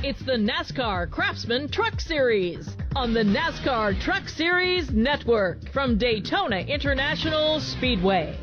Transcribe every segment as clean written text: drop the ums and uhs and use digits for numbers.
It's the NASCAR Craftsman Truck Series on the NASCAR Truck Series Network from Daytona International Speedway.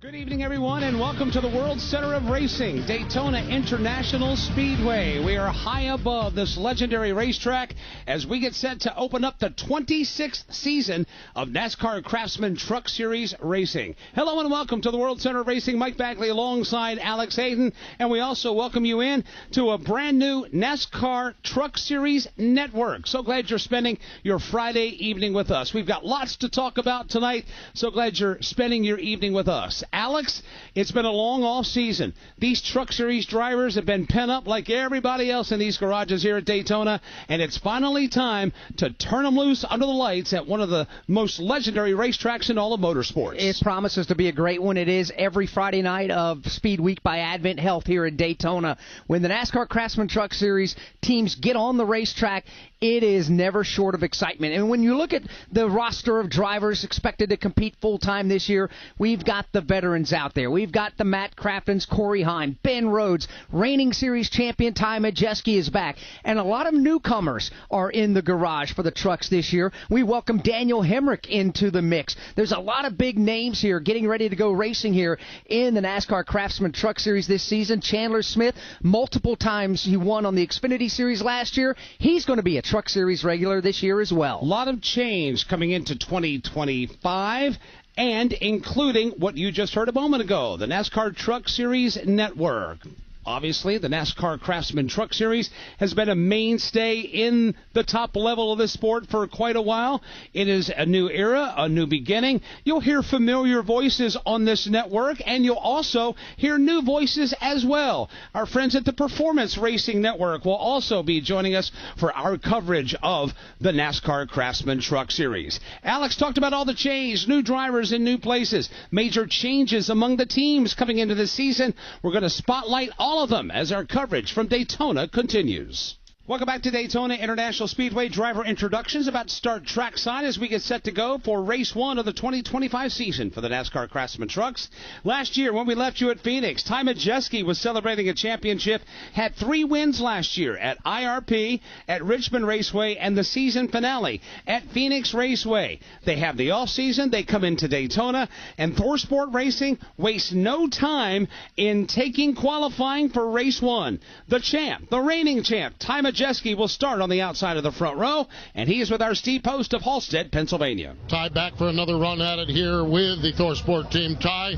Good evening, everyone, and welcome to the World Center of Racing, Daytona International Speedway. We are high above this legendary racetrack as we get set to open up the 26th season of NASCAR Craftsman Truck Series Racing. Hello and welcome to the World Center of Racing. Mike Bagley alongside Alex Hayden, and we also welcome you in to a brand new NASCAR Truck Series Network. So glad you're spending your Friday evening with us. We've got lots to talk about tonight. So glad you're spending your evening with us. Alex, it's been a long off season. These Truck Series drivers have been pent up like everybody else in these garages here at Daytona, and it's finally time to turn them loose under the lights at one of the most legendary racetracks in all of motorsports. It promises to be a great one. It is every Friday night of Speed Week by Advent Health here in Daytona. When the NASCAR Craftsman Truck Series teams get on the racetrack, it is never short of excitement. And when you look at the roster of drivers expected to compete full-time this year, we've got the veterans out there. We've got the Matt Craftons, Corey Heim, Ben Rhodes, reigning series champion Ty Majeski is back. And a lot of newcomers are in the garage for the trucks this year. We welcome Daniel Hemrick into the mix. There's a lot of big names here getting ready to go racing here in the NASCAR Craftsman Truck Series this season. Chandler Smith, multiple times he won on the Xfinity Series last year. He's going to be a Truck Series regular this year as well. A lot of change coming into 2025, and including what you just heard a moment ago, the NASCAR Truck Series Network. Obviously, the NASCAR Craftsman Truck Series has been a mainstay in the top level of this sport for quite a while. It is a new era, a new beginning. You'll hear familiar voices on this network, and you'll also hear new voices as well. Our friends at the Performance Racing Network will also be joining us for our coverage of the NASCAR Craftsman Truck Series. Alex talked about all the change, new drivers in new places, major changes among the teams coming into the season. We're going to spotlight all of them as our coverage from Daytona continues. Welcome back to Daytona International Speedway. Driver introductions about to start trackside as we get set to go for race one of the 2025 season for the NASCAR Craftsman Trucks. Last year, when we left you at Phoenix, Ty Majeski was celebrating a championship, had 3 wins last year at IRP, at Richmond Raceway, and the season finale at Phoenix Raceway. They have the off-season, they come into Daytona, and ThorSport Racing wastes no time in taking qualifying for race one. The champ, the reigning champ, Ty Majeski, will start on the outside of the front row, and he is with our Steve Post of Halstead, Pennsylvania. Ty back for another run at it here with the ThorSport team. Ty,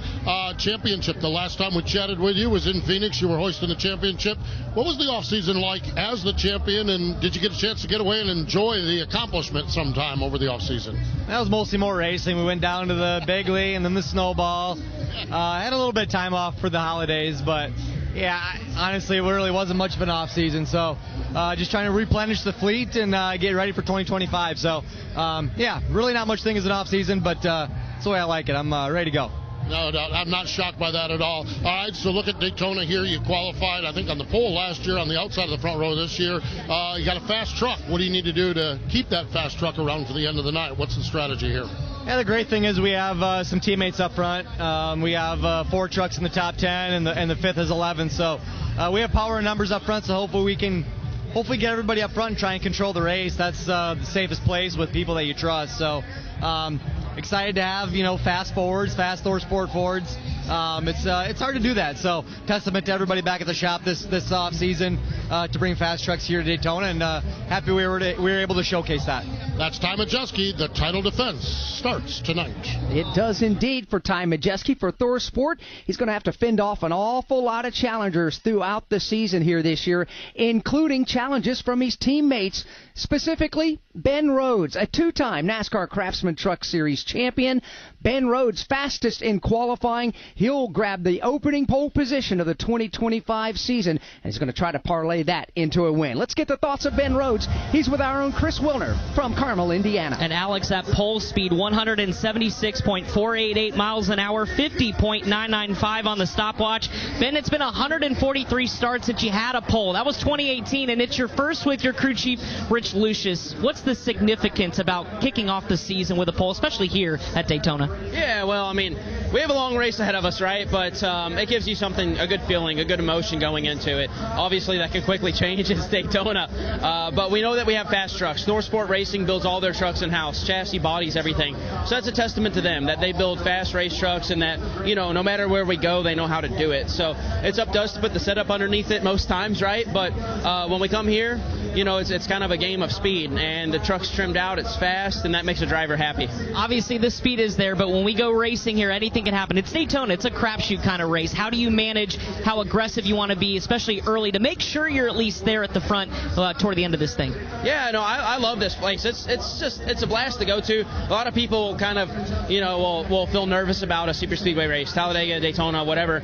championship. The last time we chatted with you was in Phoenix. You were hoisting the championship. What was the offseason like as the champion, and did you get a chance to get away and enjoy the accomplishment sometime over the offseason? That was mostly more racing. We went down to the Bigley and then the Snowball. Had a little bit of time off for the holidays, but yeah, honestly, it really wasn't much of an off-season, so just trying to replenish the fleet and get ready for 2025. So, yeah, really not much thing as an off-season, but that's the way I like it. I'm ready to go. No, I'm not shocked by that at all. All right, so look at Daytona here. You qualified, I think, on the pole last year on the outside of the front row this year. You got a fast truck. What do you need to do to keep that fast truck around for the end of the night? What's the strategy here? Yeah, the great thing is we have some teammates up front. We have 4 trucks in the top 10, and the 5th is 11. So we have power and numbers up front, so hopefully we can get everybody up front and try and control the race. That's the safest place with people that you trust. So excited to have, fast forwards, fast ThorSport forwards. It's hard to do that. So testament to everybody back at the shop this off season to bring fast trucks here to Daytona, and happy we were able to showcase that. That's Ty Majeski. The title defense starts tonight. It does indeed for Ty Majeski. For ThorSport, he's going to have to fend off an awful lot of challengers throughout the season here this year, including challenges from his teammates, specifically Ben Rhodes, a 2-time NASCAR Craftsman Truck Series champion. Ben Rhodes, fastest in qualifying. He'll grab the opening pole position of the 2025 season, and he's going to try to parlay that into a win. Let's get the thoughts of Ben Rhodes. He's with our own Chris Wilner from Carmel, Indiana. And Alex, at pole speed, 176.488 miles an hour, 50.995 on the stopwatch. Ben, it's been 143 starts since you had a pole. That was 2018, and it's your first with your crew chief, Rich Lucius. What's the significance about kicking off the season with a pole, especially here at Daytona? Yeah, well, I mean, we have a long race ahead of us, right? But it gives you something, a good feeling, a good emotion going into it. Obviously, that can quickly change as Daytona. But we know that we have fast trucks. Northsport Racing builds all their trucks in-house, chassis, bodies, everything. So that's a testament to them, that they build fast race trucks and that, you know, no matter where we go, they know how to do it. So it's up to us to put the setup underneath it most times, right? But when we come here, you know, it's kind of a game of speed, and the truck's trimmed out, it's fast, and that makes a driver happy. Obviously, the speed is there, but when we go racing here, anything can happen. It's Daytona. It's a crapshoot kind of race. How do you manage how aggressive you want to be, especially early, to make sure you're at least there at the front toward the end of this thing? Yeah, no, I love this place. It's a blast to go to. A lot of people kind of, you know, will feel nervous about a super speedway race, Talladega, Daytona, whatever.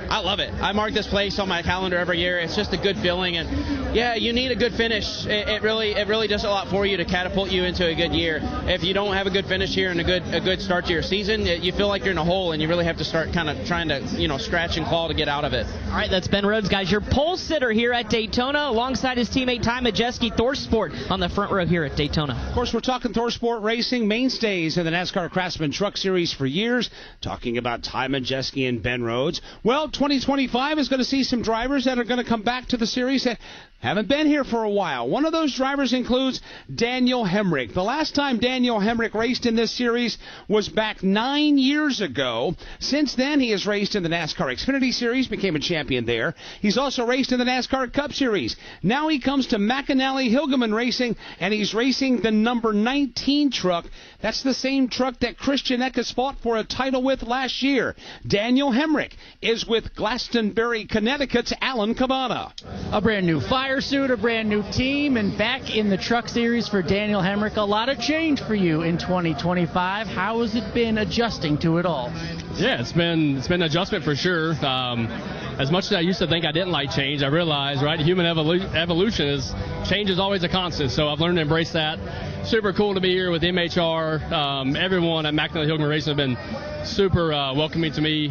I love it. I mark this place on my calendar every year. It's just a good feeling, and yeah, you need a good finish. It really does a lot for you to catapult you into a good year. If you don't have a good finish here and a good start to your season, you feel like you're in a hole, and you really have to start kind of trying to, you know, scratch and claw to get out of it. All right, that's Ben Rhodes, guys, your pole sitter here at Daytona, alongside his teammate Ty Majeski, ThorSport, on the front row here at Daytona. Of course, we're talking ThorSport Racing, mainstays in the NASCAR Craftsman Truck Series for years, talking about Ty Majeski and Ben Rhodes. Well, 2025 is going to see some drivers that are going to come back to the series that haven't been here for a while. One of those drivers includes Daniel Hemrick. The last time Daniel Hemrick raced in this series was back 9 years ago. Since then, he has raced in the NASCAR Xfinity Series, became a champion there. He's also raced in the NASCAR Cup Series. Now he comes to McAnally-Hilgeman Racing, and he's racing the number 19 truck. That's the same truck that Christian Eckes fought for a title with last year. Daniel Hemrick is with Glastonbury, Connecticut's Alan Cabana. A brand new fire suit, a brand new team, and back in the truck series for Daniel Hemrick. A lot of change for you in 2025. How has it been adjusting to it all? Yeah, it's been an adjustment for sure. As much as I used to think I didn't like change, I realized, right, human evolution is change is always a constant. So I've learned to embrace that. Super cool to be here with MHR. Everyone at McAnally-Hilgeman Racing have been super welcoming to me.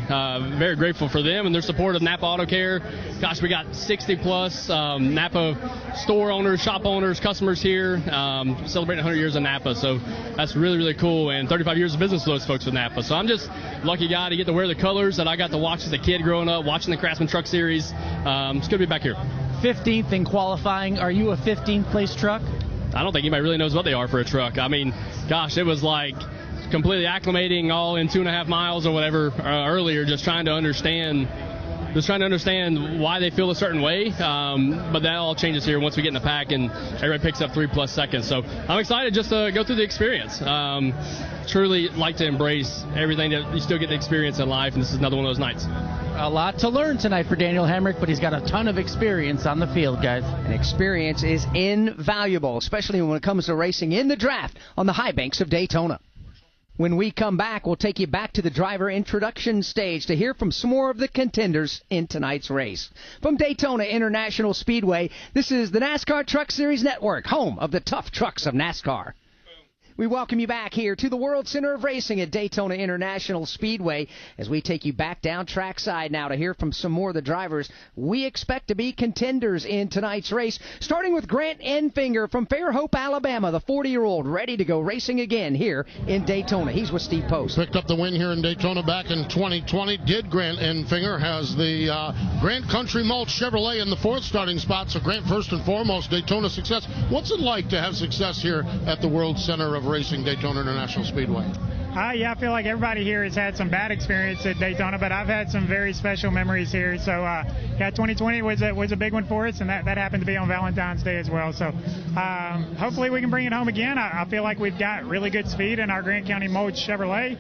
Very grateful for them and their support of Napa Auto Care. Gosh, we got 60 plus Napa store owners, shop owners, customers here celebrating 100 years of Napa. So that's really, really cool, and 35 years of business with those folks with Napa. So I'm just lucky guy to get to wear the colors that I got to watch as a kid growing up, watching the Craftsman Truck Series. It's good to be back here. 15th in qualifying. Are you a 15th place truck? I don't think anybody really knows what they are for a truck. I mean, gosh, it was like completely acclimating all in 2.5 miles or whatever earlier, just trying to understand why they feel a certain way. But that all changes here once we get in the pack and everybody picks up 3+ seconds. So I'm excited just to go through the experience. Truly like to embrace everything that you still get the experience in life, and this is another one of those nights. A lot to learn tonight for Daniel Hemrick, but he's got a ton of experience on the field, guys. And experience is invaluable, especially when it comes to racing in the draft on the high banks of Daytona. When we come back, we'll take you back to the driver introduction stage to hear from some more of the contenders in tonight's race. From Daytona International Speedway, this is the NASCAR Truck Series Network, home of the tough trucks of NASCAR. We welcome you back here to the World Center of Racing at Daytona International Speedway as we take you back down trackside now to hear from some more of the drivers we expect to be contenders in tonight's race, starting with Grant Enfinger from Fairhope, Alabama, the 40-year-old ready to go racing again here in Daytona. He's with Steve Post. Picked up the win here in Daytona back in 2020. Did Grant Enfinger, has the Grant Country Mulch Chevrolet in the 4th starting spot. So Grant, first and foremost, Daytona success. What's it like to have success here at the World Center of Racing, Daytona International Speedway? Yeah, I feel like everybody here has had some bad experience at Daytona, but I've had some very special memories here. So, yeah, 2020 was a big one for us, and that happened to be on Valentine's Day as well. So, hopefully we can bring it home again. I feel like we've got really good speed in our Grant County Mulch Chevrolet.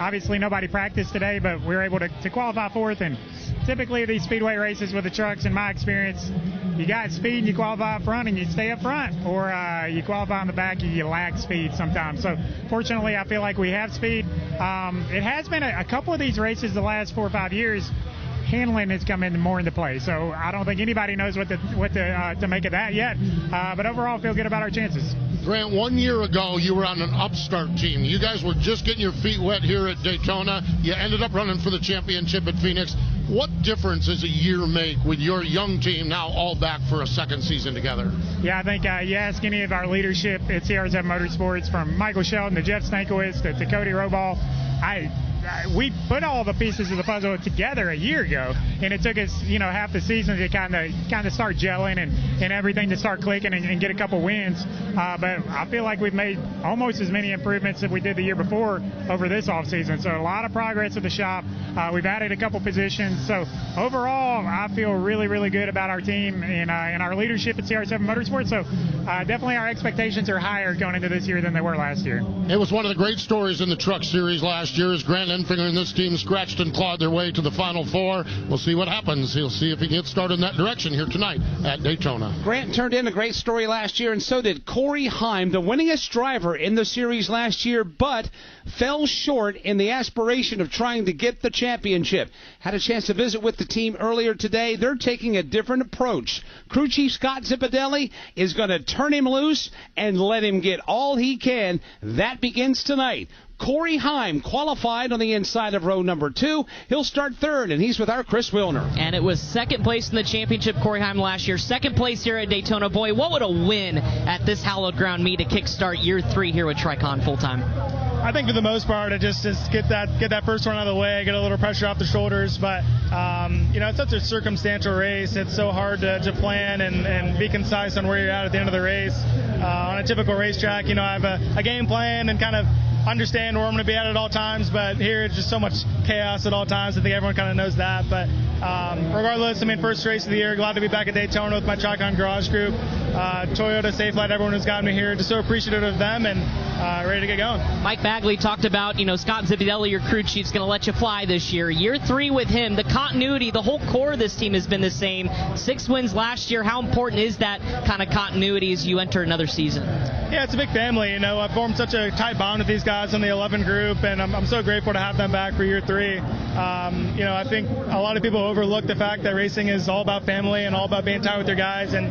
Obviously, nobody practiced today, but we were able to qualify 4th. And typically, these speedway races with the trucks, in my experience, you got speed and you qualify up front and you stay up front, or you qualify in the back and you lag speed sometimes. So, fortunately, I feel like we have speed. It has been a couple of these races the last 4 or 5 years. Handling has come in more into play, so I don't think anybody knows what to make of that yet. But overall, I feel good about our chances. Grant, 1 year ago, you were on an upstart team. You guys were just getting your feet wet here at Daytona. You ended up running for the championship at Phoenix. What difference does a year make with your young team now all back for a second season together? Yeah, I think you ask any of our leadership at CR7 Motorsports, from Michael Shelton to Jeff Stankiewicz to Cody Roball, we put all the pieces of the puzzle together a year ago, and it took us, half the season to kind of start gelling and everything to start clicking and get a couple wins. But I feel like we've made almost as many improvements that we did the year before over this offseason. So a lot of progress at the shop. We've added a couple positions. So overall, I feel really, really good about our team and our leadership at CR7 Motorsports. So definitely our expectations are higher going into this year than they were last year. It was one of the great stories in the Truck Series last year as Grant Enfinger and this team scratched and clawed their way to the Final Four. We'll see what happens. He'll see if he gets started in that direction here tonight at Daytona. Grant turned in a great story last year, and so did Corey Heim, the winningest driver in the series last year, but fell short in the aspiration of trying to get the championship. Had a chance to visit with the team earlier today. They're taking a different approach. Crew Chief Scott Zipadelli is going to turn him loose and let him get all he can. That begins tonight. Corey Heim qualified on the inside of row number 2. He'll start third, and he's with our Chris Wilner. And it was second place in the championship, Corey Heim, last year. Second place here at Daytona. Boy, what would a win at this hallowed ground meet to kickstart year 3 here with Tricon full-time? I think for the most part, it just get that first one out of the way, get a little pressure off the shoulders. But, it's such a circumstantial race. It's so hard to plan and be concise on where you're at the end of the race. On a typical racetrack, I have a game plan and kind of understand where I'm going to be at all times, but here it's just so much chaos at all times. I think everyone kind of knows that, but regardless, first race of the year, glad to be back at Daytona with my Tricon Garage group, Toyota, Safelite, everyone who's gotten me here, just so appreciative of them and ready to get going. Mike Bagley talked about, Scott Zipadelli, your crew chief's going to let you fly this year. Year 3 with him, the continuity, the whole core of this team has been the same. 6 wins last year. How important is that kind of continuity as you enter another season? Yeah, it's a big family. I've formed such a tight bond with these guys in the 11 group, and I'm so grateful to have them back for year 3. I think a lot of people overlook the fact that racing is all about family and all about being tight with your guys, and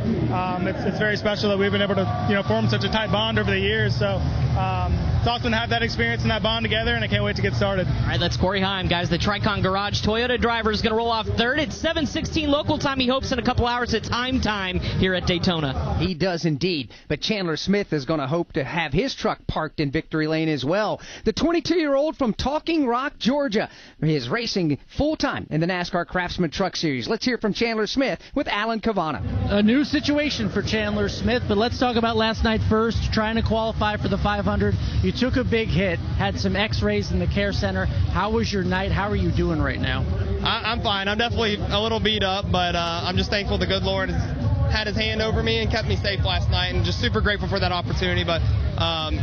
it's very special that we've been able to form such a tight bond over the years. So it's awesome to have that experience and that bond together, and I can't wait to get started. All right, that's Corey Heim, guys. The Tricon Garage Toyota driver is going to roll off third at 7:16 local time. He hopes in a couple hours at time here at Daytona. He does indeed. But Chandler Smith is going to hope to have his truck parked in victory lane as well. The 22-year-old from Talking Rock, Georgia, is racing full-time in the NASCAR Craftsman Truck Series. Let's hear from Chandler Smith with Alan Cavana. A new situation for Chandler Smith, but let's talk about last night first, trying to qualify for the 500. You took a big hit, had some x-rays in the care center. How was your night? How are you doing right now? I'm fine. I'm definitely a little beat up, but I'm just thankful the good Lord has had his hand over me and kept me safe last night, and just super grateful for that opportunity. But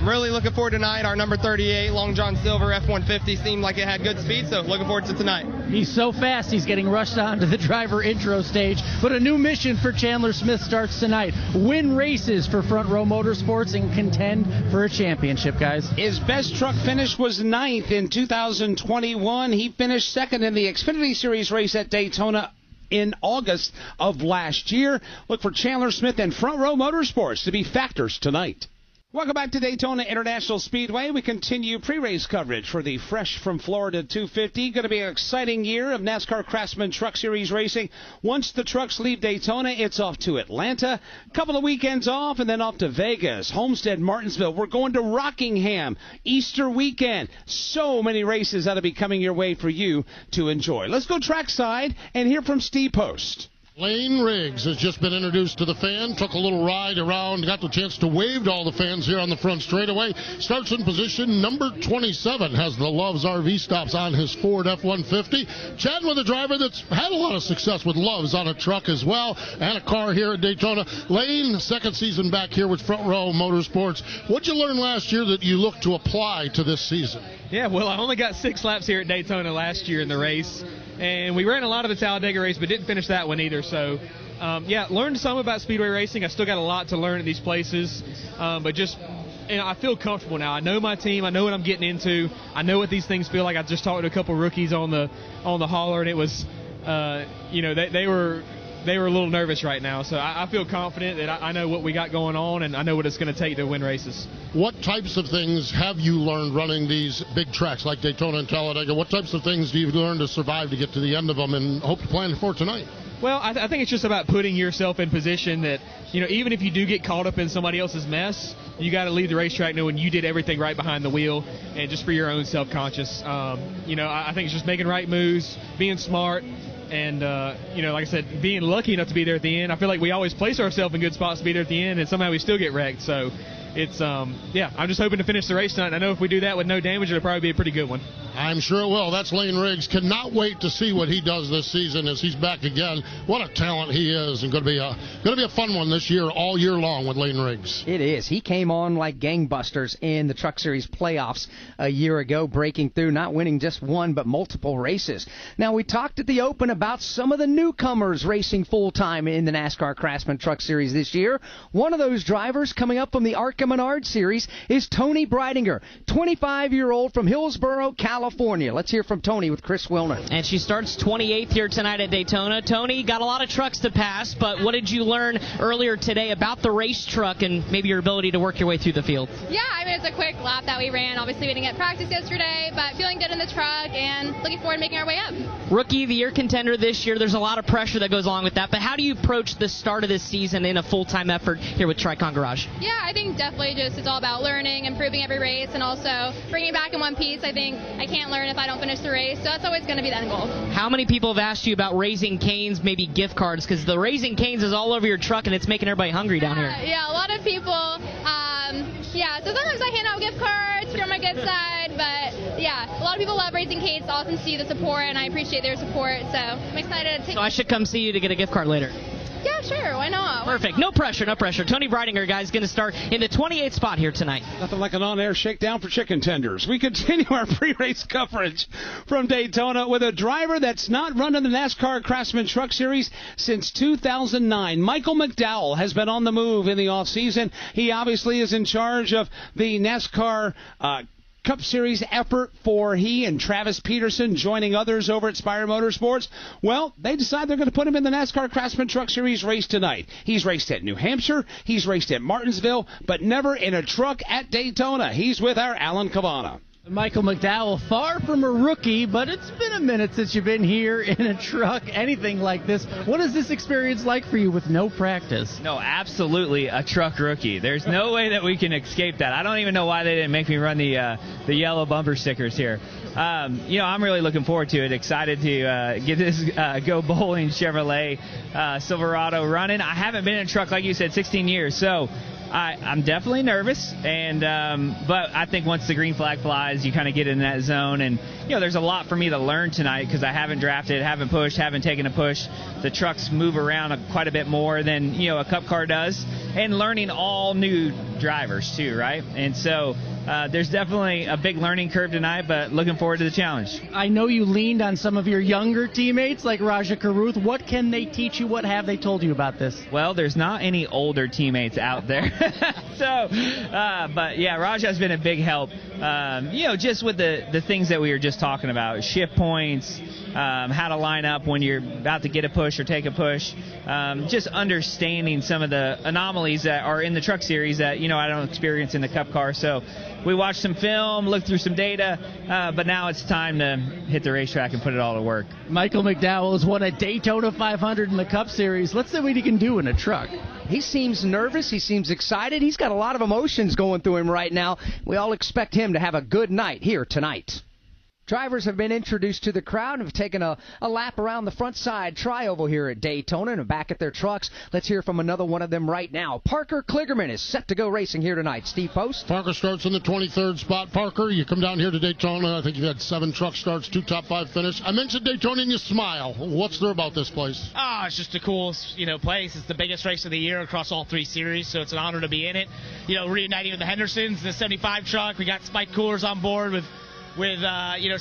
really looking forward to tonight. Our number 38 Long John Silver F-150 seemed like it had good speed, so looking forward to tonight. He's so fast, he's getting rushed onto the driver intro stage. But a new mission for Chandler Smith starts tonight. Win races for Front Row Motorsports and contend for a championship, guys. His best truck finish was 9th in 2021. He finished 2nd in the Xfinity Series race at Daytona in August of last year. Look for Chandler Smith and Front Row Motorsports to be factors tonight. Welcome back to Daytona International Speedway. We continue pre-race coverage for the Fresh from Florida 250. Going to be an exciting year of NASCAR Craftsman Truck Series racing. Once the trucks leave Daytona, it's off to Atlanta. Couple of weekends off, and then off to Vegas, Homestead, Martinsville. We're going to Rockingham, Easter weekend. So many races that'll be coming your way for you to enjoy. Let's go trackside and hear from Steve Post. Lane Riggs has just been introduced to the fan, took a little ride around, got the chance to wave to all the fans here on the front straightaway. Starts in position number 27, has the Love's RV stops on his Ford F-150. Chatting with a driver that's had a lot of success with Love's on a truck as well, and a car here at Daytona. Lane, second season back here with Front Row Motorsports. What'd you learn last year that you look to apply to this season? Yeah, well, I only got 6 laps here at Daytona last year in the race. And we ran a lot of the Talladega race, but didn't finish that one either. So, learned some about speedway racing. I still got a lot to learn at these places. But just, I feel comfortable now. I know my team. I know what I'm getting into. I know what these things feel like. I just talked to a couple rookies on the hauler, and it was, they were a little nervous right now. So I feel confident that I know what we got going on, and I know what it's going to take to win races. What types of things have you learned running these big tracks like Daytona and Talladega? What types of things do you learn to survive to get to the end of them and hope to plan for tonight? Well, I think it's just about putting yourself in position that, even if you do get caught up in somebody else's mess, you got to leave the racetrack knowing you did everything right behind the wheel, and just for your own self-conscious. I think it's just making right moves, being smart, and, like I said, being lucky enough to be there at the end. I feel like we always place ourselves in good spots to be there at the end, and somehow we still get wrecked. So it's, I'm just hoping to finish the race tonight. I know if we do that with no damage, it'll probably be a pretty good one. I'm sure it will. That's Lane Riggs. Cannot wait to see what he does this season as he's back again. What a talent he is, and going to be a fun one this year, all year long with Lane Riggs. It is. He came on like gangbusters in the Truck Series playoffs a year ago, breaking through, not winning just one but multiple races. Now, we talked at the Open about some of the newcomers racing full-time in the NASCAR Craftsman Truck Series this year. One of those drivers coming up from the ARCA Menard Series is Tony Breidinger, 25-year-old from Hillsborough, California. Let's hear from Tony with Chris Wilner. And she starts 28th here tonight at Daytona. Tony, got a lot of trucks to pass, but what did you learn earlier today about the race truck and maybe your ability to work your way through the field? Yeah, it's a quick lap that we ran. Obviously, we didn't get practice yesterday, but feeling good in the truck and looking forward to making our way up. Rookie of the Year contender this year. There's a lot of pressure that goes along with that, but how do you approach the start of this season in a full-time effort here with Tricon Garage? Yeah, I think definitely it's all about learning, improving every race, and also bringing it back in one piece. I think I can't learn if I don't finish the race, so that's always going to be the end goal. How many people have asked you about Raising Cane's, maybe gift cards? Because the Raising Cane's is all over your truck, and it's making everybody hungry down here. Yeah, a lot of people. So sometimes I hand out gift cards from my good side, but yeah, a lot of people love Raising Cane's. It's awesome to see the support, and I appreciate their support, so I'm excited to take. So I should come see you to get a gift card later. Yeah, sure. Why not? Perfect. No pressure, no pressure. Tony Breidinger, guys, going to start in the 28th spot here tonight. Nothing like an on-air shakedown for chicken tenders. We continue our pre-race coverage from Daytona with a driver that's not run in the NASCAR Craftsman Truck Series since 2009. Michael McDowell has been on the move in the offseason. He obviously is in charge of the NASCAR Cup Series effort for he and Travis Peterson joining others over at JBMotorsports. Well, they decide they're going to put him in the NASCAR Craftsman Truck Series race tonight. He's raced at New Hampshire, he's raced at Martinsville, but never in a truck at Daytona. He's with our Alan Cavana. Michael McDowell, far from a rookie, but it's been a minute since you've been here in a truck, anything like this. What is this experience like for you with no practice? No, absolutely a truck rookie. There's no way that we can escape that. I don't even know why they didn't make me run the yellow bumper stickers here. I'm really looking forward to it. Excited to get this Go Bowling Chevrolet Silverado running. I haven't been in a truck, like you said, 16 years, so I'm definitely nervous, but I think once the green flag flies, you kind of get in that zone, and there's a lot for me to learn tonight because I haven't drafted, haven't pushed, haven't taken a push. The trucks move around quite a bit more than a Cup car does, and learning all new drivers too, right? And so there's definitely a big learning curve tonight, but looking forward to the challenge. I know you leaned on some of your younger teammates like Raja Karuth. What can they teach you? What have they told you about this? Well, there's not any older teammates out there. But yeah, Raja's been a big help. Just with the things that we were just talking about, shift points, how to line up when you're about to get a push or take a push, just understanding some of the anomalies that are in the truck series that I don't experience in the Cup car. So we watched some film, looked through some data, but now it's time to hit the racetrack and put it all to work. Michael McDowell has won a Daytona 500 in the Cup Series. Let's see what he can do in a truck. He seems nervous. He seems excited. He's got a lot of emotions going through him right now. We all expect him to have a good night here tonight. Drivers have been introduced to the crowd and have taken a lap around the front side tri-oval here at Daytona and are back at their trucks. Let's hear from another one of them right now. Parker Kligerman is set to go racing here tonight. Steve Post. Parker starts in the 23rd spot. Parker, you come down here to Daytona. I think you've had 7 truck starts, 2 top 5 finish. I mentioned Daytona and you smile. What's there about this place? It's just a cool, place. It's the biggest race of the year across all 3 series, so it's an honor to be in it. Reuniting with the Hendersons, the 75 truck. We got Spike Coolers on board with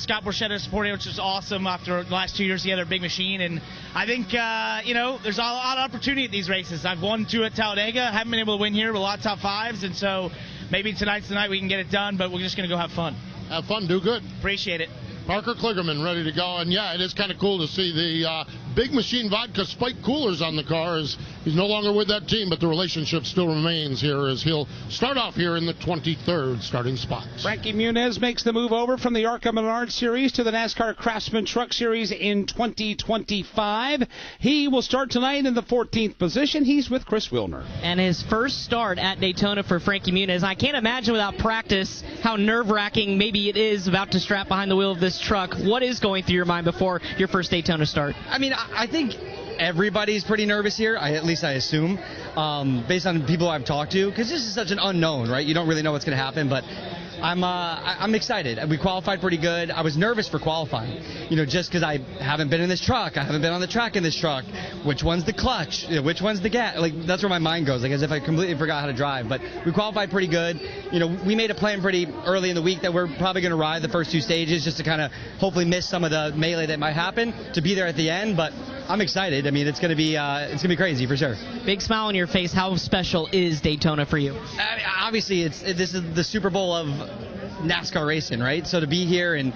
Scott Borchetta supporting, which is awesome after the last 2 years together, big machine. And I think, there's a lot of opportunity at these races. I've won 2 at Talladega. Haven't been able to win here with a lot of top 5s. And so maybe tonight's the night we can get it done, but we're just going to go have fun. Have fun, do good. Appreciate it. Parker Kligerman ready to go. And, yeah, it is kind of cool to see the Big Machine Vodka spiked coolers on the car. He's no longer with that team, but the relationship still remains here as he'll start off here in the 23rd starting spot. Frankie Muniz makes the move over from the ARCA Menard Series to the NASCAR Craftsman Truck Series in 2025. He will start tonight in the 14th position. He's with Chris Wilner. And his first start at Daytona for Frankie Muniz. I can't imagine without practice how nerve-wracking maybe it is about to strap behind the wheel of this truck. What is going through your mind before your first Daytona start? I mean, I think everybody's pretty nervous here, at least I assume, based on people I've talked to, because this is such an unknown, right? You don't really know what's going to happen, but I'm excited. We qualified pretty good. I was nervous for qualifying, just because I haven't been in this truck. I haven't been on the track in this truck. Which one's the clutch? Which one's the gas? That's where my mind goes, as if I completely forgot how to drive. But we qualified pretty good. We made a plan pretty early in the week that we're probably going to ride the first two stages just to kind of hopefully miss some of the melee that might happen to be there at the end. But I'm excited. I mean, it's going to be crazy for sure. Big smile on your face. How special is Daytona for you? I mean, obviously, this is the Super Bowl of NASCAR racing, right? So to be here and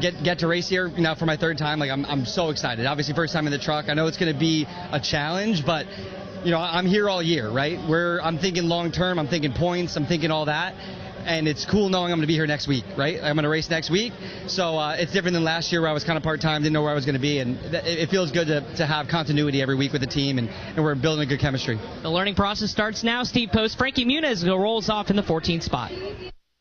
get to race here now for my third time, I'm so excited. Obviously, first time in the truck. I know it's going to be a challenge, but I'm here all year, right? I'm thinking long term. I'm thinking points. I'm thinking all that. And it's cool knowing I'm going to be here next week, right? I'm going to race next week. So it's different than last year where I was kind of part-time, didn't know where I was going to be. And it feels good to have continuity every week with the team, and we're building a good chemistry. The learning process starts now. Steve Post, Frankie Muniz rolls off in the 14th spot.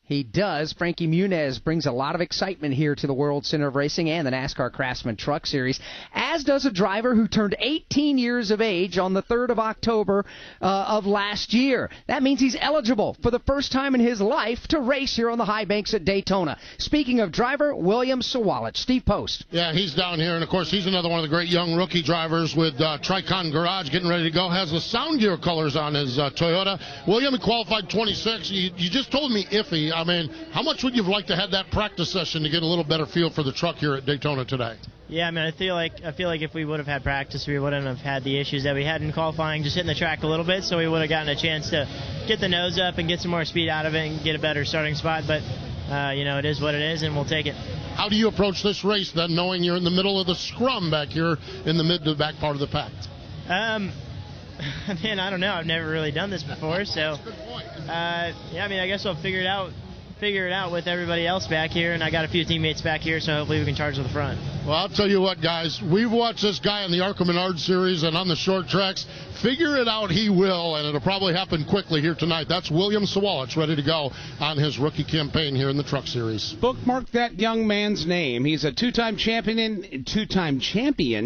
He does. Frankie Muniz brings a lot of excitement here to the World Center of Racing and the NASCAR Craftsman Truck Series, as does a driver who turned 18 years of age on the 3rd of October of last year. That means he's eligible for the first time in his life to race here on the high banks at Daytona. Speaking of driver, William Sawalich. Steve Post. Yeah, he's down here, and of course he's another one of the great young rookie drivers with Tricon Garage getting ready to go. Has the Sound Gear colors on his Toyota. William qualified 26. You just told me iffy. I mean, how much would you have liked to have that practice session to get a little better feel for the truck here at Daytona today? Yeah, I mean, I feel like if we would have had practice, we wouldn't have had the issues that we had in qualifying, just hitting the track a little bit, so we would have gotten a chance to get the nose up and get some more speed out of it and get a better starting spot. But, it is what it is, and we'll take it. How do you approach this race, then, knowing you're in the middle of the scrum back here in the mid to back part of the pack? Man, I don't know. I've never really done this before, so I guess I'll figure it out with everybody else back here, and I got a few teammates back here, so hopefully we can charge to the front. Well, I'll tell you what, guys, we've watched this guy in the ARCA Menard Series and on the short tracks. Figure it out, he will, and it'll probably happen quickly here tonight. That's William Sawalich ready to go on his rookie campaign here in the Truck Series. Bookmark that young man's name. He's a two-time champion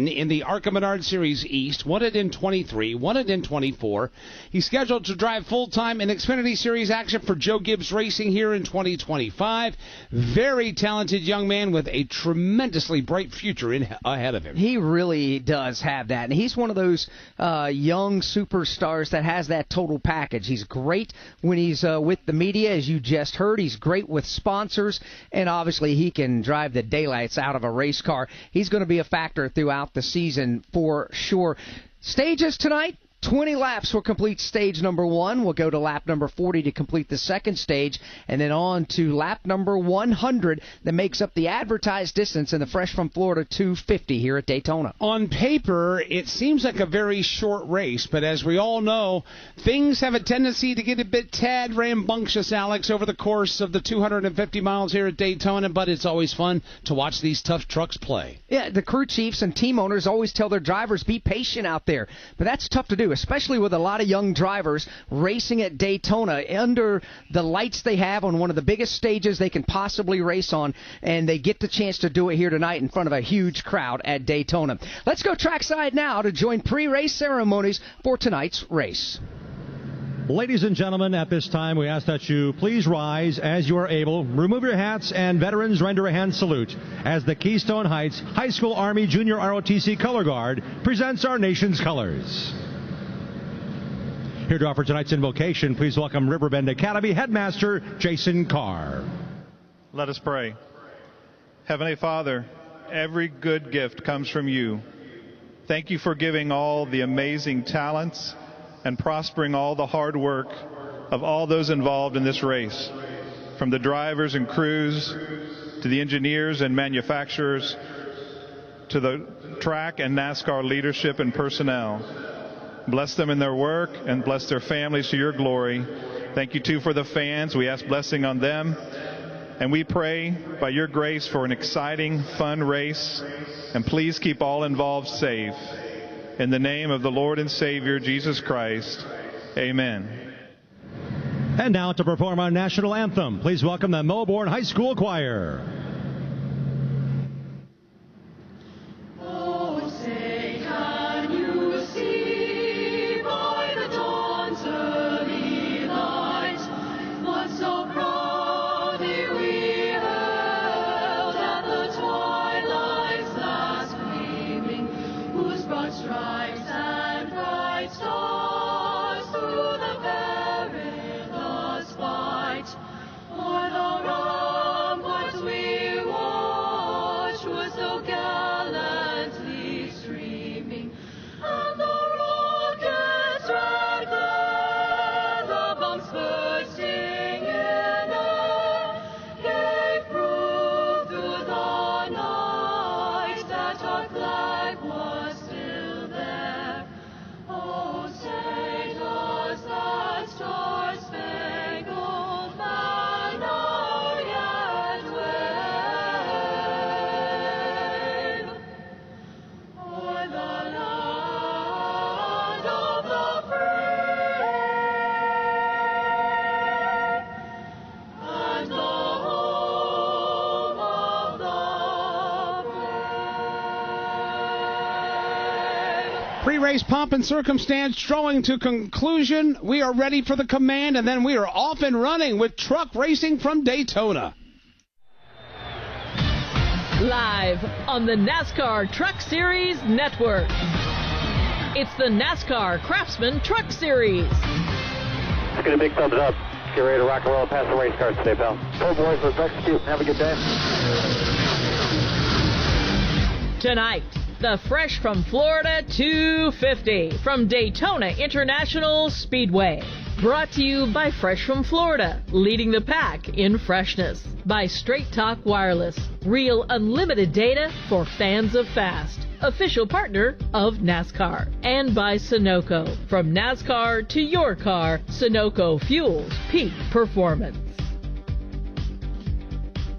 in the ARCA Menard Series East. Won it in 23, won it in 24. He's scheduled to drive full-time in Xfinity Series action for Joe Gibbs Racing here in 2025. Very talented young man with a tremendously bright future ahead of him. He really does have that, and he's one of those young superstars that has that total package. He's great when he's with the media, as you just heard. He's great with sponsors, and obviously he can drive the daylights out of a race car. He's going to be a factor throughout the season for sure. Stages tonight. 20 laps will complete stage number 1. We'll go to lap number 40 to complete the second stage, and then on to lap number 100 that makes up the advertised distance in the Fresh from Florida 250 here at Daytona. On paper, it seems like a very short race, but as we all know, things have a tendency to get a bit tad rambunctious, Alex, over the course of the 250 miles here at Daytona, but it's always fun to watch these tough trucks play. Yeah, the crew chiefs and team owners always tell their drivers, be patient out there, but that's tough to do, especially with a lot of young drivers racing at Daytona under the lights they have on one of the biggest stages they can possibly race on, and they get the chance to do it here tonight in front of a huge crowd at Daytona. Let's go trackside now to join pre-race ceremonies for tonight's race. Ladies and gentlemen, at this time, we ask that you please rise as you are able. Remove your hats, and veterans render a hand salute as the Keystone Heights High School Army Junior ROTC Color Guard presents our nation's colors. Here to offer tonight's invocation, please welcome Riverbend Academy Headmaster Jason Carr. Let us pray. Heavenly Father, every good gift comes from you. Thank you for giving all the amazing talents and prospering all the hard work of all those involved in this race, from the drivers and crews to the engineers and manufacturers to the track and NASCAR leadership and personnel. Bless them in their work and bless their families to your glory. Thank you, too, for the fans. We ask blessing on them. And we pray by your grace for an exciting, fun race. And please keep all involved safe. In the name of the Lord and Savior, Jesus Christ, amen. And now to perform our national anthem, please welcome the Melbourne High School Choir. Pre-race pomp and circumstance drawing to conclusion. We are ready for the command, and then we are off and running with truck racing from Daytona. Live on the NASCAR Truck Series Network. It's the NASCAR Craftsman Truck Series. Let's get a big thumbs up. Get ready to rock and roll past the race cars today, pal. Go, boys. Let's execute. Have a good day. Tonight, the Fresh from Florida 250 from Daytona International Speedway. Brought to you by Fresh from Florida, leading the pack in freshness. By Straight Talk Wireless, real unlimited data for fans of fast. Official partner of NASCAR. And by Sunoco. From NASCAR to your car, Sunoco fuels peak performance.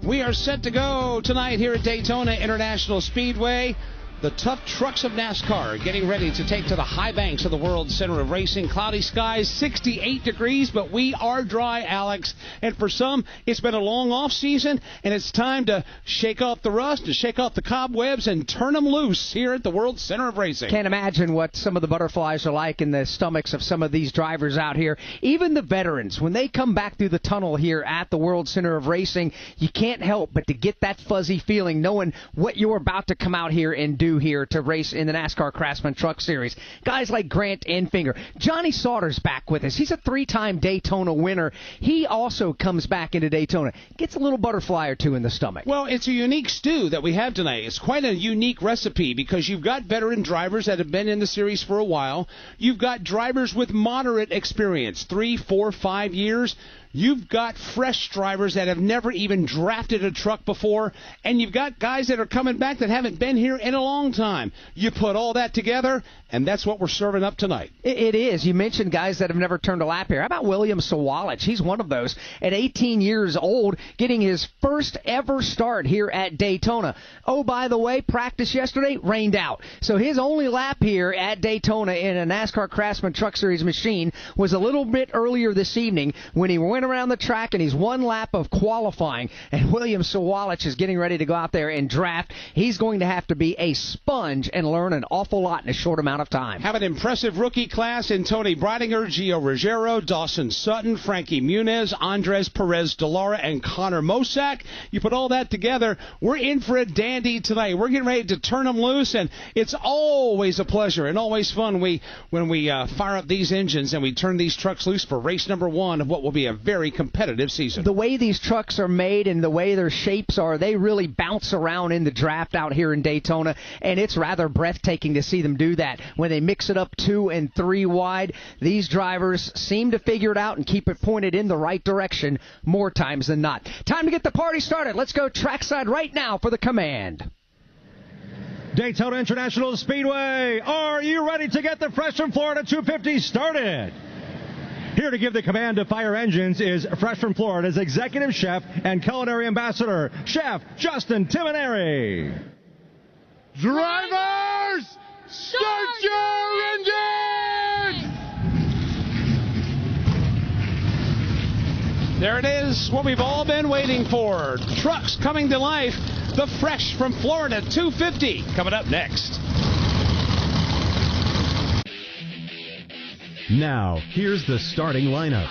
We are set to go tonight here at Daytona International Speedway. The tough trucks of NASCAR getting ready to take to the high banks of the World Center of Racing. Cloudy skies, 68 degrees, but we are dry, Alex. And for some, it's been a long off season, and it's time to shake off the rust, to shake off the cobwebs, and turn them loose here at the World Center of Racing. Can't imagine what some of the butterflies are like in the stomachs of some of these drivers out here. Even the veterans, when they come back through the tunnel here at the World Center of Racing, you can't help but to get that fuzzy feeling knowing what you're about to come out here and do here to race in the NASCAR Craftsman Truck Series. Guys like Grant Enfinger. Johnny Sauter's back with us. He's a 3-time Daytona winner. He also comes back into Daytona. Gets a little butterfly or two in the stomach. Well, it's a unique stew that we have tonight. It's quite a unique recipe because you've got veteran drivers that have been in the series for a while. You've got drivers with moderate experience, 3, 4, 5 years. You've got fresh drivers that have never even drafted a truck before, and you've got guys that are coming back that haven't been here in a long time. You put all that together, and that's what we're serving up tonight. It is. You mentioned guys that have never turned a lap here. How about William Sawalich? He's one of those. At 18 years old, getting his first ever start here at Daytona. Oh, by the way, practice yesterday rained out. So his only lap here at Daytona in a NASCAR Craftsman Truck Series machine was a little bit earlier this evening when he went around the track, and he's one lap of qualifying, and William Sawalich is getting ready to go out there and draft. He's going to have to be a sponge and learn an awful lot in a short amount of time. Have an impressive rookie class in Tony Breidinger, Gio Ruggiero, Dawson Sutton, Frankie Muniz, Andres Perez de Lara, and Connor Mosack. You put all that together, we're in for a dandy tonight. We're getting ready to turn them loose, and it's always a pleasure and always fun when we fire up these engines and we turn these trucks loose for race number 1 of what will be a very competitive season. The way these trucks are made and the way their shapes are, they really bounce around in the draft out here in Daytona, and it's rather breathtaking to see them do that. When they mix it up 2 and 3 wide, these drivers seem to figure it out and keep it pointed in the right direction more times than not. Time to get the party started. Let's go trackside right now for the command. Daytona International Speedway. Are you ready to get the Fresh from Florida 250 started? Here to give the command to fire engines is Fresh from Florida's executive chef and culinary ambassador, Chef Justin Timoneri. Drivers, start your engines! There it is, what we've all been waiting for. Trucks coming to life. The Fresh from Florida 250 coming up next. Now, here's the starting lineup.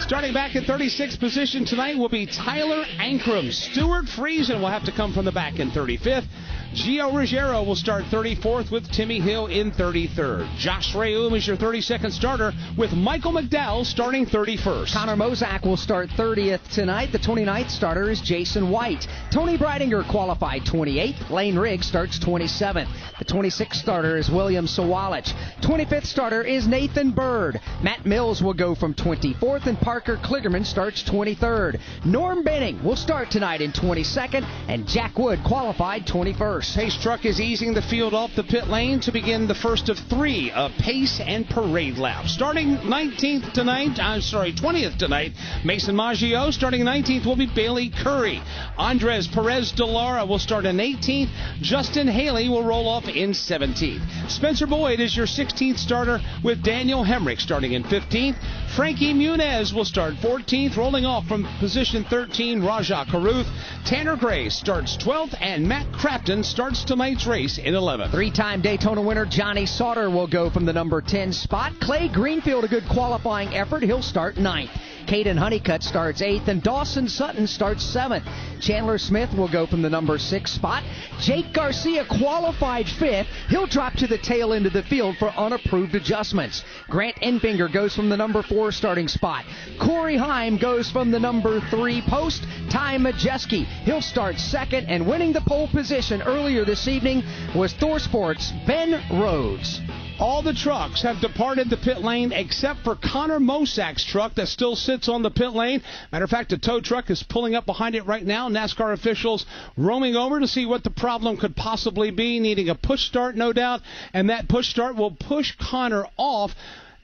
Starting back in 36th position tonight will be Tyler Ankrum. Stuart Friesen will have to come from the back in 35th. Gio Ruggiero will start 34th with Timmy Hill in 33rd. Josh Reum is your 32nd starter with Michael McDowell starting 31st. Connor Mozak will start 30th tonight. The 29th starter is Jason White. Tony Breidinger qualified 28th. Lane Riggs starts 27th. The 26th starter is William Sawalich. 25th starter is Nathan Bird. Matt Mills will go from 24th, and Parker Kligerman starts 23rd. Norm Benning will start tonight in 22nd, and Jack Wood qualified 21st. Pace truck is easing the field off the pit lane to begin the first of 3 of pace and parade laps. Starting 20th tonight, Mason Maggio. Starting 19th will be Bailey Curry. Andres Perez de Lara will start in 18th. Justin Haley will roll off in 17th. Spencer Boyd is your 16th starter with Daniel Hemrick starting in 15th. Frankie Muniz will start 14th, rolling off from position 13, Raja Karuth. Tanner Gray starts 12th, and Matt Crafton starts tonight's race in 11th. 3-time Daytona winner Johnny Sauter will go from the number 10 spot. Clay Greenfield, a good qualifying effort. He'll start 9th. Caden Honeycutt starts 8th, and Dawson Sutton starts 7th. Chandler Smith will go from the number 6 spot. Jake Garcia qualified 5th. He'll drop to the tail end of the field for unapproved adjustments. Grant Enfinger goes from the number 4 starting spot. Corey Heim goes from the number 3 post. Ty Majeski, he'll start 2nd, and winning the pole position earlier this evening was ThorSport's Ben Rhodes. All the trucks have departed the pit lane except for Connor Mosak's truck that still sits on the pit lane. Matter of fact, a tow truck is pulling up behind it right now. NASCAR officials roaming over to see what the problem could possibly be, needing a push start, no doubt, and that push start will push Connor off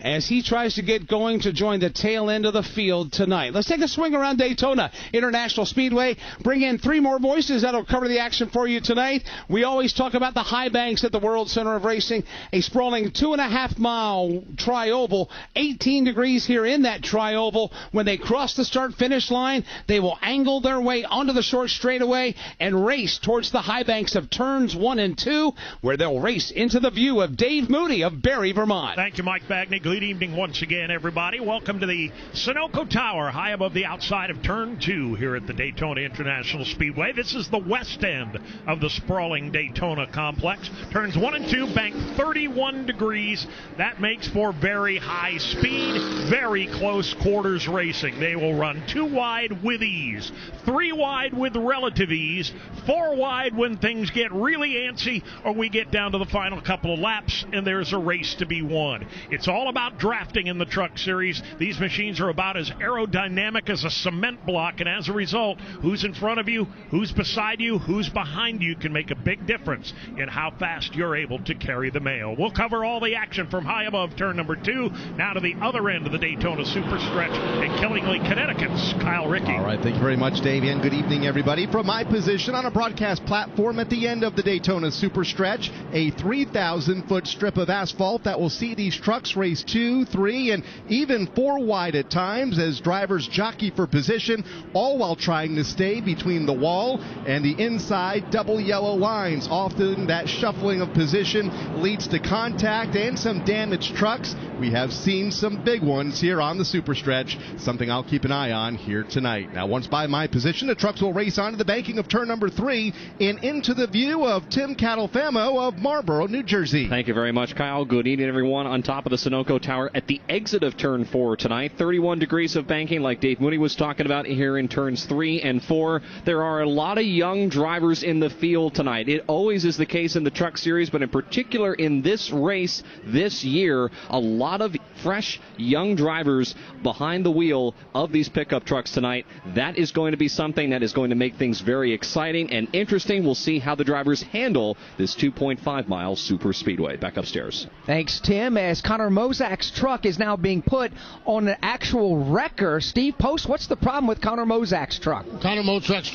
as he tries to get going to join the tail end of the field tonight. Let's take a swing around Daytona International Speedway. Bring in 3 more voices that'll cover the action for you tonight. We always talk about the high banks at the World Center of Racing, a sprawling 2.5-mile tri-oval, 18 degrees here in that tri-oval. When they cross the start-finish line, they will angle their way onto the short straightaway and race towards the high banks of turns 1 and 2, where they'll race into the view of Dave Moody of Barry, Vermont. Thank you, Mike Bagney. Good evening once again, everybody. Welcome to the Sunoco Tower, high above the outside of Turn 2 here at the Daytona International Speedway. This is the west end of the sprawling Daytona complex. Turns 1 and 2 bank 31 degrees. That makes for very high speed, very close quarters racing. They will run 2 wide with ease, 3 wide with relative ease, 4 wide when things get really antsy or we get down to the final couple of laps and there's a race to be won. It's all about drafting in the truck series. These machines are about as aerodynamic as a cement block, and as a result, who's in front of you, who's beside you, who's behind you can make a big difference in how fast you're able to carry the mail. We'll cover all the action from high above turn number 2 now to the other end of the Daytona Super Stretch in Killingly, Connecticut's Kyle Rickey. All right, thank you very much, Dave, and good evening, everybody. From my position on a broadcast platform at the end of the Daytona Super Stretch, a 3,000-foot strip of asphalt that will see these trucks race 2, 3, and even 4 wide at times as drivers jockey for position, all while trying to stay between the wall and the inside double yellow lines. Often that shuffling of position leads to contact and some damaged trucks. We have seen some big ones here on the Super Stretch, something I'll keep an eye on here tonight. Now, once by my position, the trucks will race onto the banking of turn number 3 and into the view of Tim Catalfamo of Marlboro, New Jersey. Thank you very much, Kyle. Good evening, everyone. On top of the Sunoco Sunoco Tower at the exit of Turn 4 tonight. 31 degrees of banking like Dave Mooney was talking about here in Turns 3 and 4. There are a lot of young drivers in the field tonight. It always is the case in the Truck Series, but in particular in this race this year, a lot of fresh young drivers behind the wheel of these pickup trucks tonight. That is going to be something that is going to make things very exciting and interesting. We'll see how the drivers handle this 2.5-mile super speedway. Back upstairs. Thanks, Tim. As Connor Mozak's truck is now being put on an actual wrecker. Steve Post, what's the problem with Connor Mozak's truck? Connor Mozak's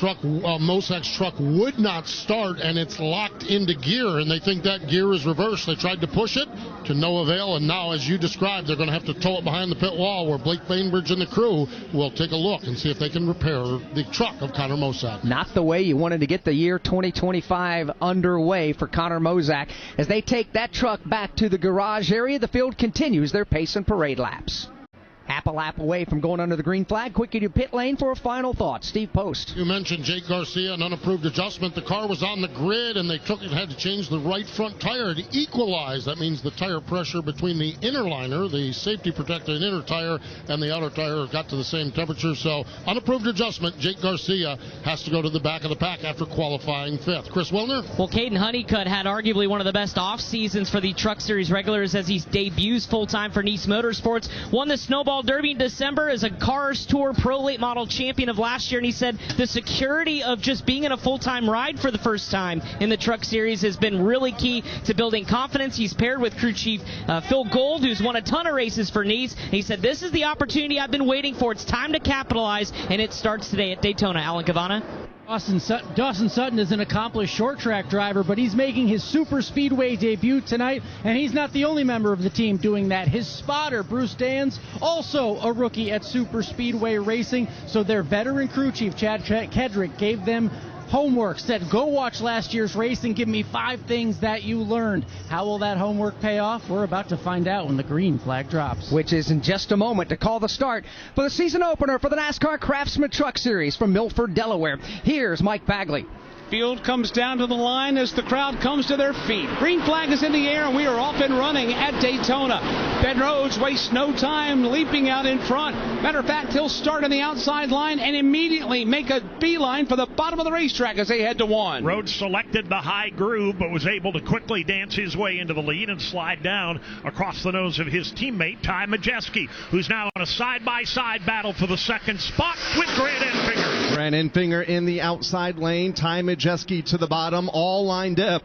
truck would not start, and it's locked into gear, and they think that gear is reversed. They tried to push it to no avail, and now, as you described, they're going to have to tow it behind the pit wall, where Blake Bainbridge and the crew will take a look and see if they can repair the truck of Connor Mozak. Not the way you wanted to get the year 2025 underway for Connor Mozak. As they take that truck back to the garage area, the field continues their pace and parade laps. Half a lap away from going under the green flag. Quickly to pit lane for a final thought. Steve Post. You mentioned Jake Garcia, an unapproved adjustment. The car was on the grid, and they had to change the right front tire to equalize. That means the tire pressure between the inner liner, the safety protector and inner tire, and the outer tire got to the same temperature. So, unapproved adjustment. Jake Garcia has to go to the back of the pack after qualifying fifth. Chris Wilner? Well, Caden Honeycutt had arguably one of the best off seasons for the Truck Series regulars as he debuts full-time for Nice Motorsports. Won the Snowball Derby in December as a Cars Tour Pro Late Model champion of last year, and he said the security of just being in a full-time ride for the first time in the Truck Series has been really key to building confidence. He's paired with crew chief Phil Gold, who's won a ton of races for Nice. And he said, this is the opportunity I've been waiting for. It's time to capitalize, and it starts today at Daytona. Alan Cavana. Dawson Sutton is an accomplished short track driver, but he's making his super speedway debut tonight, and he's not the only member of the team doing that. His spotter, Bruce Dans, also a rookie at super speedway racing, so their veteran crew chief, Chad Kedrick, gave them homework, said, go watch last year's race and give me 5 things that you learned. How will that homework pay off? We're about to find out when the green flag drops. Which is in just a moment to call the start for the season opener for the NASCAR Craftsman Truck Series from Milford, Delaware. Here's Mike Bagley. Field comes down to the line as the crowd comes to their feet. Green flag is in the air, and we are off and running at Daytona. Ben Rhodes wastes no time leaping out in front. Matter of fact, he'll start on the outside line and immediately make a beeline for the bottom of the racetrack as they head to 1. Rhodes selected the high groove, but was able to quickly dance his way into the lead and slide down across the nose of his teammate, Ty Majeski, who's now on a side-by-side battle for the second spot with Grant Enfinger. Grant Enfinger in the outside lane. Ty Majeski to the bottom, all lined up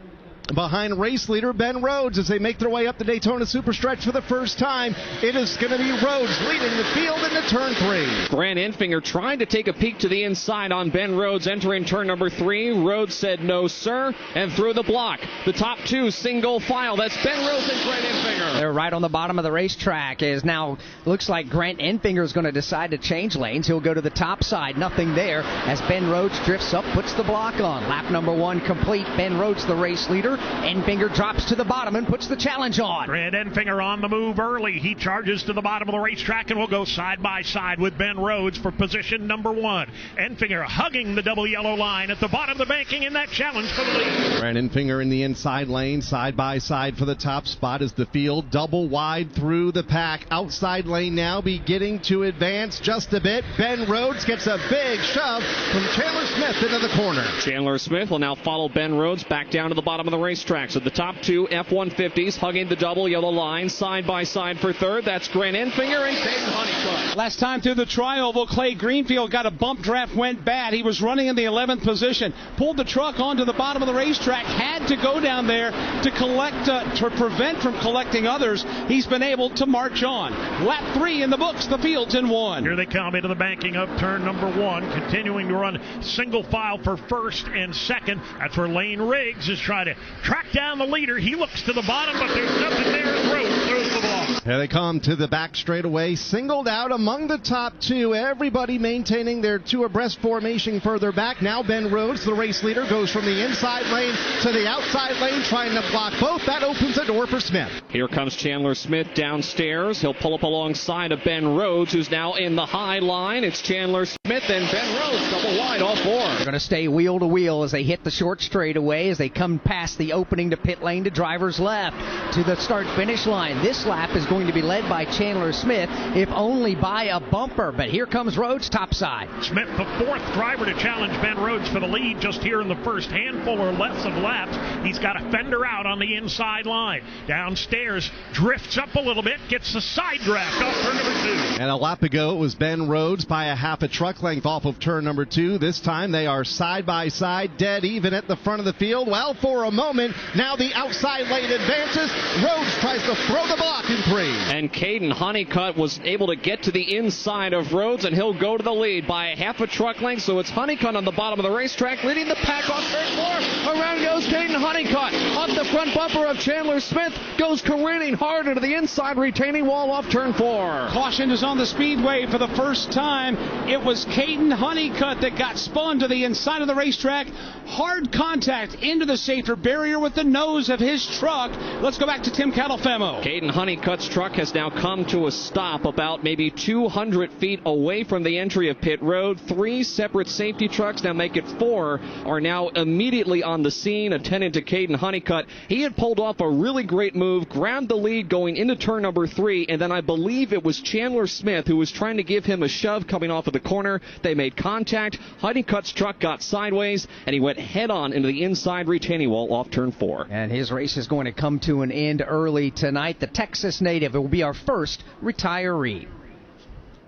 behind race leader Ben Rhodes as they make their way up the Daytona Superstretch for the first time. It is going to be Rhodes leading the field into turn 3. Grant Enfinger trying to take a peek to the inside on Ben Rhodes entering turn number 3. Rhodes said no, sir, and through the block. The top 2 single file. That's Ben Rhodes and Grant Enfinger. They're right on the bottom of the racetrack. As now looks like Grant Enfinger is going to decide to change lanes. He'll go to the top side. Nothing there as Ben Rhodes drifts up, puts the block on. Lap number 1 complete. Ben Rhodes the race leader. Enfinger drops to the bottom and puts the challenge on. Grant Enfinger on the move early. He charges to the bottom of the racetrack and will go side by side with Ben Rhodes for position number 1. Enfinger hugging the double yellow line at the bottom of the banking in that challenge for the lead. Grant Enfinger in the inside lane, side by side for the top spot as the field double wide through the pack. Outside lane now beginning to advance just a bit. Ben Rhodes gets a big shove from Chandler Smith into the corner. Chandler Smith will now follow Ben Rhodes back down to the bottom of the racetrack. So the top 2 F-150s hugging the double yellow line side by side for third. That's Grant Enfinger and Caden Honeycutt. Last time through the tri-oval, Clay Greenfield got a bump draft, went bad. He was running in the 11th position, pulled the truck onto the bottom of the racetrack, had to go down there to collect, to prevent from collecting others. He's been able to march on. Lap 3 in the books, the field's in 1. Here they come into the banking of turn number 1, continuing to run single file for first and second. That's where Lane Riggs is trying to track down the leader. He looks to the bottom, but there's nothing there as Rhodes throws the ball. Here they come to the back straightaway, singled out among the top 2. Everybody maintaining their 2 abreast formation further back. Now Ben Rhodes, the race leader, goes from the inside lane to the outside lane, trying to block both. That opens a door for Smith. Here comes Chandler Smith downstairs. He'll pull up alongside of Ben Rhodes, who's now in the high line. It's Chandler Smith and Ben Rhodes, double wide, all 4. They're going to stay wheel to wheel as they hit the short straightaway, as they come past the opening to pit lane to driver's left to the start-finish line. This lap is going going to be led by Chandler Smith, if only by a bumper. But here comes Rhodes topside. Smith, the fourth driver to challenge Ben Rhodes for the lead just here in the first handful or less of laps. He's got a fender out on the inside line. Downstairs, drifts up a little bit, gets the side draft off turn number 2. And a lap ago, it was Ben Rhodes by a half a truck length off of turn number 2. This time they are side by side, dead even at the front of the field. Well, for a moment, now the outside lane advances. Rhodes tries to throw the block in 3. And Caden Honeycutt was able to get to the inside of Rhodes, and he'll go to the lead by a half a truck length. So it's Honeycutt on the bottom of the racetrack, leading the pack on turn 4. Around goes Caden Honeycutt. Off the front bumper of Chandler Smith, goes careening hard into the inside retaining wall off turn 4. Caution is on the speedway for the first time. It was Caden Honeycutt that got spun to the inside of the racetrack. Hard contact into the safety barrier with the nose of his truck. Let's go back to Tim Catalfemo. Caden Honeycutt's truck has now come to a stop about maybe 200 feet away from the entry of pit road. 3 separate safety trucks, now make it 4, are now immediately on the scene, attending to Caden Honeycutt. He had pulled off a really great move, grabbed the lead going into turn number 3, and then I believe it was Chandler Smith who was trying to give him a shove coming off of the corner. They made contact. Honeycutt's truck got sideways, and he went head-on into the inside retaining wall off turn 4. And his race is going to come to an end early tonight. The Texas native will be our first retiree.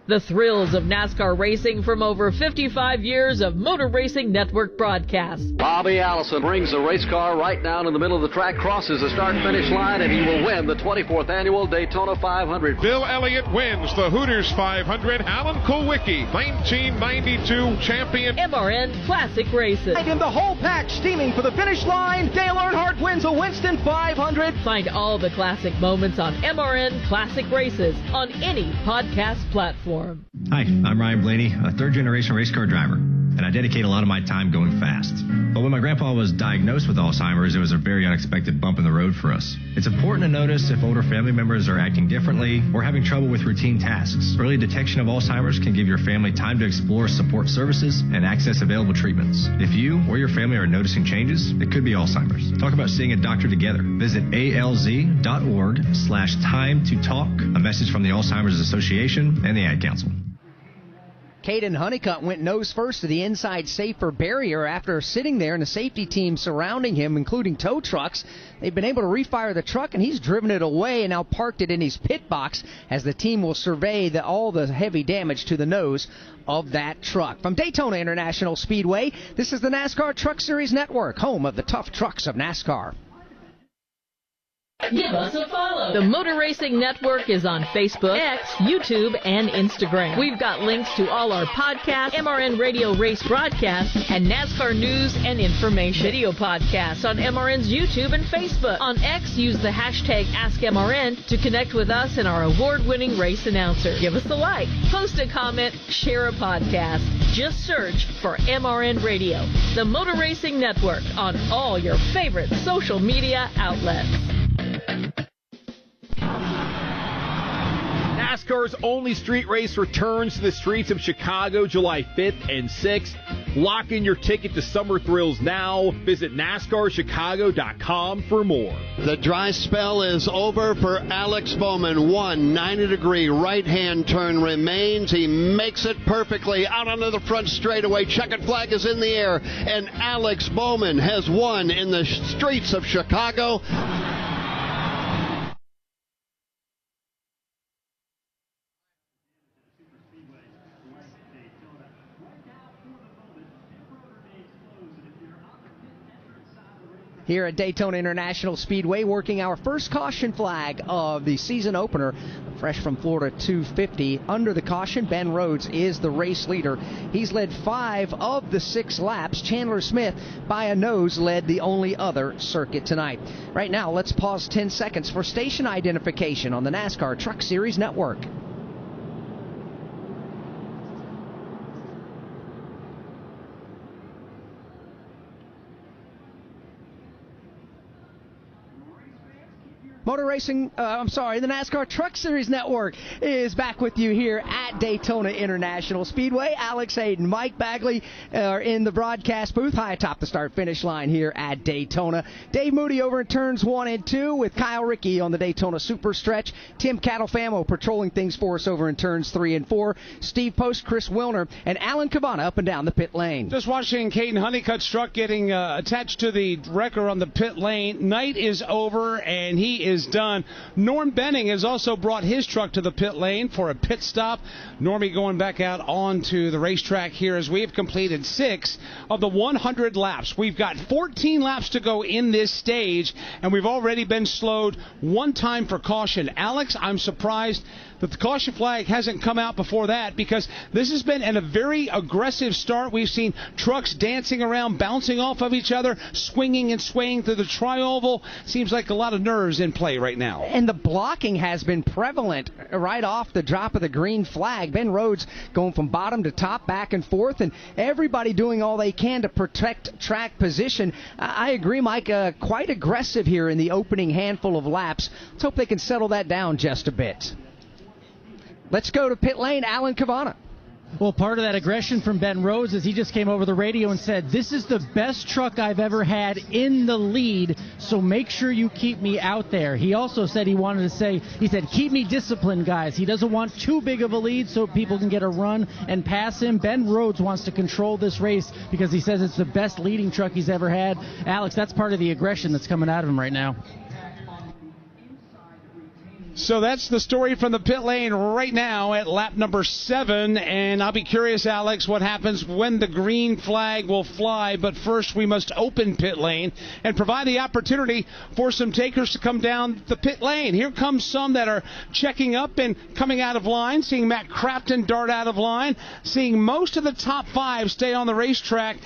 The thrills of NASCAR racing from over 55 years of Motor Racing Network broadcasts. Bobby Allison brings the race car right down in the middle of the track, crosses the start-finish line, and he will win the 24th annual Daytona 500. Bill Elliott wins the Hooters 500. Alan Kulwicki, 1992 champion. MRN Classic Races. In the whole pack, steaming for the finish line, Dale Earnhardt wins a Winston 500. Find all the classic moments on MRN Classic Races on any podcast platform. Hi, I'm Ryan Blaney, a third-generation race car driver, and I dedicate a lot of my time going fast. But when my grandpa was diagnosed with Alzheimer's, it was a very unexpected bump in the road for us. It's important to notice if older family members are acting differently or having trouble with routine tasks. Early detection of Alzheimer's can give your family time to explore support services and access available treatments. If you or your family are noticing changes, it could be Alzheimer's. Talk about seeing a doctor together. Visit alz.org/time to talk. A message from the Alzheimer's Association and the Ad Council. Caden Honeycutt went nose first to the inside safer barrier after sitting there, and the safety team surrounding him, including tow trucks. They've been able to refire the truck, and he's driven it away and now parked it in his pit box as the team will survey all the heavy damage to the nose of that truck. From Daytona International Speedway, this is the NASCAR Truck Series Network, home of the tough trucks of NASCAR. Give us a follow. The Motor Racing Network is on Facebook, X, YouTube, and Instagram. We've got links to all our podcasts, MRN Radio race broadcasts, and NASCAR news and information. Video podcasts on MRN's YouTube and Facebook. On X, use the hashtag AskMRN to connect with us and our award-winning race announcer. Give us a like, post a comment, share a podcast. Just search for MRN Radio, the Motor Racing Network, on all your favorite social media outlets. NASCAR's only street race returns to the streets of Chicago July 5th and 6th. Lock in your ticket to summer thrills now. Visit NASCARChicago.com for more. The dry spell is over for Alex Bowman. 90-degree right-hand turn remains. He makes it perfectly out onto the front straightaway. Checkered flag is in the air, and Alex Bowman has won in the streets of Chicago. Here at Daytona International Speedway, working our first caution flag of the season opener. Fresh from Florida 250. Under the caution, Ben Rhodes is the race leader. He's led 5 of the 6 laps. Chandler Smith, by a nose, led the only other circuit tonight. Right now, let's pause 10 seconds for station identification on the NASCAR Truck Series Network. the NASCAR Truck Series Network is back with you here at Daytona International Speedway. Alex Hayden, Mike Bagley are in the broadcast booth high atop the start-finish line here at Daytona. Dave Moody over in turns 1 and 2 with Kyle Rickey on the Daytona Super Stretch. Tim Catalfamo patrolling things for us over in turns 3 and 4. Steve Post, Chris Wilner, and Alan Cavana up and down the pit lane. Just watching Caden Honeycutt's truck getting attached to the wrecker on the pit lane. Night is over, and he is done. Norm Benning has also brought his truck to the pit lane for a pit stop. Normie going back out onto the racetrack here as we have completed 6 of the 100 laps. We've got 14 laps to go in this stage, and we've already been slowed 1 time for caution. Alex, I'm surprised that the caution flag hasn't come out before that, because this has been a very aggressive start. We've seen trucks dancing around, bouncing off of each other, swinging and swaying through the tri-oval. Seems like a lot of nerves in play right now. And the blocking has been prevalent right off the drop of the green flag. Ben Rhodes going from bottom to top, back and forth, and everybody doing all they can to protect track position. I agree, Mike, quite aggressive here in the opening handful of laps. Let's hope they can settle that down just a bit. Let's go to pit lane, Alan Cavana. Well, part of that aggression from Ben Rhodes is he just came over the radio and said, this is the best truck I've ever had in the lead, so make sure you keep me out there. He also said he said, keep me disciplined, guys. He doesn't want too big of a lead so people can get a run and pass him. Ben Rhodes wants to control this race because he says it's the best leading truck he's ever had. Alex, that's part of the aggression that's coming out of him right now. So that's the story from the pit lane right now at lap number 7, and I'll be curious, Alex, what happens when the green flag will fly. But first we must open pit lane and provide the opportunity for some takers to come down the pit lane. Here comes some that are checking up and coming out of line, seeing Matt Crafton dart out of line, seeing most of the top 5 stay on the racetrack.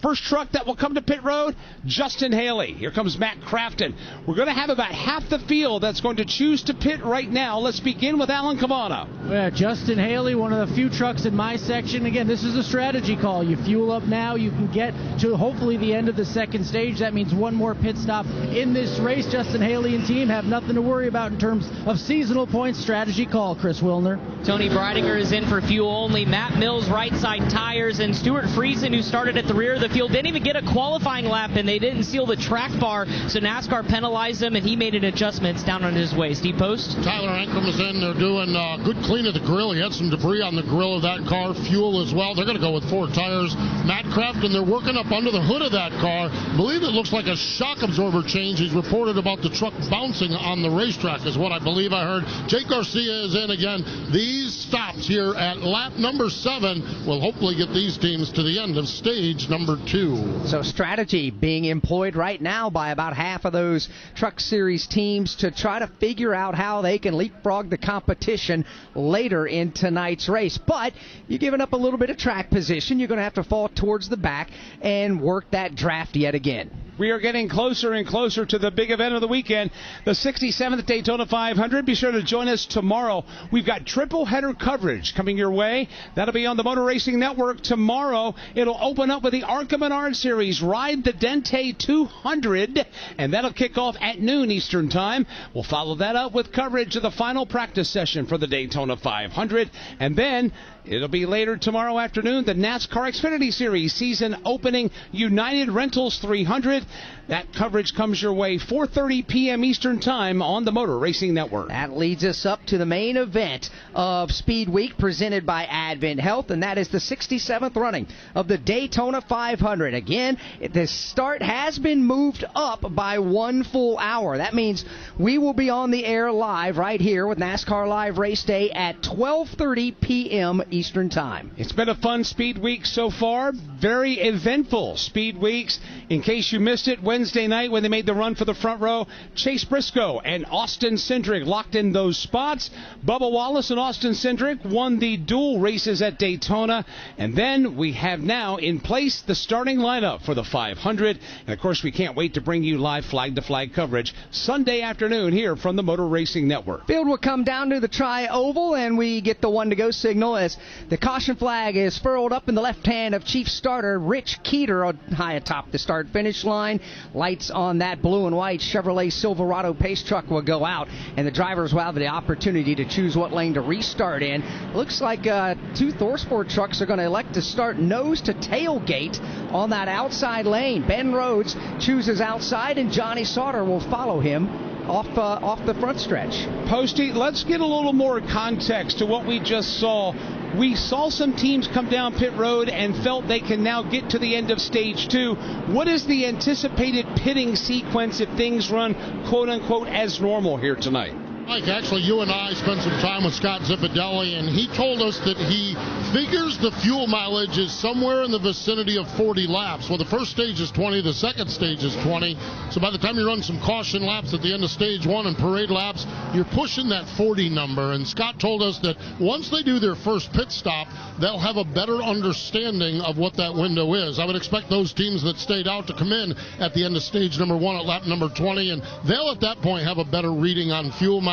First truck that will come to pit road, Justin Haley. Here comes Matt Crafton. We're going to have about half the field that's going to choose to pit right now. Let's begin with Alan Cavana. Yeah, Justin Haley, one of the few trucks in my section. Again, this is a strategy call. You fuel up now. You can get to hopefully the end of the second stage. That means one more pit stop in this race. Justin Haley and team have nothing to worry about in terms of seasonal points. Strategy call, Chris Wilner. Tony Breidinger is in for fuel only. Matt Mills, right side tires, and Stuart Friesen, who started at the rear of the field, didn't even get a qualifying lap, and they didn't seal the track bar, so NASCAR penalized him, and he made an adjustment down on his way. Steve Post? Tyler Ankrum is in. They're doing good clean of the grill. He had some debris on the grill of that car, fuel as well. They're going to go with 4 tires. Matt Crafton, they're working up under the hood of that car. I believe it looks like a shock absorber change. He's reported about the truck bouncing on the racetrack is what I believe I heard. Jake Garcia is in again. These stops here at lap number 7 will hopefully get these teams to the end of stage number 2. So strategy being employed right now by about half of those Truck Series teams to try to figure out how they can leapfrog the competition later in tonight's race. But you're giving up a little bit of track position. You're going to have to fall towards the back and work that draft yet again. We are getting closer and closer to the big event of the weekend, the 67th Daytona 500. Be sure to join us tomorrow. We've got triple header coverage coming your way. That'll be on the Motor Racing Network tomorrow. It'll open up with the ARCA Menard Series Ride the Dente 200, and that'll kick off at noon Eastern Time. We'll follow that up with coverage of the final practice session for the Daytona 500, and then it'll be later tomorrow afternoon, the NASCAR Xfinity Series season opening United Rentals 300. That coverage comes your way 4:30 p.m. Eastern Time on the Motor Racing Network. That leads us up to the main event of Speed Week presented by Advent Health, and that is the 67th running of the Daytona 500. Again, the start has been moved up by 1 full hour. That means we will be on the air live right here with NASCAR Live Race Day at 12:30 p.m. Eastern Time. It's been a fun Speed Week so far. Very eventful Speed Weeks. In case you missed it, Wednesday night when they made the run for the front row, Chase Briscoe and Austin Cindric locked in those spots. Bubba Wallace and Austin Cindric won the dual races at Daytona. And then we have now in place the starting lineup for the 500. And, of course, we can't wait to bring you live flag-to-flag coverage Sunday afternoon here from the Motor Racing Network. Field will come down to the tri-oval, and we get the one-to-go signal as the caution flag is furled up in the left hand of Chief Starter Rich Keeter high atop the start-finish line. line. Lights on that blue and white Chevrolet Silverado pace truck will go out, and the drivers will have the opportunity to choose what lane to restart in. Looks like 2 ThorSport trucks are going to elect to start nose to tailgate on that outside lane. Ben Rhodes chooses outside, and Johnny Sauter will follow him off the front stretch. Posty, let's get a little more context to what we just saw. We saw some teams come down pit road and felt they can now get to the end of stage 2. What is the anticipated pitting sequence if things run quote-unquote as normal here tonight? Mike, actually, you and I spent some time with Scott Zipadelli, and he told us that he figures the fuel mileage is somewhere in the vicinity of 40 laps. Well, the first stage is 20, the second stage is 20. So by the time you run some caution laps at the end of stage 1 and parade laps, you're pushing that 40 number. And Scott told us that once they do their first pit stop, they'll have a better understanding of what that window is. I would expect those teams that stayed out to come in at the end of stage number 1 at lap number 20, and they'll at that point have a better reading on fuel mileage.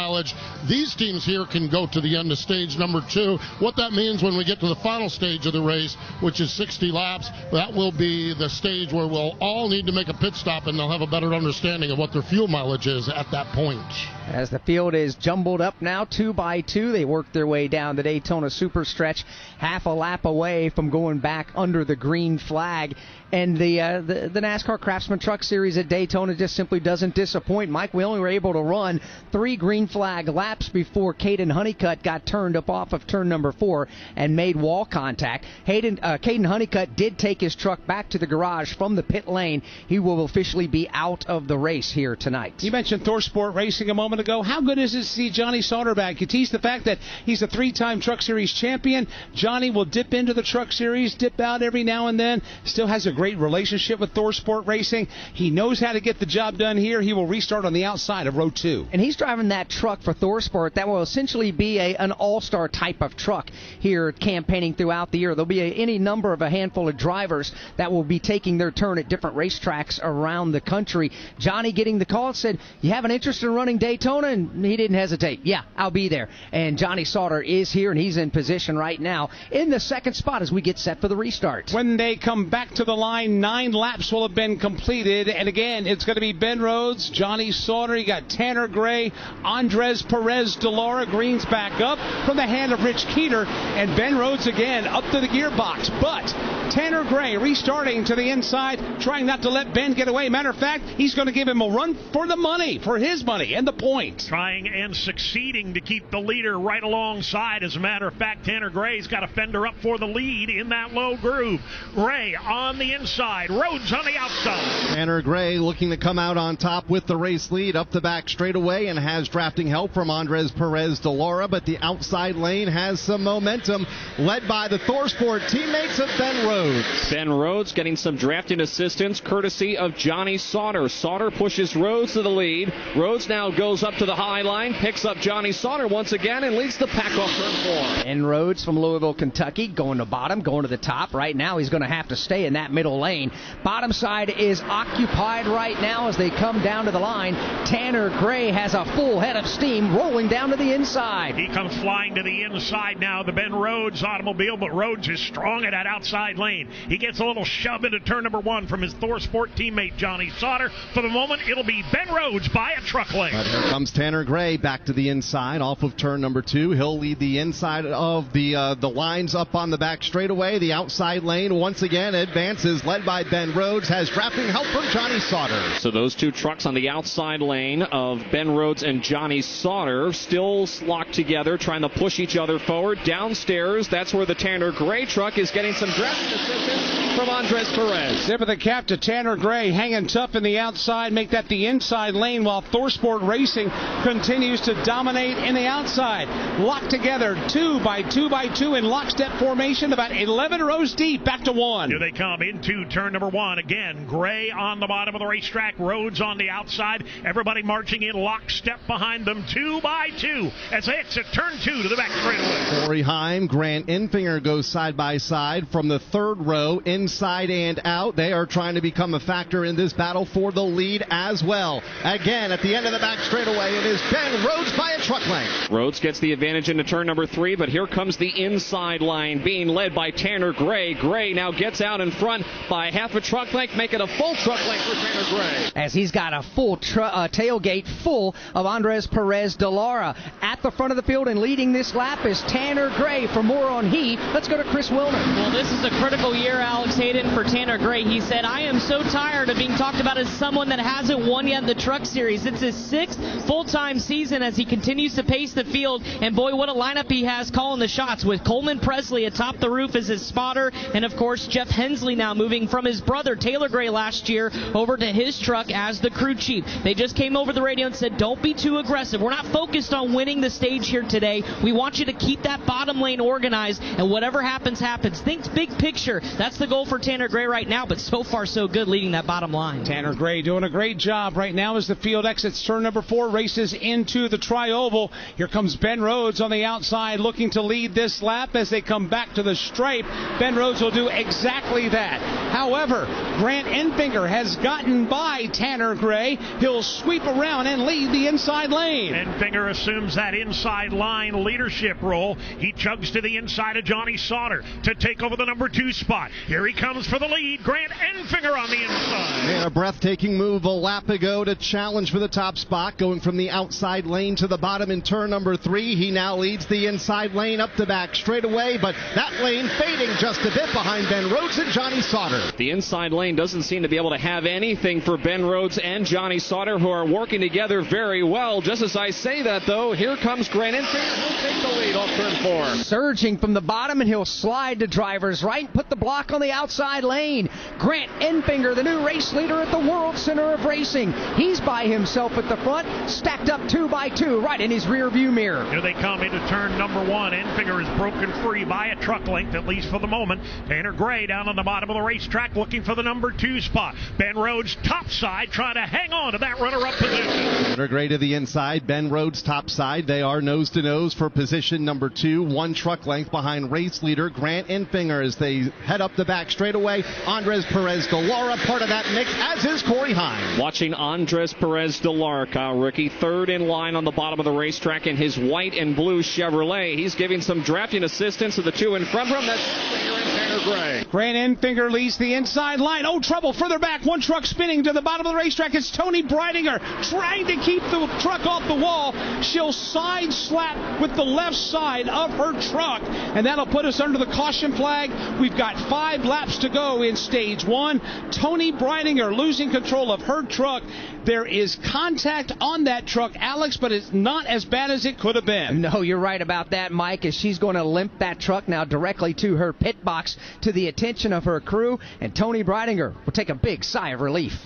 These teams here can go to the end of stage number 2. What that means when we get to the final stage of the race, which is 60 laps, that will be the stage where we'll all need to make a pit stop, and they'll have a better understanding of what their fuel mileage is at that point. As the field is jumbled up now, 2 by 2, they work their way down the Daytona Superstretch, half a lap away from going back under the green flag. And the NASCAR Craftsman Truck Series at Daytona just simply doesn't disappoint. Mike, we only were able to run 3 green flag laps before Caden Honeycutt got turned up off of turn number 4 and made wall contact. Caden Honeycutt did take his truck back to the garage from the pit lane. He will officially be out of the race here tonight. You mentioned ThorSport Racing a moment ago. How good is it to see Johnny Sauter back? You teased the fact that he's a 3-time Truck Series champion. Johnny will dip into the Truck Series, dip out every now and then. Still has a great relationship with ThorSport Racing. He knows how to get the job done here. He will restart on the outside of row 2. And he's driving that truck for ThorSport that will essentially be an all-star type of truck here campaigning throughout the year. There'll be any number of a handful of drivers that will be taking their turn at different racetracks around the country. Johnny getting the call said, "You have an interest in running Daytona?" And he didn't hesitate. "Yeah, I'll be there." And Johnny Sauter is here, and he's in position right now in the second spot as we get set for the restart. When they come back to the line, 9 laps will have been completed. And again, it's going to be Ben Rhodes, Johnny Sauter. You got Tanner Gray, Andres Perez de Lara. Green's back up from the hand of Rich Keeter. And Ben Rhodes again up to the gearbox. But Tanner Gray restarting to the inside, trying not to let Ben get away. Matter of fact, he's going to give him a run for the money, for his money, and the point. Trying and succeeding to keep the leader right alongside. As a matter of fact, Tanner Gray's got a fender up for the lead in that low groove. Gray on the inside, Rhodes on the outside. Tanner Gray looking to come out on top with the race lead up the back straightaway and has drafting help from Andres Perez de Lara, but the outside lane has some momentum, led by the ThorSport teammates of Ben Rhodes. Ben Rhodes getting some drafting assistance courtesy of Johnny Sauter. Sauter pushes Rhodes to the lead. Rhodes now goes up to the high line, picks up Johnny Sauter once again, and leads the pack off turn 4. And Rhodes from Louisville, Kentucky, going to bottom, going to the top. Right now he's going to have to stay in that middle lane. Bottom side is occupied right now as they come down to the line. Tanner Gray has a full head of steam rolling down to the inside. He comes flying to the inside now, the Ben Rhodes automobile, but Rhodes is strong at that outside lane. He gets a little shove into turn number 1 from his ThorSport teammate Johnny Sauter. For the moment, it'll be Ben Rhodes by a truck length. But here comes Tanner Gray back to the inside off of turn number 2. He'll lead the inside of the lines up on the back straightaway. The outside lane once again advances, led by Ben Rhodes, has drafting help from Johnny Sauter. So those 2 trucks on the outside lane of Ben Rhodes and Johnny Sauter still locked together, trying to push each other forward. Downstairs, that's where the Tanner Gray truck is getting some drafting assistance from Andres Perez. Tip of the cap to Tanner Gray, hanging tough in the outside, make that the inside lane, while ThorSport Racing continues to dominate in the outside. Locked together, 2 by 2 by 2 in lockstep formation, about 11 rows deep, back to 1. Here they come into turn number 1. Again, Gray on the bottom of the racetrack, Rhodes on the outside. Everybody marching in lockstep behind them, 2 by 2, as they exit turn 2 to the back straightaway. Corey Heim, Grant Infinger goes side by side from the 3rd row, inside and out. They are trying to become a factor in this battle for the lead as well. Again, at the end of the back straightaway, straightaway. It is Ben Rhodes by a truck length. Rhodes gets the advantage into turn number 3, but here comes the inside line being led by Tanner Gray. Gray now gets out in front by half a truck length, making a full truck length for Tanner Gray. As he's got a full tailgate full of Andres Perez de Lara. At the front of the field and leading this lap is Tanner Gray. For more on he, let's go to Chris Wilner. Well, this is a critical year, Alex Hayden, for Tanner Gray. He said, I am so tired of being talked about as someone that hasn't won yet in the Truck Series. It's his 6th full-time season as he continues to pace the field. And boy, what a lineup he has calling the shots with Coleman Presley atop the roof as his spotter. And of course, Jeff Hensley now moving from his brother Taylor Gray last year over to his truck as the crew chief. They just came over the radio and said, don't be too aggressive. We're not focused on winning the stage here today. We want you to keep that bottom lane organized, and whatever happens, happens. Think big picture. That's the goal for Tanner Gray right now, but so far so good leading that bottom line. Tanner Gray doing a great job right now as the field exits turn number 4, races into the tri-oval. Here comes Ben Rhodes on the outside looking to lead this lap as they come back to the stripe. Ben Rhodes will do exactly that. However, Grant Enfinger has gotten by Tanner Gray. He'll sweep around and lead the inside lane. Enfinger assumes that inside line leadership role. He chugs to the inside of Johnny Sauter to take over the number 2 spot. Here he comes for the lead. Grant Enfinger on the inside. And a breathtaking move a lap ago to challenge for the top spot, going from the outside lane to the bottom in turn number 3. He now leads the inside lane up the back straightaway, but that lane fading just a bit behind Ben Rhodes and Johnny Sauter. The inside lane doesn't seem to be able to have anything for Ben Rhodes and Johnny Sauter, who are working together very well. Just as I say that, though, here comes Grant Enfinger. He'll take the lead off turn 4. Surging from the bottom, and he'll slide to driver's right and put the block on the outside lane. Grant Enfinger, the new race leader at the World Center of Racing. He's by himself at the front, stacked up 2 by 2 right in his rear view mirror. Here they come into turn number 1. Enfinger is broken free by a truck length, at least for the moment. Tanner Gray down on the bottom of the racetrack looking for the number 2 spot. Ben Rhodes topside trying to hang on to that runner-up position. Tanner Gray to the inside, Ben Rhodes topside. They are nose to nose for position number 2, 1 truck length behind race leader Grant Enfinger as they head up the back straightaway. Andres Perez de Lara part of that mix, as is Corey Hines. Watching Andres Perez de Lara, Kyle Ricky, 3rd in line on the bottom of the racetrack in his white and blue Chevrolet. He's giving some drafting assistance to the 2 in front of him. That's Enfinger and Tanner Gray. Grant Enfinger leads the inside line. Oh, trouble further back. 1 truck spinning to the bottom of the racetrack. It's Tony Breidinger trying to keep the truck off the wall. She'll side slap with the left side of her truck, and that'll put us under the caution flag. We've got 5 laps to go in stage 1. Tony Breidinger losing control of her truck. There is contact on that truck, Alex, but it's not as bad as it could have been. No, you're right about that, Mike, as she's going to limp that truck now directly to her pit box to the attention of her crew, and Tony Breidinger will take a big sigh of relief.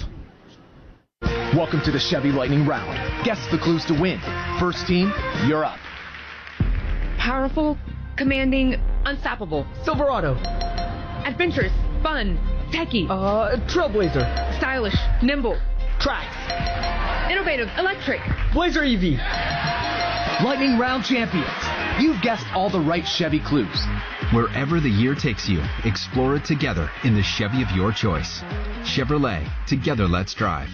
Welcome to the Chevy Lightning Round. Guess the clues to win. First team, you're up. Powerful, commanding, unstoppable. Silverado. Adventurous, fun, techy. Trailblazer. Stylish, nimble. Trax. Innovative, electric. Blazer EV. Lightning Round champions. You've guessed all the right Chevy clues. Wherever the year takes you, explore it together in the Chevy of your choice. Chevrolet, together let's drive.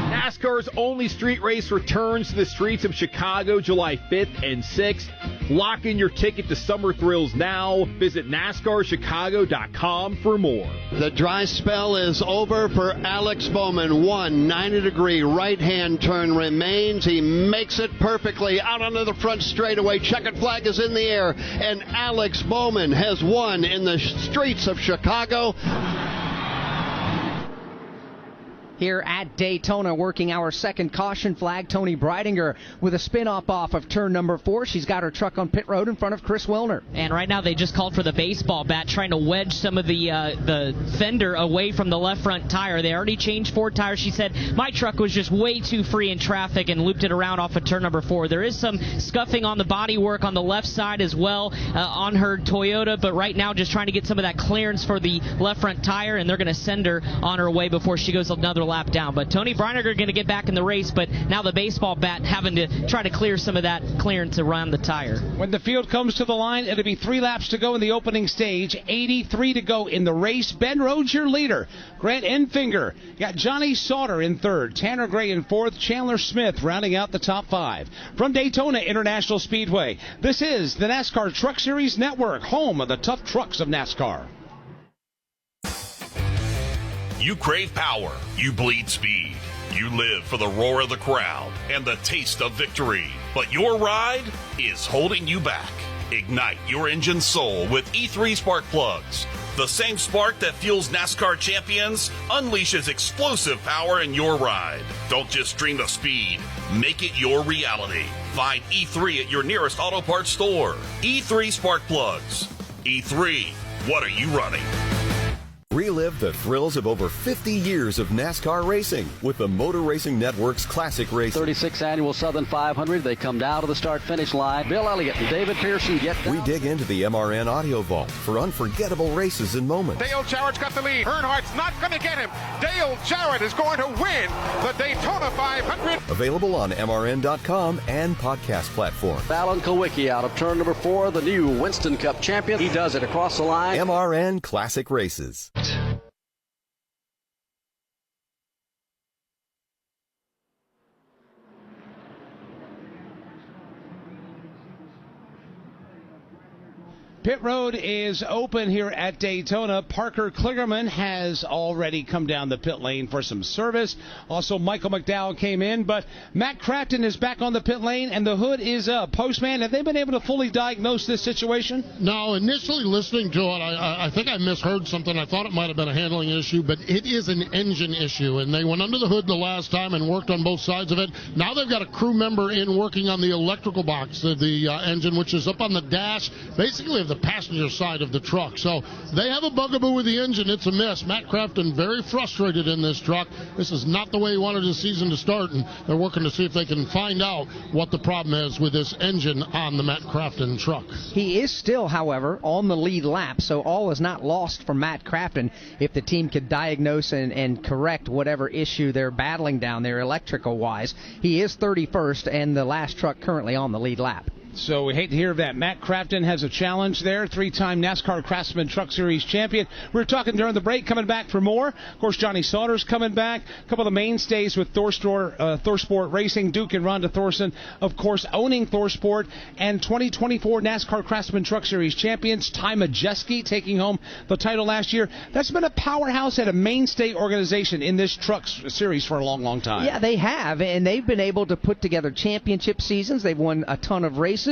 NASCAR's only street race returns to the streets of Chicago July 5th and 6th. Lock in your ticket to summer thrills now. Visit NASCARChicago.com for more. The dry spell is over for Alex Bowman. 1 90-degree right-hand turn remains. He makes it perfectly out onto the front straightaway. Checkered flag is in the air, and Alex Bowman has won in the streets of Chicago. Here at Daytona, working our second caution flag, Tony Breidinger with a spin-off off of turn number 4. She's got her truck on pit road in front of Chris Wilner. And right now they just called for the baseball bat, trying to wedge some of the fender away from the left front tire. They already changed 4 tires. She said, my truck was just way too free in traffic and looped it around off of turn number 4. There is some scuffing on the bodywork on the left side as well on her Toyota, but right now just trying to get some of that clearance for the left front tire, and they're going to send her on her way before she goes another lap down. But Tony Breiniger going to get back in the race, but now the baseball bat having to try to clear some of that clearance around the tire. When the field comes to the line, it'll be 3 laps to go in the opening stage, 83 to go in the race. Ben Rhodes, your leader. Grant Enfinger. Got Johnny Sauter in third, Tanner Gray in fourth, Chandler Smith rounding out the top 5. From Daytona International Speedway, this is the NASCAR Truck Series Network, home of the tough trucks of NASCAR. You crave power. You bleed speed. You live for the roar of the crowd and the taste of victory. But your ride is holding you back. Ignite your engine's soul with E3 spark plugs. The same spark that fuels NASCAR champions unleashes explosive power in your ride. Don't just dream of speed. Make it your reality. Find E3 at your nearest auto parts store. E3 spark plugs. E3, what are you running? Relive the thrills of over 50 years of NASCAR racing with the Motor Racing Network's Classic Race. 36th Annual Southern 500. They come down to the start-finish line. Bill Elliott and David Pearson get down. We dig into the MRN audio vault for unforgettable races and moments. Dale Jarrett's got the lead. Earnhardt's not going to get him. Dale Jarrett is going to win the Daytona 500. Available on MRN.com and podcast platform. Alan Kulwicki out of turn number 4, the new Winston Cup champion. He does it across the line. MRN Classic Races. Pit road is open here at Daytona. Parker Kligerman has already come down the pit lane for some service. Also, Michael McDowell came in, but Matt Crafton is back on the pit lane, and the hood is up. Postman, have they been able to fully diagnose this situation? No, initially listening to it, I think I misheard something. I thought it might have been a handling issue, but it is an engine issue, and they went under the hood the last time and worked on both sides of it. Now they've got a crew member in working on the electrical box of the engine, which is up on the dash, basically of the passenger side of the truck. So they have a bugaboo with the engine. It's a mess. Matt Crafton very frustrated in this truck. This is not the way he wanted his season to start, and they're working to see if they can find out what the problem is with this engine on the Matt Crafton truck. He is still, however, on the lead lap, so all is not lost for Matt Crafton if the team could diagnose and correct whatever issue they're battling down there electrical-wise. He is 31st and the last truck currently on the lead lap. So we hate to hear that. Matt Crafton has a challenge there, 3-time NASCAR Craftsman Truck Series champion. We were talking during the break, coming back for more. Of course, Johnny Sauter's coming back. A couple of the mainstays with ThorSport Racing, Duke and Rhonda Thorson, of course, owning ThorSport, and 2024 NASCAR Craftsman Truck Series champions, Ty Majeski, taking home the title last year. That's been a powerhouse and a mainstay organization in this truck series for a long, long time. Yeah, they have, and they've been able to put together championship seasons. They've won a ton of races.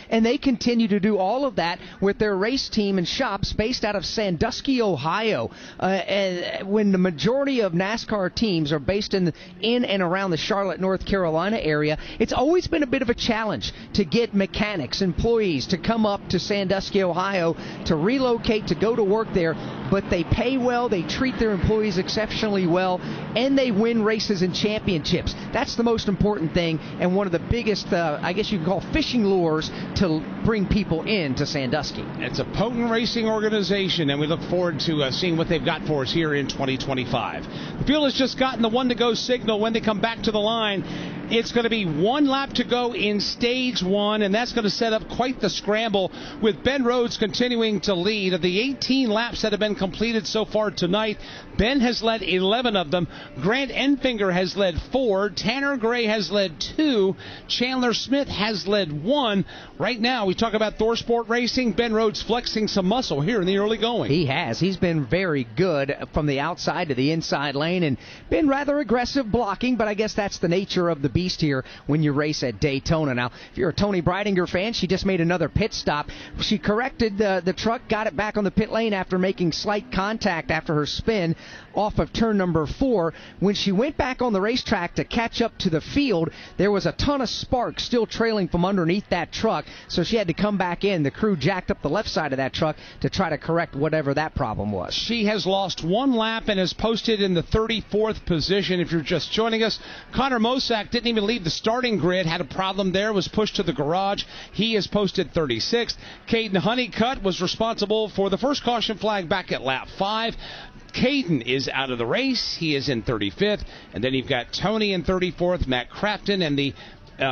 And they continue to do all of that with their race team and shops based out of Sandusky, Ohio. And when the majority of NASCAR teams are based in and around the Charlotte, North Carolina area, it's always been a bit of a challenge to get mechanics, employees to come up to Sandusky, Ohio, to relocate, to go to work there. But they pay well, they treat their employees exceptionally well, and they win races and championships. That's the most important thing, and one of the biggest, I guess you can call fishing lures to bring people into Sandusky. It's a potent racing organization, and we look forward to seeing what they've got for us here in 2025. The field has just gotten the 1-to-go signal when they come back to the line. It's going to be 1 lap to go in stage 1, and that's going to set up quite the scramble with Ben Rhodes continuing to lead. Of the 18 laps that have been completed so far tonight, Ben has led 11 of them. Grant Enfinger has led 4. Tanner Gray has led 2. Chandler Smith has led 1. Right now, we talk about ThorSport Racing. Ben Rhodes flexing some muscle here in the early going. He has. He's been very good from the outside to the inside lane and been rather aggressive blocking, but I guess that's the nature of the beast here when you race at Daytona. Now, if you're a Tony Breidinger fan, she just made another pit stop. She corrected the truck, got it back on the pit lane after making slight contact after her spin off of turn number 4. When she went back on the racetrack to catch up to the field, there was a ton of sparks still trailing from underneath that truck, so she had to come back in. The crew jacked up the left side of that truck to try to correct whatever that problem was. She has lost 1 lap and is posted in the 34th position. If you're just joining us, Connor Mosack didn't even leave the starting grid, had a problem there, was pushed to the garage. He is posted 36th. Caden Honeycutt was responsible for the first caution flag back at lap 5. Caden is out of the race. He is in 35th. And then you've got Tony in 34th, Matt Crafton, and the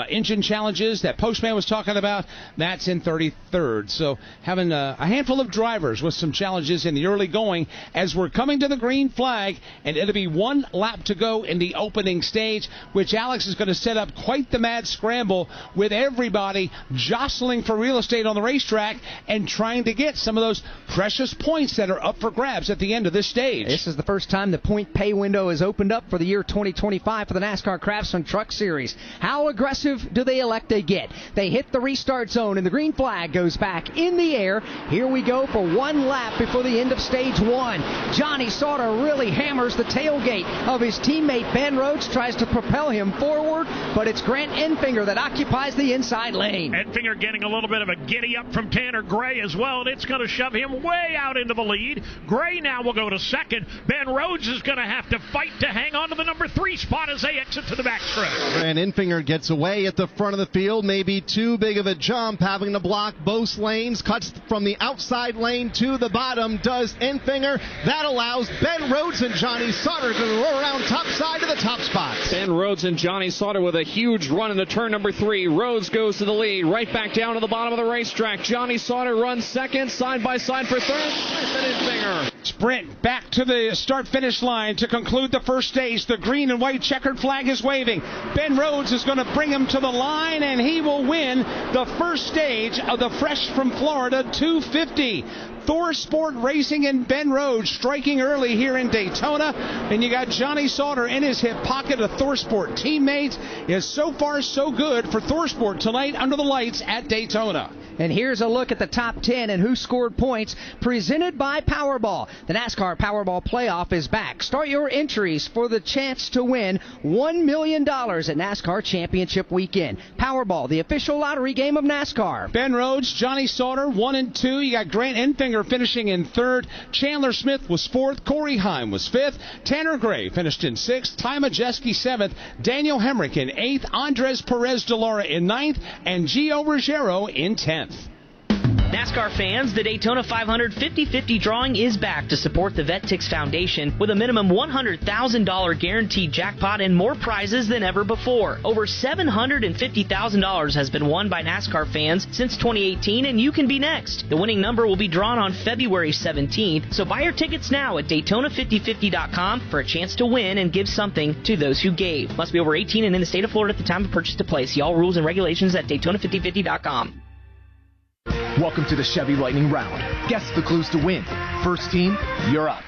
engine challenges that Postman was talking about, that's in 33rd. So having a handful of drivers with some challenges in the early going as we're coming to the green flag, and it'll be one lap to go in the opening stage, which Alex is going to set up quite the mad scramble with everybody jostling for real estate on the racetrack and trying to get some of those precious points that are up for grabs at the end of this stage. This is the first time the point pay window is opened up for the year 2025 for the NASCAR Craftsman Truck Series. How aggressive do they elect to get? They hit the restart zone and the green flag goes back in the air. Here we go for one lap before the end of stage 1. Johnny Sauter really hammers the tailgate of his teammate Ben Rhodes, tries to propel him forward, but it's Grant Enfinger that occupies the inside lane. Enfinger getting a little bit of a giddy up from Tanner Gray as well, and it's going to shove him way out into the lead. Gray now will go to second. Ben Rhodes is going to have to fight to hang on to the number 3 spot as they exit to the backstretch. Grant Enfinger gets away at the front of the field, maybe too big of a jump, having to block both lanes, cuts from the outside lane to the bottom, does Enfinger. That allows Ben Rhodes and Johnny Sauter to roll around top side to the top spots. Ben Rhodes and Johnny Sauter with a huge run into turn number 3. Rhodes goes to the lead, right back down to the bottom of the racetrack. Johnny Sauter runs second, side by side for third. Enfinger. Sprint back to the start-finish line to conclude the first stage. The green and white checkered flag is waving. Ben Rhodes is going to bring him to the line, and he will win the first stage of the Fresh from Florida 250. Thor Sport Racing and Ben Rhodes striking early here in Daytona. And you got Johnny Sauter in his hip pocket, a Thor Sport teammate. Is so far so good for Thor Sport tonight under the lights at Daytona. And here's a look at the top 10 and who scored points, presented by Powerball. The NASCAR Powerball Playoff is back. Start your entries for the chance to win $1 million at NASCAR Championship Weekend. Powerball, the official lottery game of NASCAR. Ben Rhodes, Johnny Sauter, 1 and 2. You got Grant Enfinger finishing in 3rd. Chandler Smith was 4th. Corey Heim was 5th. Tanner Gray finished in 6th. Ty Majeski 7th. Daniel Hemrick in 8th. Andres Perez de Lara in 9th. And Gio Ruggiero in 10th. NASCAR fans, the Daytona 500 50-50 drawing is back to support the VetTix Foundation with a minimum $100,000 guaranteed jackpot and more prizes than ever before. Over $750,000 has been won by NASCAR fans since 2018, and you can be next. The winning number will be drawn on February 17th, so buy your tickets now at Daytona5050.com for a chance to win and give something to those who gave. Must be over 18 and in the state of Florida at the time of purchase to play. See all rules and regulations at Daytona5050.com. Welcome to the Chevy Lightning Round. Guess the clues to win. First team, you're up.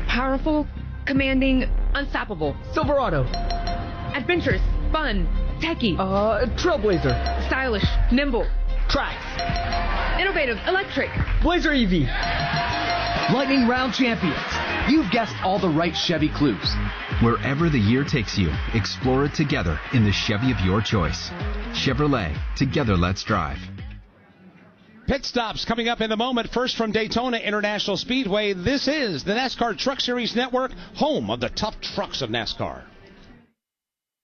Powerful, commanding, unstoppable. Silverado. Adventurous, fun, techy. Trailblazer. Stylish, nimble. Trax. Innovative, electric. Blazer EV. Lightning Round champions. You've guessed all the right Chevy clues. Wherever the year takes you, explore it together in the Chevy of your choice. Chevrolet, together let's drive. Pit stops coming up in a moment. First from Daytona International Speedway, this is the NASCAR Truck Series Network, home of the tough trucks of NASCAR.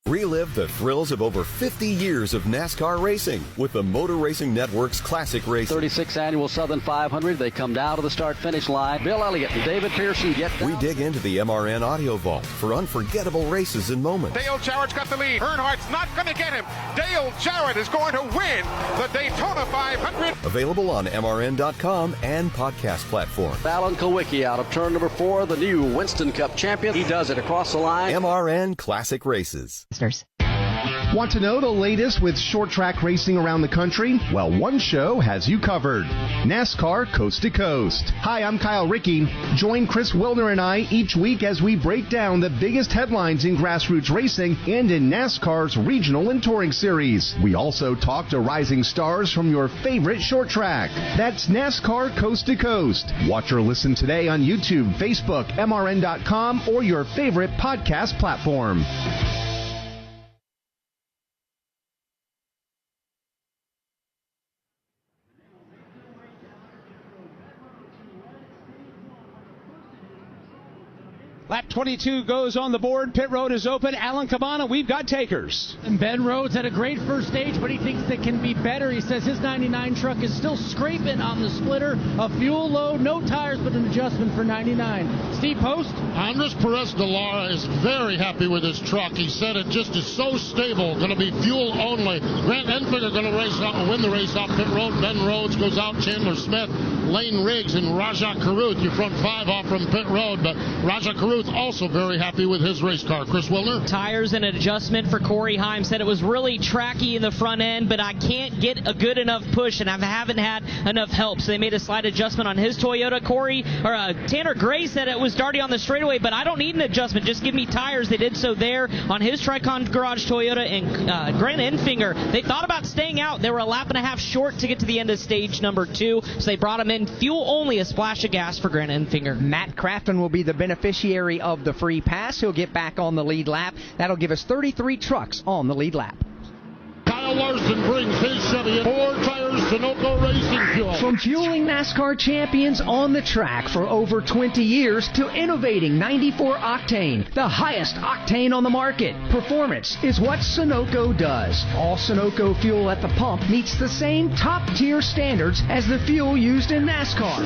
Relive the thrills of over 50 years of NASCAR racing with the Motor Racing Network's Classic Racing. 36th Annual Southern 500. They come down to the start-finish line. Bill Elliott and David Pearson get down. We dig into the MRN Audio Vault for unforgettable races and moments. Dale Jarrett's got the lead. Earnhardt's not going to get him. Dale Jarrett is going to win the Daytona 500. Available on MRN.com and podcast platforms. Alan Kulwicki out of turn number 4, the new Winston Cup champion. He does it across the line. MRN Classic Races. Want to know the latest with short track racing around the country? Well, one show has you covered. NASCAR Coast to Coast. Hi, I'm Kyle Rickey. Join Chris Wilner and I each week as we break down the biggest headlines in grassroots racing and in NASCAR's regional and touring series. We also talk to rising stars from your favorite short track. That's NASCAR Coast to Coast. Watch or listen today on YouTube, Facebook, MRN.com, or your favorite podcast platform. Lap 22 goes on the board. Pit road is open. Alan Cabana, we've got takers. And Ben Rhodes had a great first stage, but he thinks they can be better. He says his 99 truck is still scraping on the splitter. A fuel load, no tires, but an adjustment for 99. Steve Post? Andres Perez de Lara is very happy with his truck. He said it just is so stable, going to be fuel only. Grant Enfinger going to race out and win the race off pit road. Ben Rhodes goes out. Chandler Smith, Lane Riggs, and Rajah Caruth, your front five off from pit road. But Rajah Caruth also very happy with his race car. Chris Wilner? Tires and an adjustment for Corey Heim. Said it was really tracky in the front end, but I can't get a good enough push, and I haven't had enough help. So they made a slight adjustment on his Toyota. Tanner Gray said it was darty on the straightaway, but I don't need an adjustment. Just give me tires. They did so there on his Tricon Garage Toyota. And Grant Enfinger, they thought about staying out. They were a lap and a half short to get to the end of stage number 2, so they brought him in fuel only, a splash of gas for Grant Enfinger. Matt Crafton will be the beneficiary of the free pass. He'll get back on the lead lap. That'll give us 33 trucks on the lead lap. Kyle Larson brings his Chevy 4 tires Sunoco Racing Fuel. From fueling NASCAR champions on the track for over 20 years to innovating 94 octane, the highest octane on the market. Performance is what Sunoco does. All Sunoco fuel at the pump meets the same top-tier standards as the fuel used in NASCAR.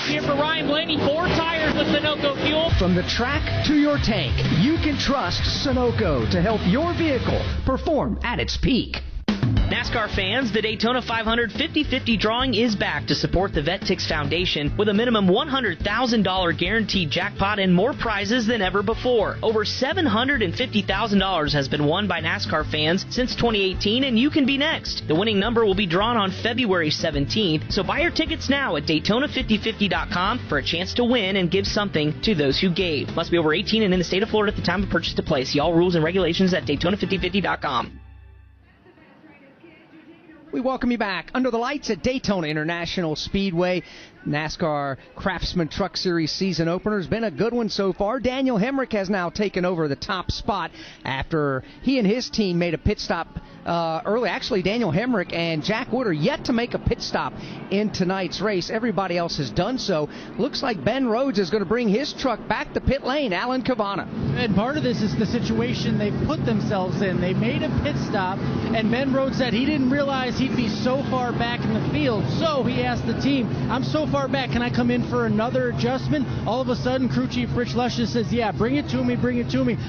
Here for Ryan Blaney, 4 tires with Sunoco fuel. From the track to your tank, you can trust Sunoco to help your vehicle perform at its peak. NASCAR fans, the Daytona 500 50-50 drawing is back to support the VetTix Foundation with a minimum $100,000 guaranteed jackpot and more prizes than ever before. Over $750,000 has been won by NASCAR fans since 2018, and you can be next. The winning number will be drawn on February 17th, so buy your tickets now at Daytona5050.com for a chance to win and give something to those who gave. Must be over 18 and in the state of Florida at the time of purchase to play. See all rules and regulations at Daytona5050.com. We welcome you back under the lights at Daytona International Speedway. NASCAR Craftsman Truck Series season opener has been a good one so far. Daniel Hemrick has now taken over the top spot after he and his team made a pit stop early. Actually, Daniel Hemrick and Jack Wood are yet to make a pit stop in tonight's race. Everybody else has done so. Looks like Ben Rhodes is going to bring his truck back to pit lane. Alan Cabana. And part of this is the situation they put themselves in. They made a pit stop, and Ben Rhodes said he didn't realize he'd be so far back in the field. So he asked the team, I'm so far back, can I come in for another adjustment? All of a sudden, crew chief Rich Luscious says, yeah, bring it to me.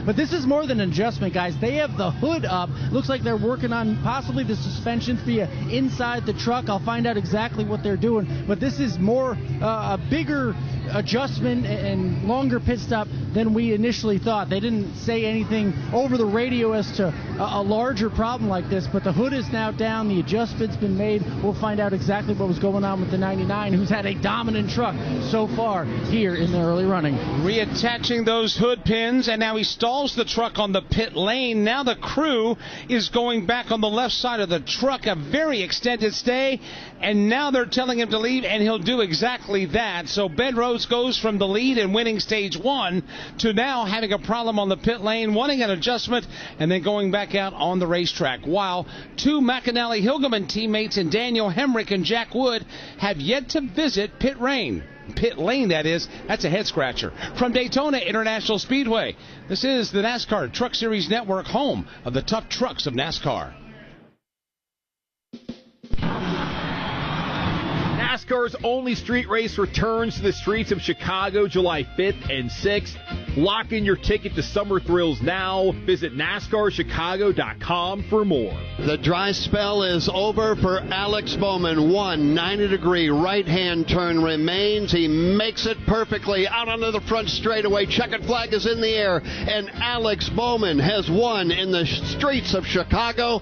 But this is more than an adjustment, guys. They have the hood up. Looks like they're working on possibly the suspension for you inside the truck. I'll find out exactly what they're doing. But this is more a bigger adjustment and longer pit stop than we initially thought. They didn't say anything over the radio as to a larger problem like this, but the hood is now down. The adjustment's been made. We'll find out exactly what was going on with the 99, who's had a dominant truck so far here in the early running. Reattaching those hood pins, and now he stalls the truck on the pit lane. Now the crew is going back on the left side of the truck, a very extended stay, and now they're telling him to leave, and he'll do exactly that. So Ben Rhodes goes from the lead and winning stage 1 to now having a problem on the pit lane, wanting an adjustment, and then going back out on the racetrack. While 2 McAnally-Hilgeman teammates in Daniel Hemrick and Jack Wood have yet to visit pit lane, that is. That's a head-scratcher. From Daytona International Speedway, this is the NASCAR Truck Series Network, home of the tough trucks of NASCAR. NASCAR's only street race returns to the streets of Chicago July 5th and 6th. Lock in your ticket to summer thrills now. Visit NASCARChicago.com for more. The dry spell is over for Alex Bowman. 90-degree right-hand turn remains. He makes it perfectly out onto the front straightaway. Checkered flag is in the air, and Alex Bowman has won in the streets of Chicago.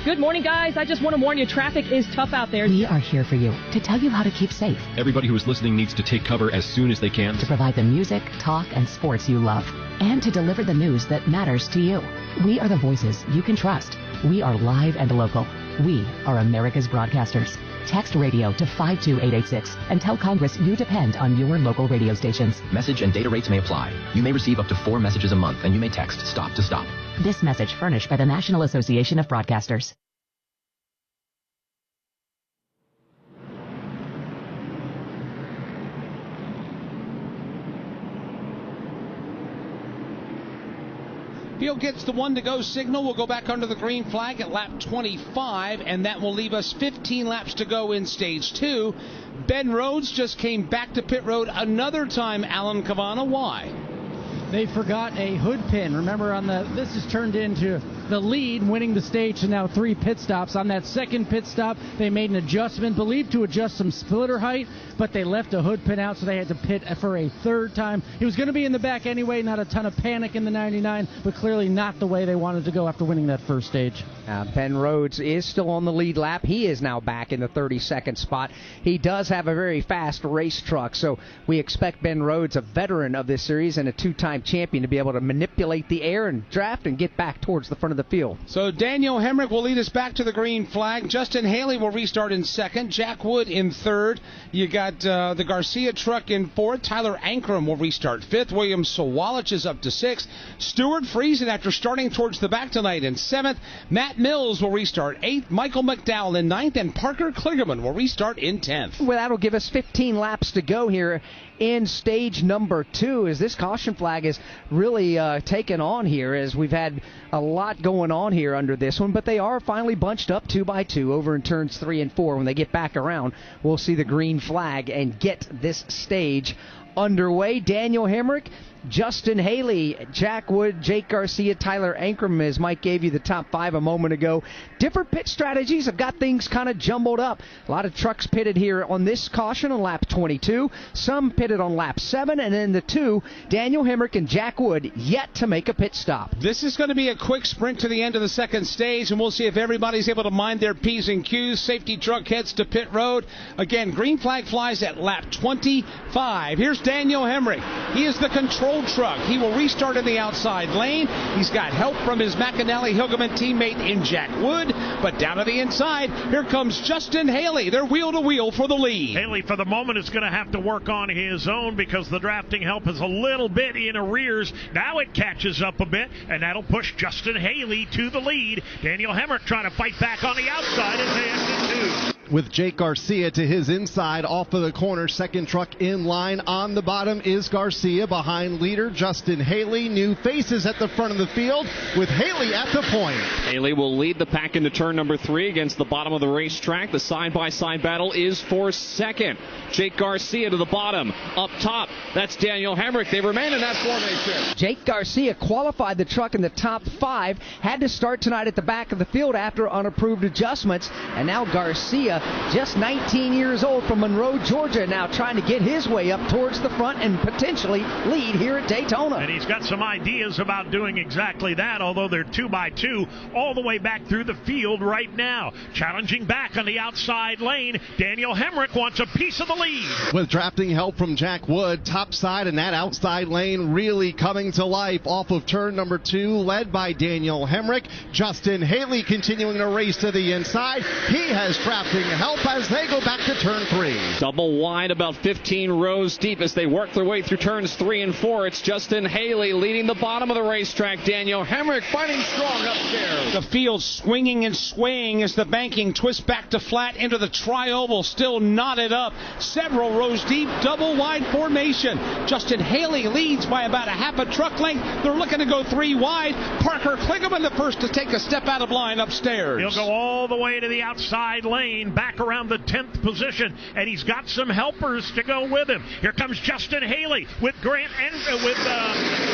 Good morning, guys. I just want to warn you, traffic is tough out there. We are here for you to tell you how to keep safe. Everybody who is listening needs to take cover as soon as they can. To provide the music, talk, and sports you love. And to deliver the news that matters to you. We are the voices you can trust. We are live and local. We are America's broadcasters. Text radio to 52886 and tell Congress you depend on your local radio stations. Message and data rates may apply. You may receive up to 4 messages a month, and you may text STOP to STOP. This message furnished by the National Association of Broadcasters. Field gets the 1-to-go signal. We'll go back under the green flag at lap 25, and that will leave us 15 laps to go in stage 2. Ben Rhodes just came back to pit road another time, Alan Cavana. Why? They forgot a hood pin. Remember, this has turned into the lead, winning the stage to now 3 pit stops. On that second pit stop, they made an adjustment, believed to adjust some splitter height, but they left a hood pin out, so they had to pit for a third time. He was going to be in the back anyway, not a ton of panic in the 99, but clearly not the way they wanted to go after winning that first stage. Ben Rhodes is still on the lead lap. He is now back in the 32nd spot. He does have a very fast race truck, so we expect Ben Rhodes, a veteran of this series and a 2-time champion, to be able to manipulate the air and draft and get back towards the front of the field. So Daniel Hemrick will lead us back to the green flag. Justin Haley will restart in second. Jack Wood in third. You got the Garcia truck in fourth. Tyler Ankrum will restart fifth. William Sawalich is up to sixth. Stuart Friesen, after starting towards the back tonight, in seventh. Matt Mills will restart eighth. Michael McDowell in ninth. And Parker Kligerman will restart in 10th. Well, that'll give us 15 laps to go here in stage number 2, as this caution flag is really taken on here, as we've had a lot going on here under this one, but they are finally bunched up 2 by 2 over in turns 3 and 4. When they get back around, we'll see the green flag and get this stage underway. Daniel Hemrick, Justin Haley, Jack Wood, Jake Garcia, Tyler Ankrum, as Mike gave you the top 5 a moment ago. Different pit strategies have got things kind of jumbled up. A lot of trucks pitted here on this caution on lap 22. Some pitted on lap 7, and then the 2, Daniel Hemrick and Jack Wood, yet to make a pit stop. This is going to be a quick sprint to the end of the second stage, and we'll see if everybody's able to mind their P's and Q's. Safety truck heads to pit road. Again, green flag flies at lap 25. Here's Daniel Hemrick. He is the control truck. He will restart in the outside lane. He's got help from his McAnally-Hilgeman teammate in Jack Wood, but down to the inside, here comes Justin Haley. They're wheel-to-wheel for the lead. Haley, for the moment, is going to have to work on his own because the drafting help is a little bit in arrears. Now it catches up a bit, and that'll push Justin Haley to the lead. Daniel Hemrick trying to fight back on the outside as they exit 2. With Jake Garcia to his inside, off of the corner, second truck in line. On the bottom is Garcia, behind leader Justin Haley. New faces at the front of the field with Haley at the point. Haley will lead the pack into turn number 3 against the bottom of the racetrack. The side-by-side battle is for second. Jake Garcia to the bottom. Up top, that's Daniel Hemrick. They remain in that formation. Jake Garcia qualified the truck in the top 5, had to start tonight at the back of the field after unapproved adjustments, and now Garcia, just 19 years old, from Monroe, Georgia, now trying to get his way up towards the front and potentially lead here at Daytona. And he's got some ideas about doing exactly that, although they're 2 by 2 all the way back through the field right now. Challenging back on the outside lane, Daniel Hemrick wants a piece of the lead. With drafting help from Jack Wood, top side and that outside lane really coming to life off of turn number 2, led by Daniel Hemrick. Justin Haley continuing to race to the inside. He has drafting help as they go back to turn 3. Double wide, about 15 rows deep as they work their way through turns 3 and 4. It's Justin Haley leading the bottom of the racetrack. Daniel Hemrick fighting strong upstairs. The field swinging and swaying as the banking twists back to flat into the tri-oval, still knotted up. Several rows deep, double wide formation. Justin Haley leads by about a half a truck length. They're looking to go 3 wide. Parker Kligerman the first to take a step out of line upstairs. He'll go all the way to the outside lane, back around the 10th position, and he's got some helpers to go with him. Here comes Justin Haley with Grant and with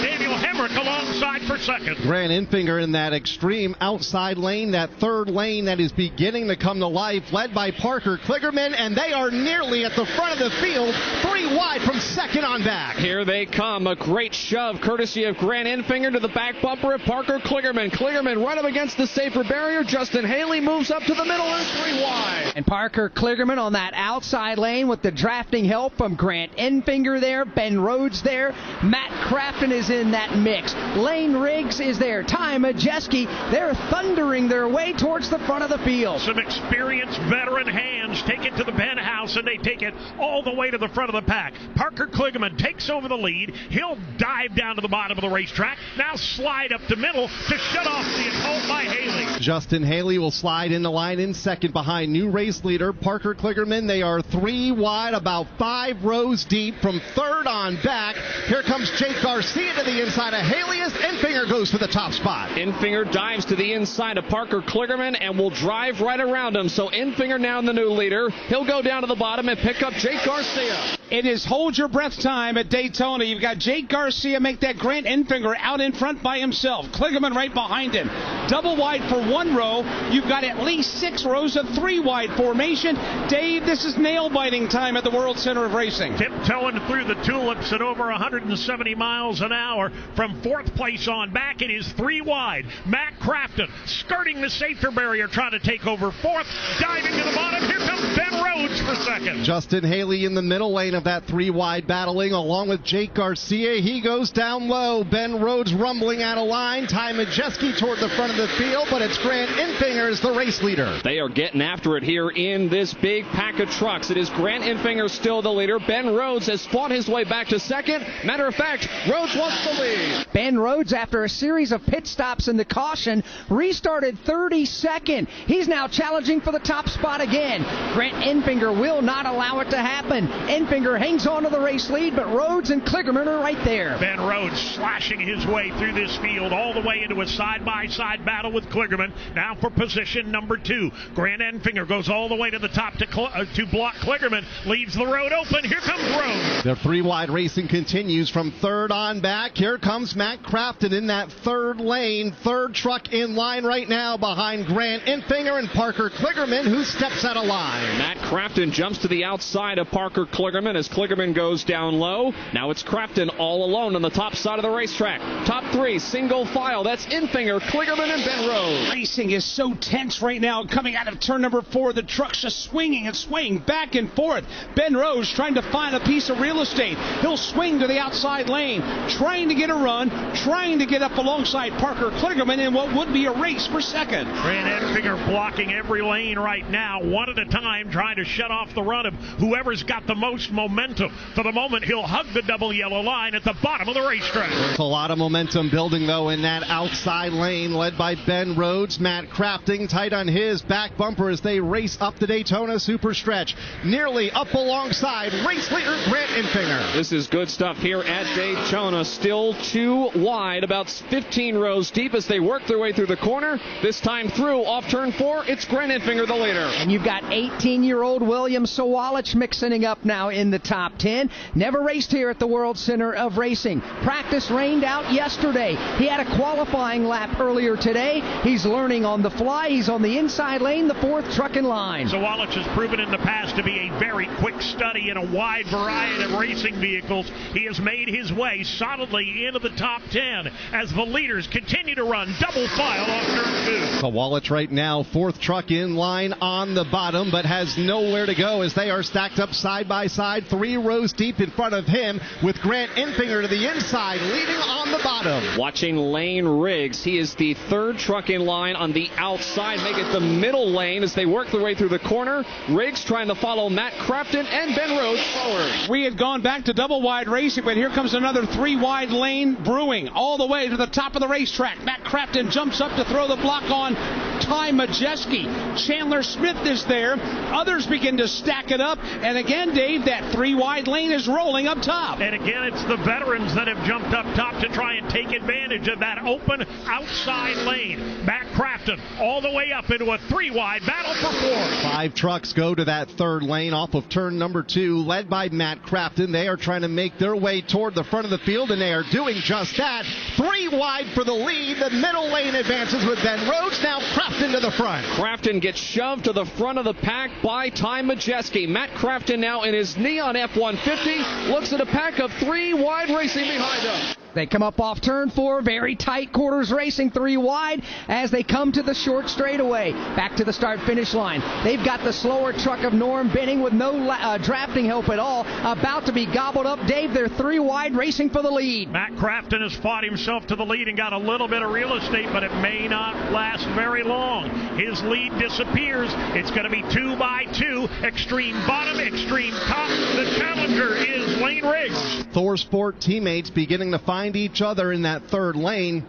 Daniel Hemrick alongside for second. Grant Enfinger in that extreme outside lane, that third lane that is beginning to come to life, led by Parker Kligerman, and they are nearly at the front of the field, 3 wide from second on back. Here they come, a great shove courtesy of Grant Enfinger to the back bumper of Parker Kligerman. Kligerman right up against the safer barrier. Justin Haley moves up to the middle and 3 wide. And Parker Kligerman on that outside lane with the drafting help from Grant Enfinger there, Ben Rhodes there, Matt Crafton is in that mix, Lane Riggs is there, Ty Majeski. They're thundering their way towards the front of the field. Some experienced veteran hands take it to the penthouse, and they take it all the way to the front of the pack. Parker Kligerman takes over the lead. He'll dive down to the bottom of the racetrack, now slide up the middle to shut off the assault by Haley. Justin Haley will slide in the line in second behind new race race leader, Parker Kligerman. They are 3 wide, about 5 rows deep from third on back. Here comes Jake Garcia to the inside of Haley as Enfinger goes for the top spot. Enfinger dives to the inside of Parker Kligerman and will drive right around him. So Enfinger now the new leader. He'll go down to the bottom and pick up Jake Garcia. It is hold your breath time at Daytona. You've got Jake Garcia make that Grant Enfinger out in front by himself. Kligerman right behind him. Double wide for 1 row. You've got at least 6 rows of 3 wide formation. Dave, this is nail-biting time at the World Center of Racing. Tiptoeing through the tulips at over 170 miles an hour. From 4th place on back, it is 3 wide. Matt Crafton skirting the safety barrier, trying to take over 4th. Diving to the bottom. Here comes Ben Rhodes for 2nd. Justin Haley in the middle lane of that 3 wide battling along with Jake Garcia. He goes down low. Ben Rhodes rumbling out of line. Ty Majeski toward the front of the field, but it's Grant Enfinger as the race leader. They are getting after it here in this big pack of trucks. It is Grant Enfinger still the leader. Ben Rhodes has fought his way back to 2nd. Matter of fact, Rhodes wants the lead. Ben Rhodes, after a series of pit stops in the caution, restarted 32nd. He's now challenging for the top spot again. Grant Enfinger will not allow it to happen. Enfinger hangs on to the race lead, but Rhodes and Kligerman are right there. Ben Rhodes slashing his way through this field all the way into a side-by-side battle with Kligerman. Now for position number 2. Grant Enfinger goes all the way to the top to block Kligerman. Leaves the road open. Here comes Rhodes. The 3 wide racing continues from third on back. Here comes Matt Crafton in that 3rd lane. 3rd truck in line right now behind Grant Enfinger and Parker Kligerman, who steps out of line. Matt Crafton jumps to the outside of Parker Kligerman as Kligerman goes down low. Now it's Crafton all alone on the top side of the racetrack. Top 3, single file. That's Enfinger, Kligerman, and Ben Rhodes. Racing is so tense right now. Coming out of turn number 4, the truck's just swinging and swaying back and forth. Ben Rhodes trying to find a piece of real estate. He'll swing to the outside lane, trying to get a run, trying to get up alongside Parker Kligerman in what would be a race for 2nd. Grant Enfinger blocking every lane right now, one at a time, trying to shut off the run of whoever's got the most momentum. For the moment, he'll hug the double yellow line at the bottom of the racetrack. There's a lot of momentum building, though, in that outside lane, led by Ben Rhodes. Matt Crafton tight on his back bumper as they race up the Daytona Super Stretch. Nearly up alongside race leader Grant Enfinger. This is good stuff here at Daytona. Still 2 wide, about 15 rows deep as they work their way through the corner. This time through, off turn 4, it's Grant Enfinger the leader. And you've got 18-year-old William Sawalich mixing up now in the top 10. Never raced here at the World Center of Racing. Practice rained out yesterday. He had a qualifying lap earlier today. He's learning on the fly. He's on the inside lane, the 4th truck in line. Sawalich has proven in the past to be a very quick study in a wide variety of racing vehicles. He has made his way solidly into the top 10 as the leaders continue to run double file off turn 2. Sawalich right now, 4th truck in line on the bottom, but has nowhere to go as they are stacked up side by side, 3 rows deep in front of him, with Grant Enfinger to the inside, leading on the bottom. Watching Lane Riggs. He is the 3rd truck in line on the outside. Make it the middle lane as they work their way through the corner. Riggs trying to follow Matt Crafton and Ben Rhodes forward. We had gone back to double wide racing, but here comes another 3 wide lane brewing all the way to the top of the racetrack. Matt Crafton jumps up to throw the block on Ty Majeski. Chandler Smith is there. Others begin to stack it up. And again, Dave, that 3 wide lane is rolling up top. And again, it's the veterans that have jumped up top to try and take advantage of that open outside lane. Matt Crafton all the way up into a 3 wide battle for 4. 5 trucks go to that 3rd lane off of turn number 2, led by Matt Crafton. They are trying to make their way toward the front of the field, and they are doing just that. 3 wide for the lead. The middle lane advances with Ben Rhodes. Now Crafton to the front. Crafton gets shoved to the front of the pack by Ty Majeski. Matt Crafton now in his neon F-150 looks at a pack of 3 wide racing behind him. They come up off turn 4, very tight quarters racing, 3 wide as they come to the short straightaway. Back to the start-finish line. They've got the slower truck of Norm Benning with no drafting help at all, about to be gobbled up. Dave, they're 3 wide racing for the lead. Matt Crafton has fought himself to the lead and got a little bit of real estate, but it may not last very long. His lead disappears. It's going to be 2 by 2, extreme bottom, extreme top. The challenger is Lane Riggs. Thor Sport teammates beginning to find each other in that 3rd lane.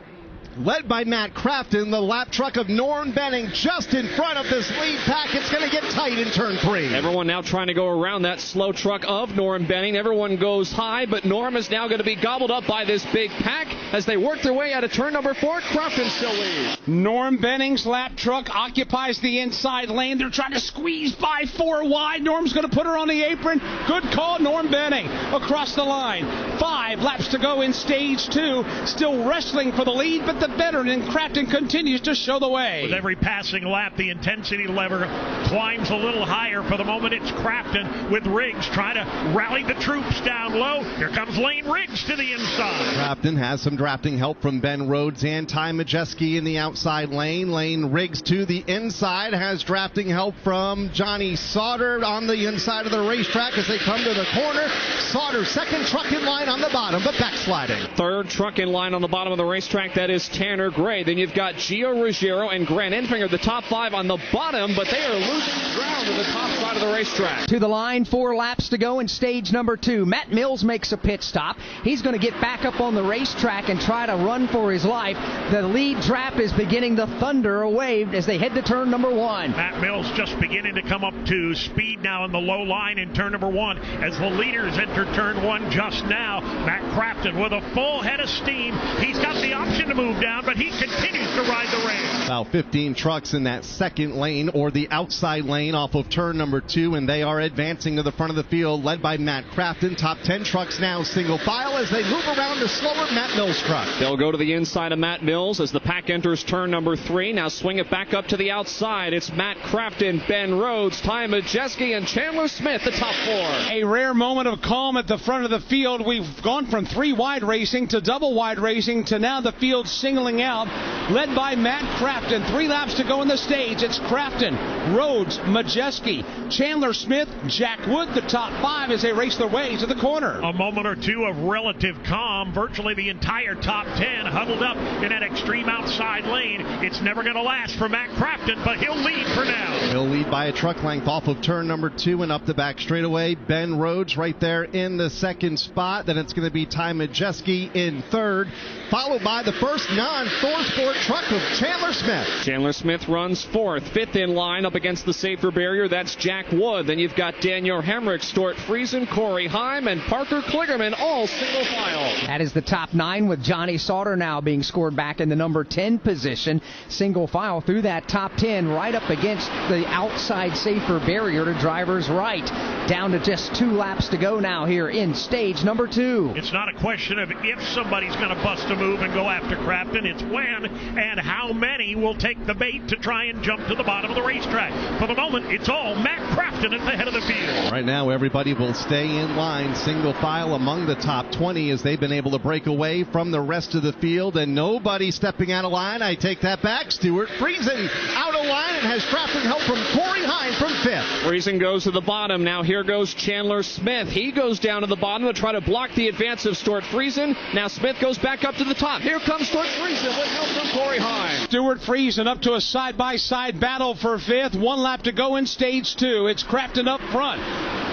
led by Matt Crafton. The lap truck of Norm Benning just in front of this lead pack. It's going to get tight in turn 3. Everyone now trying to go around that slow truck of Norm Benning. Everyone goes high, but Norm is now going to be gobbled up by this big pack as they work their way out of turn number 4. Crafton still leads. Norm Benning's lap truck occupies the inside lane. They're trying to squeeze by 4 wide. Norm's going to put her on the apron. Good call, Norm Benning across the line. 5 laps to go in stage 2. Still wrestling for the lead, but the veteran in Crafton continues to show the way. With every passing lap, the intensity lever climbs a little higher. For the moment, it's Crafton with Riggs trying to rally the troops down low. Here comes Lane Riggs to the inside. Crafton has some drafting help from Ben Rhodes and Ty Majeski in the outside lane. Lane Riggs to the inside has drafting help from Johnny Sauter on the inside of the racetrack as they come to the corner. Sauter, second truck in line on the bottom, but backsliding. Third truck in line on the bottom of the racetrack, that is Tanner Gray. Then you've got Gio Ruggiero and Grant Enfinger, the top 5 on the bottom, but they are losing ground to the top side of the racetrack. To the line, 4 laps to go in stage number 2. Matt Mills makes a pit stop. He's going to get back up on the racetrack and try to run for his life. The lead trap is beginning to thunder away as they head to turn number 1. Matt Mills just beginning to come up to speed now in the low line in turn number 1 as the leaders enter turn 1 just now. Matt Crafton with a full head of steam. He's got the option to move down, but he continues to ride the rail. About 15 trucks in that second lane or the outside lane off of turn number 2, and they are advancing to the front of the field, led by Matt Crafton. Top 10 trucks now single file as they move around the slower Matt Mills truck. They'll go to the inside of Matt Mills as the pack enters turn number 3. Now swing it back up to the outside. It's Matt Crafton, Ben Rhodes, Ty Majeski, and Chandler Smith, the top 4. A rare moment of calm at the front of the field. We've gone from 3 wide racing to double wide racing to now the field singling out, led by Matt Crafton. 3 laps to go in the stage. It's Crafton, Rhodes, Majeski, Chandler Smith, Jack Wood, the top 5 as they race their way to the corner. A moment or two of relative calm. Virtually the entire top 10 huddled up in that extreme outside lane. It's never going to last for Matt Crafton, but he'll lead for now. He'll lead by a truck length off of turn number 2 and up the back straightaway. Ben Rhodes right there in the second spot. Then it's going to be Ty Majeski in third, followed by the first non-Thor Sport truck of Chandler Smith. Chandler Smith runs 4th. 5th in line up against the safer barrier. That's Jack Wood. Then you've got Daniel Hemrick, Stuart Friesen, Corey Heim, and Parker Kligerman, all single file. That is the top 9 with Johnny Sauter now being scored back in the number 10 position. Single file through that top 10 right up against the outside safer barrier to driver's right. Down to just 2 laps to go now here in stage number 2. It's not a question of if somebody's going to bust a move and go after Crafton. It's when and how many will take the bait to try and jump to the bottom of the racetrack. For the moment, it's all Matt Crafton at the head of the field. Right now, everybody will stay in line, single file among the top 20 as they've been able to break away from the rest of the field, and nobody stepping out of line. I take that back. Stuart Friesen out of line and has drafting help from Corey Heim from 5th. Friesen goes to the bottom. Now here goes Chandler Smith. He goes down to the bottom to try to block the advance of Stuart Friesen. Now Smith goes back up to the top. Here comes Stuart Friesen with help from Corey Heim. Stuart Friesen up to a side-by-side battle for 5th. 1 lap to go in stage 2. It's Crafton up front.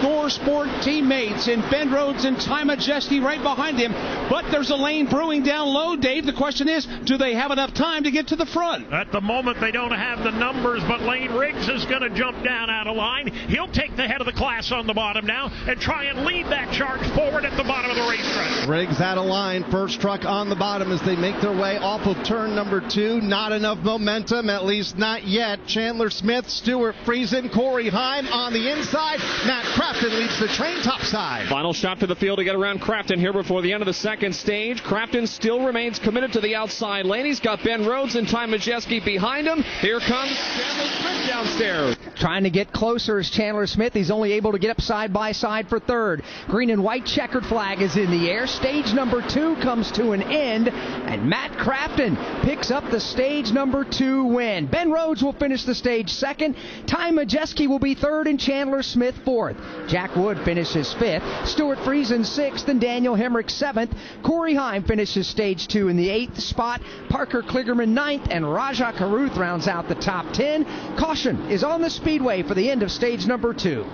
Thor Sport teammates in Ben Rhodes and Ty Majeski right behind him. But there's a lane brewing down low, Dave. The question is, do they have enough time to get to the front? At the moment, they don't have the numbers, but Lane Riggs is going to jump down out of line. He'll take the head of the class on the bottom now and try and lead that charge forward at the bottom of the racetrack. Riggs out of line. First truck on the bottom as they make their way off of turn number 2. Not enough momentum, at least not yet. Chandler Smith, Stuart Friesen, Corey Heim on the inside. Matt Crafton leads the train topside. Final shot to the field to get around Crafton here before the end of the second stage. Crafton still remains committed to the outside lane. He's got Ben Rhodes and Ty Majeski behind him. Here comes Chandler Smith downstairs. Trying to get closer is Chandler Smith. He's only able to get up side by side for 3rd. Green and white checkered flag is in the air. Stage number 2 comes to an end, and Matt Crafton picks up the stage number 2 win. Ben Rhodes will finish the stage 2nd. Ty Majeski will be 3rd, and Chandler Smith 4th. Jack Wood finishes 5th. Stuart Friesen 6th, and Daniel Hemrick 7th. Corey Heim finishes stage 2 in the 8th spot. Parker Kligerman 9th, and Raja Karuth rounds out the top 10. Caution is on the speedway for the end of stage number 2.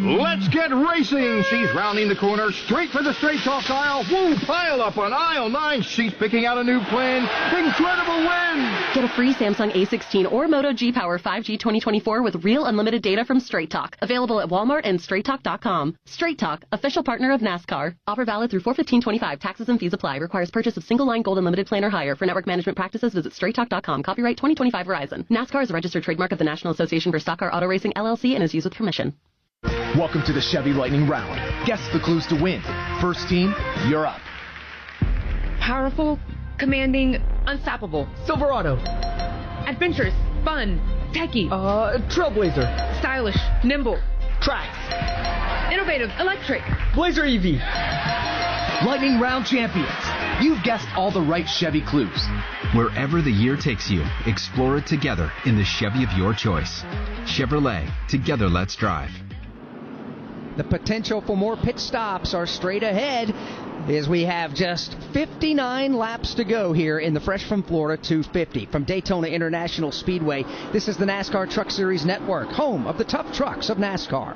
Let's get racing. She's rounding the corner, straight for the straight talk aisle. Woo, pile up on aisle 9. She's picking out a new plan. Incredible win. Get a free Samsung A16 or Moto G-Power 5G 2024 with real unlimited data from Straight Talk. Available at Walmart and StraightTalk.com. Straight Talk, official partner of NASCAR. Offer valid through 4/15/25. Taxes and fees apply. Requires purchase of single line gold unlimited plan or higher. For network management practices, visit StraightTalk.com. Copyright 2025 Verizon. NASCAR is a registered trademark of the National Association for Stock Car Auto Racing, LLC, and is used with permission. Welcome to the Chevy Lightning Round. Guess the clues to win. First team, you're up. Powerful, commanding, unstoppable. Silverado. Adventurous, fun, techie. Trailblazer. Stylish, nimble. Trax. Innovative, electric. Blazer EV. Lightning Round champions. You've guessed all the right Chevy clues. Wherever the year takes you, explore it together in the Chevy of your choice. Chevrolet, together let's drive. The potential for more pit stops are straight ahead as we have just 59 laps to go here in the Fresh from Florida 250. From Daytona International Speedway, this is the NASCAR Truck Series Network, home of the tough trucks of NASCAR.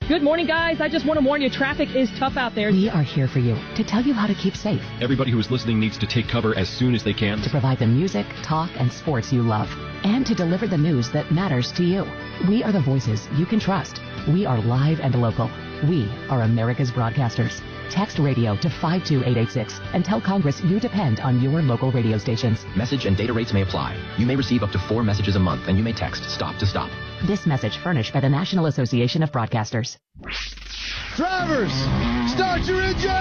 Good morning, guys. I just want to warn you, traffic is tough out there. We are here for you to tell you how to keep safe. Everybody who is listening needs to take cover as soon as they can. To provide the music, talk, and sports you love. And to deliver the news that matters to you. We are the voices you can trust. We are live and local. We are America's broadcasters. Text radio to 52886 and tell Congress you depend on your local radio stations. Message and data rates may apply. You may receive up to 4 messages a month, and you may text STOP to STOP. This message furnished by the National Association of Broadcasters. Drivers, start your engine!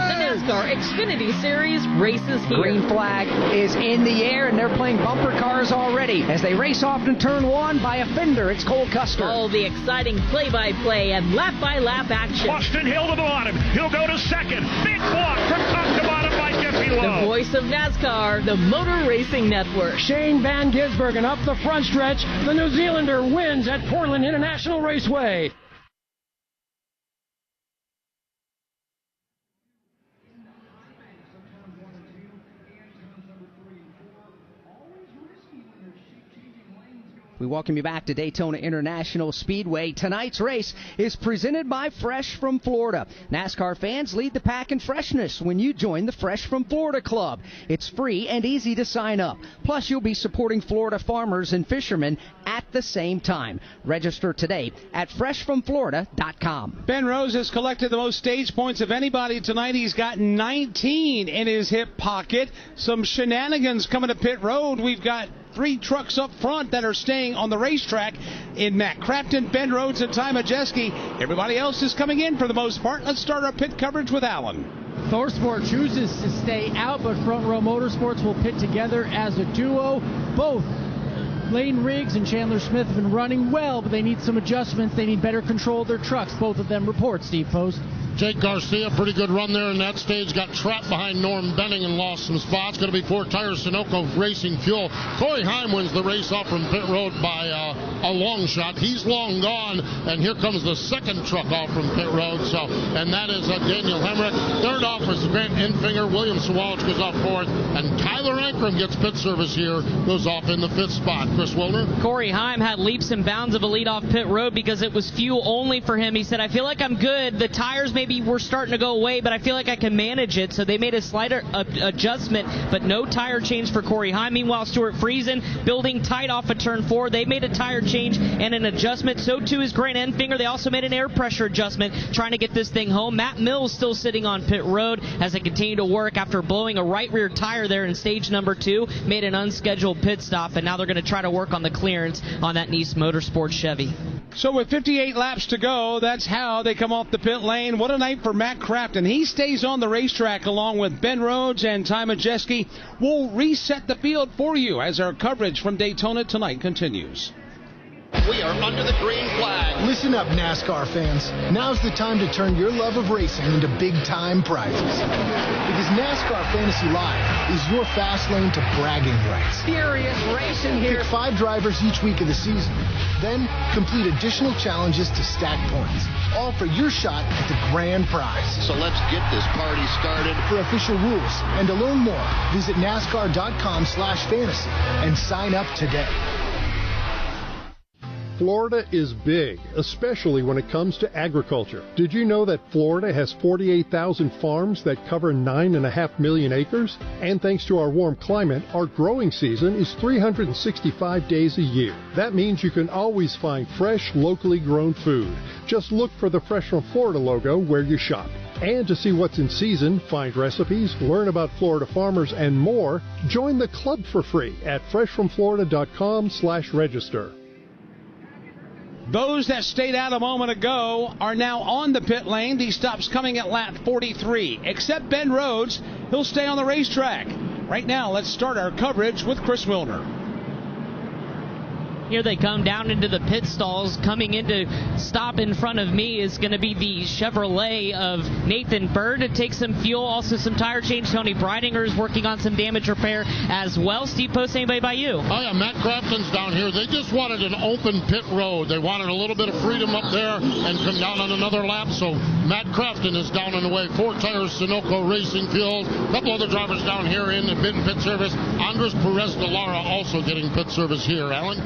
The NASCAR Xfinity Series races here. Green flag is in the air, and they're playing bumper cars already as they race off in turn 1 by a fender. It's Cole Custer. All the exciting play-by-play and lap-by-lap action. Austin Hill to the bottom. He'll go to second. Big block from top to bottom by Jeffy Lowe. The voice of NASCAR, the Motor Racing Network. Shane Van Gisbergen up the front stretch. The New Zealander wins at Portland International Raceway. We welcome you back to Daytona International Speedway. Tonight's race is presented by Fresh from Florida. NASCAR fans, lead the pack in freshness when you join the Fresh from Florida Club. It's free and easy to sign up. Plus, you'll be supporting Florida farmers and fishermen at the same time. Register today at freshfromflorida.com. Ben Rose has collected the most stage points of anybody tonight. He's got 19 in his hip pocket. Some shenanigans coming to pit road. We've got 3 trucks up front that are staying on the racetrack in Matt Crafton, Ben Rhodes, and Ty Majeski. Everybody else is coming in for the most part. Let's start our pit coverage with Alan. Thorsport chooses to stay out, but Front Row Motorsports will pit together as a duo. Both Lane Riggs and Chandler Smith have been running well, but they need some adjustments. They need better control of their trucks. Both of them report. Steve Post. Jake Garcia, pretty good run there in that stage. Got trapped behind Norm Benning and lost some spots. Going to be 4 tires, Sunoco Racing Fuel. Corey Heim wins the race off from pit road by a long shot. He's long gone, and here comes the second truck off from pit road. And that is Daniel Hemrick. Third off is Grant Enfinger. William Sawalch goes off 4th, and Tyler Ankrum gets pit service here, goes off in the 5th spot. Chris Wilner. Corey Heim had leaps and bounds of a lead off pit road because it was fuel only for him. He said, I feel like I'm good. The tires maybe were starting to go away, but I feel like I can manage it. So they made a slight adjustment, but no tire change for Corey Heim. Meanwhile, Stuart Friesen building tight off of turn 4. They made a tire change and an adjustment. So too is Grant Enfinger. They also made an air pressure adjustment trying to get this thing home. Matt Mills still sitting on pit road as they continue to work after blowing a right rear tire there in stage number 2. Made an unscheduled pit stop, and now they're going to try to work on the clearance on that Nice Motorsports Chevy. So with 58 laps to go, that's how they come off the pit lane. What a night for Matt Crafton. He stays on the racetrack along with Ben Rhodes and Ty Majeski. We'll reset the field for you as our coverage from Daytona tonight continues. We are under the green flag. Listen up, NASCAR fans. Now's the time to turn your love of racing into big-time prizes. Because NASCAR Fantasy Live is your fast lane to bragging rights. Furious racing here. Pick 5 drivers each week of the season. Then complete additional challenges to stack points. All for your shot at the grand prize. So let's get this party started. For official rules and to learn more, visit NASCAR.com/fantasy and sign up today. Florida is big, especially when it comes to agriculture. Did you know that Florida has 48,000 farms that cover 9.5 million acres? And thanks to our warm climate, our growing season is 365 days a year. That means you can always find fresh, locally grown food. Just look for the Fresh from Florida logo where you shop. And to see what's in season, find recipes, learn about Florida farmers, and more, join the club for free at freshfromflorida.com/register. Those that stayed out a moment ago are now on the pit lane. These stops coming at lap 43. Except Ben Rhodes, he'll stay on the racetrack. Right now, let's start our coverage with Chris Wilner. Here they come down into the pit stalls. Coming in to stop in front of me is going to be the Chevrolet of Nathan Bird to take some fuel, also some tire change. Tony Breidinger is working on some damage repair as well. Steve Post, anybody by you? Oh, yeah, Matt Crafton's down here. They just wanted an open pit road. They wanted a little bit of freedom up there and come down on another lap. So Matt Crafton is down and away. 4 Tires, Sunoco Racing Fuels. A couple other drivers down here in pit service. Andres Perez de Lara also getting pit service here. Alan?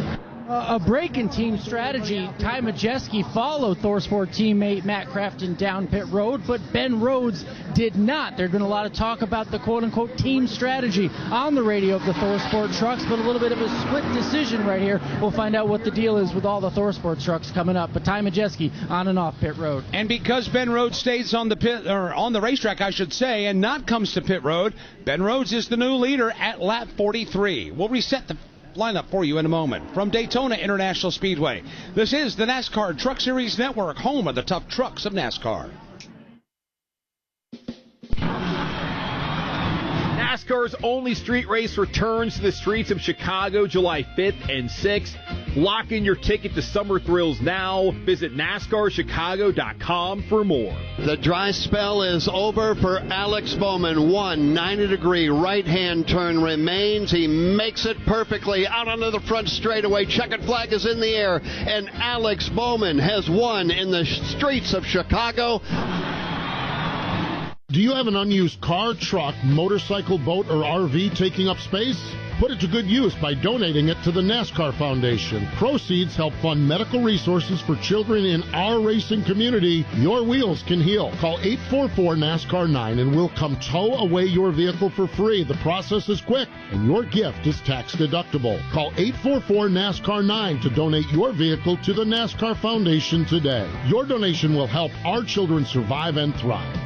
A break in team strategy. Ty Majeski followed ThorSport teammate Matt Crafton down pit road, but Ben Rhodes did not. There's been a lot of talk about the quote-unquote team strategy on the radio of the ThorSport trucks, but a little bit of a split decision right here. We'll find out what the deal is with all the ThorSport trucks coming up. But Ty Majeski on and off pit road. And because Ben Rhodes stays on the pit, or on the racetrack, I should say, and not comes to pit road, Ben Rhodes is the new leader at lap 43. We'll reset the lineup for you in a moment. From Daytona International Speedway, this is the NASCAR Truck Series Network, home of the tough trucks of NASCAR. NASCAR's only street race returns to the streets of Chicago July 5th and 6th. Lock in your ticket to summer thrills now. Visit NASCARChicago.com for more. The dry spell is over for Alex Bowman. 90-degree right-hand turn remains. He makes it perfectly out onto the front straightaway. Checkered flag is in the air, and Alex Bowman has won in the streets of Chicago. Do you have an unused car, truck, motorcycle, boat, or RV taking up space? Put it to good use by donating it to the NASCAR Foundation. Proceeds help fund medical resources for children in our racing community. Your wheels can heal. Call 844-NASCAR-9 and we'll come tow away your vehicle for free. The process is quick and your gift is tax deductible. Call 844-NASCAR-9 to donate your vehicle to the NASCAR Foundation today. Your donation will help our children survive and thrive.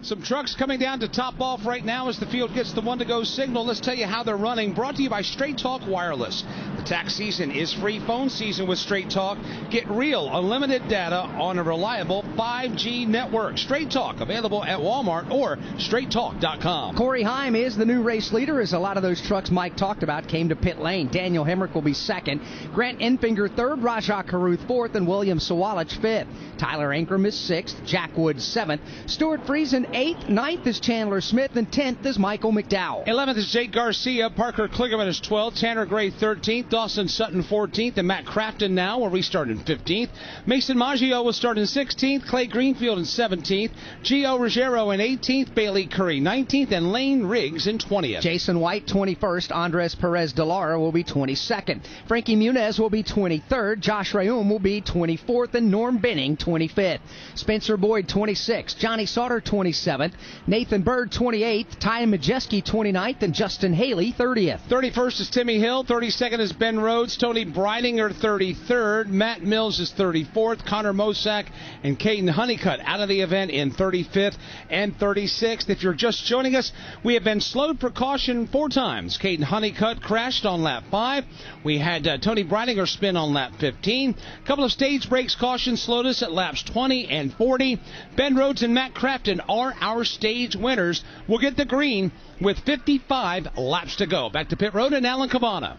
Some trucks coming down to top off right now as the field gets the one-to-go signal. Let's tell you how they're running. Brought to you by Straight Talk Wireless. The tax season is free phone season with Straight Talk. Get real, unlimited data on a reliable 5G network. Straight Talk, available at Walmart or straighttalk.com. Corey Heim is the new race leader as a lot of those trucks Mike talked about came to pit lane. Daniel Hemrick will be second. Grant Enfinger third. Rajah Caruth fourth. And William Sawalich fifth. Tyler Ankrum is sixth. Jack Wood seventh. Stuart Friesen eighth. Ninth is Chandler Smith. And 10th is Michael McDowell. 11th is Jake Garcia. Parker Kligerman is 12th. Tanner Gray 13th. Dawson Sutton 14th. And Matt Crafton now will restart in 15th. Mason Maggio will start in 16th. Clay Greenfield in 17th. Gio Ruggiero in 18th. Bailey Curry 19th. And Lane Riggs in 20th. Jason White 21st. Andres Perez de Lara will be 22nd. Frankie Muniz will be 23rd. Josh Rayum will be 24th. And Norm Benning 25th. Spencer Boyd 26th. Johnny Sauter 27th. Nathan Bird 28th. Ty Majeski 29th. And Justin Haley 30th. 31st is Timmy Hill. 32nd is Ben Rhodes. Tony Breidinger 33rd. Matt Mills is 34th. Connor Mosack and Caden Honeycutt out of the event in 35th and 36th. If you're just joining us, we have been slowed for caution 4 times. Caden Honeycutt crashed on lap 5. We had Tony Breidinger spin on lap 15. A couple of stage breaks caution slowed us at laps 20 and 40. Ben Rhodes and Matt Crafton are our stage winners. We'll get the green with 55 laps to go. Back to pit road and Alan Cabana.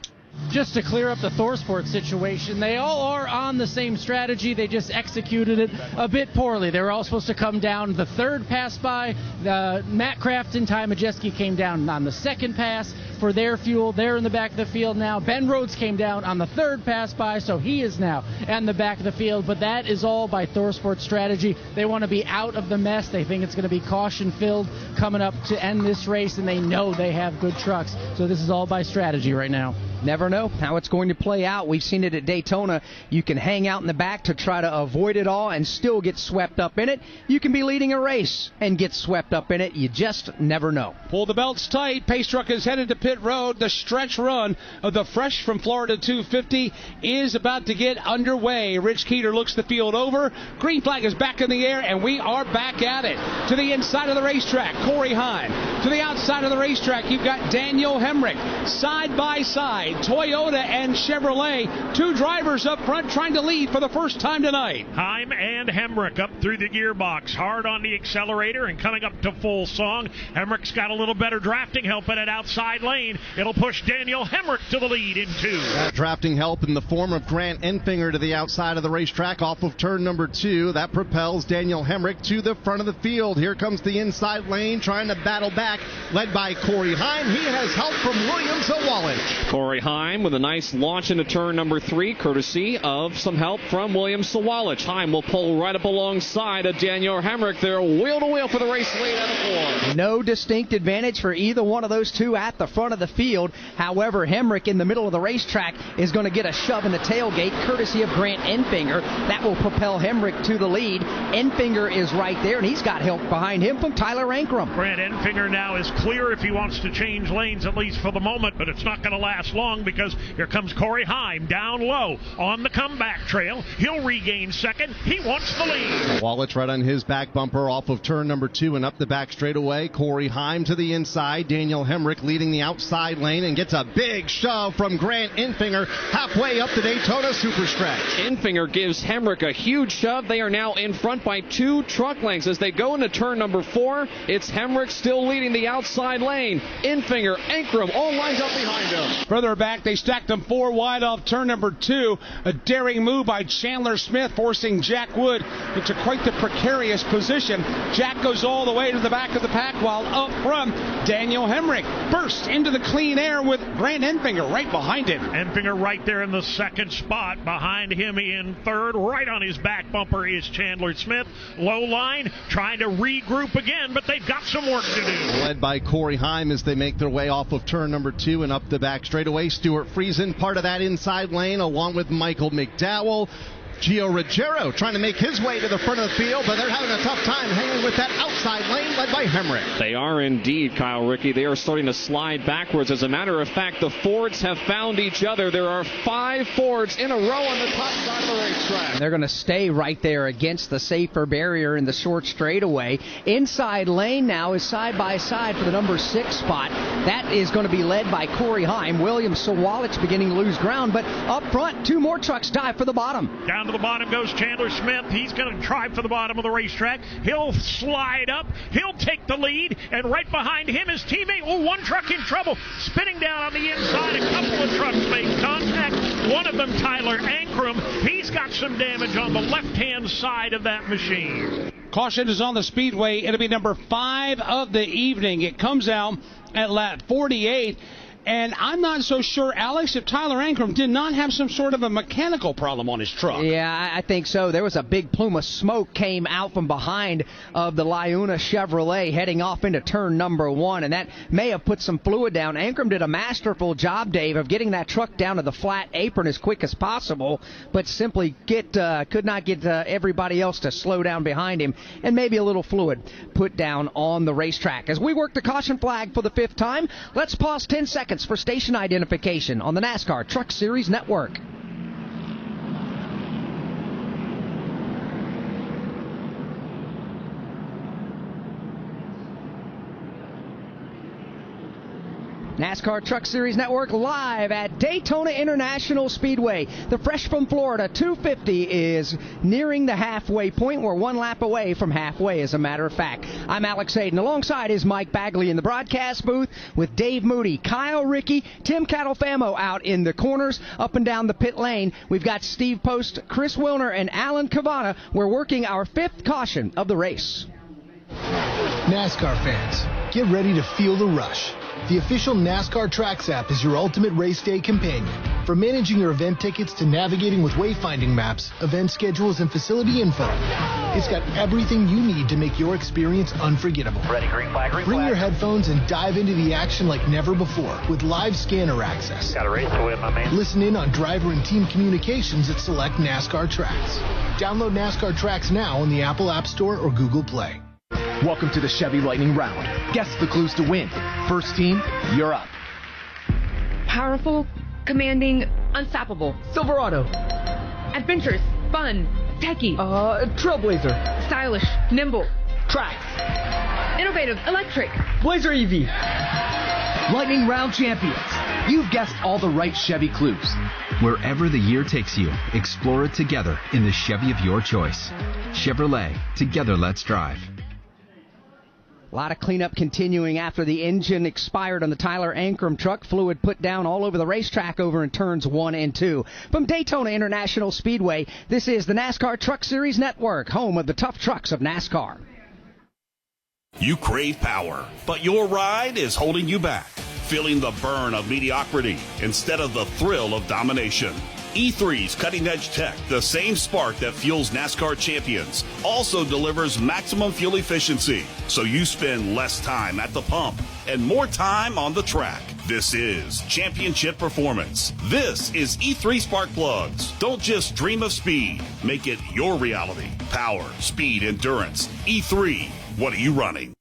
Just to clear up the ThorSport situation, they all are on the same strategy. They just executed it a bit poorly. They were all supposed to come down the third pass by. Matt Crafton, Ty Majeski came down on the second pass. for their fuel. They're in the back of the field now. Ben Rhodes came down on the third pass by, so he is now in the back of the field. But that is all by ThorSport's strategy. They want to be out of the mess. They think it's going to be caution-filled coming up to end this race, and they know they have good trucks. So this is all by strategy right now. Never know how it's going to play out. We've seen it at Daytona. You can hang out in the back to try to avoid it all and still get swept up in it. You can be leading a race and get swept up in it. You just never know. Pull the belts tight. Pace truck is headed to pit road. The stretch run of the Fresh from Florida 250 is about to get underway. Rich Keeter looks the field over. Green flag is back in the air, and we are back at it. To the inside of the racetrack, Corey Heim. To the outside of the racetrack, you've got Daniel Hemrick. Side by side, Toyota and Chevrolet, two drivers up front trying to lead for the first time tonight. Heim and Hemrick up through the gearbox, hard on the accelerator and coming up to full song. Hemrick's got a little better drafting help in an outside lane. It'll push Daniel Hemrick to the lead in 2. That drafting help in the form of Grant Enfinger to the outside of the racetrack off of turn number 2. That propels Daniel Hemrick to the front of the field. Here comes the inside lane trying to battle back, led by Corey Heim. He has help from William Zawalich. Corey Heim with a nice launch into turn number 3, courtesy of some help from William Sawalich. Heim will pull right up alongside of Daniel Hemrick. They're wheel to wheel for the race lead out of 4. No distinct advantage for either one of those two at the front of the field. However, Hemrick in the middle of the racetrack is going to get a shove in the tailgate, courtesy of Grant Enfinger. That will propel Hemrick to the lead. Enfinger is right there, and he's got help behind him from Tyler Ankrum. Grant Enfinger now is clear if he wants to change lanes, at least for the moment, but it's not going to last long, because here comes Corey Heim down low on the comeback trail. He'll regain second. He wants the lead. Wallich right on his back bumper off of turn number 2 and up the back straightaway. Corey Heim to the inside. Daniel Hemrick leading the outside lane and gets a big shove from Grant Enfinger halfway up the Daytona Superstretch. Enfinger gives Hemrick a huge shove. They are now in front by 2 truck lengths. As they go into turn number 4, it's Hemrick still leading the outside lane. Enfinger, Ankrum all lined up behind him. Further back, they stacked them 4 wide off turn number 2. A daring move by Chandler Smith, forcing Jack Wood into quite the precarious position. Jack goes all the way to the back of the pack, while up front, Daniel Hemrick bursts into the clean air with Grant Enfinger right behind him. Enfinger right there in the second spot. Behind him in third, right on his back bumper, is Chandler Smith. Low line, trying to regroup again, but they've got some work to do. Led by Corey Heim as they make their way off of turn number 2 and up the back straightaway. Stuart Friesen part of that inside lane, along with Michael McDowell. Gio Ruggiero trying to make his way to the front of the field, but they're having a tough time hanging with that outside lane led by Hemrick. They are indeed, Kyle Rickey. They are starting to slide backwards. As a matter of fact, the Fords have found each other. There are 5 Fords in a row on the top side of the racetrack. They're going to stay right there against the safer barrier in the short straightaway. Inside lane now is side by side for the number 6 spot. That is going to be led by Corey Heim. William Sawalich beginning to lose ground, but up front, 2 more trucks dive for the bottom. Down to the bottom goes Chandler Smith. He's going to try for the bottom of the racetrack. He'll slide up. He'll take the lead. And right behind him is teammate. Oh, one truck in trouble. Spinning down on the inside. A couple of trucks make contact. One of them, Tyler Ankrum. He's got some damage on the left-hand side of that machine. Caution is on the speedway. It'll be number 5 of the evening. It comes out at lap 48. And I'm not so sure, Alex, if Tyler Ankrum did not have some sort of a mechanical problem on his truck. Yeah, I think so. There was a big plume of smoke came out from behind of the Liuna Chevrolet heading off into turn number 1, and that may have put some fluid down. Ankrum did a masterful job, Dave, of getting that truck down to the flat apron as quick as possible, but simply could not get everybody else to slow down behind him, and maybe a little fluid put down on the racetrack. As we work the caution flag for the 5th time, let's pause 10 seconds for station identification on the NASCAR Truck Series Network. NASCAR Truck Series Network live at Daytona International Speedway. The Fresh from Florida 250 is nearing the halfway point. We're 1 lap away from halfway, as a matter of fact. I'm Alex Hayden. Alongside is Mike Bagley in the broadcast booth with Dave Moody, Kyle Rickey, Tim Catalfamo out in the corners, up and down the pit lane. We've got Steve Post, Chris Wilner, and Alan Cavana. We're working our 5th caution of the race. NASCAR fans, get ready to feel the rush. The official NASCAR Tracks app is your ultimate race day companion. From managing your event tickets to navigating with wayfinding maps, event schedules, and facility info, it's got everything you need to make your experience unforgettable. Ready, green flag, green Bring flag. your headphones and dive into the action like never before with live scanner access. Got a race to win, my man. Listen in on driver and team communications at select NASCAR Tracks. Download NASCAR Tracks now on the Apple App Store or Google Play. Welcome to the Chevy Lightning Round. Guess the clues to win. First team, you're up. Powerful, commanding, unstoppable. Silverado. Adventures, fun, techie. Trailblazer. Stylish, nimble. Tracks. Innovative, electric. Blazer EV. Lightning Round champions. You've guessed all the right Chevy clues. Wherever the year takes you, explore it together in the Chevy of your choice. Chevrolet, together let's drive. A lot of cleanup continuing after the engine expired on the Tyler Ankrum truck. Fluid put down all over the racetrack over in turns 1 and 2. From Daytona International Speedway, this is the NASCAR Truck Series Network, home of the tough trucks of NASCAR. You crave power, but your ride is holding you back, feeling the burn of mediocrity instead of the thrill of domination. E3's cutting-edge tech, the same spark that fuels NASCAR champions, also delivers maximum fuel efficiency, so you spend less time at the pump and more time on the track. This is championship performance. This is E3 Spark Plugs. Don't just dream of speed. Make it your reality. Power, speed, endurance. E3. What are you running?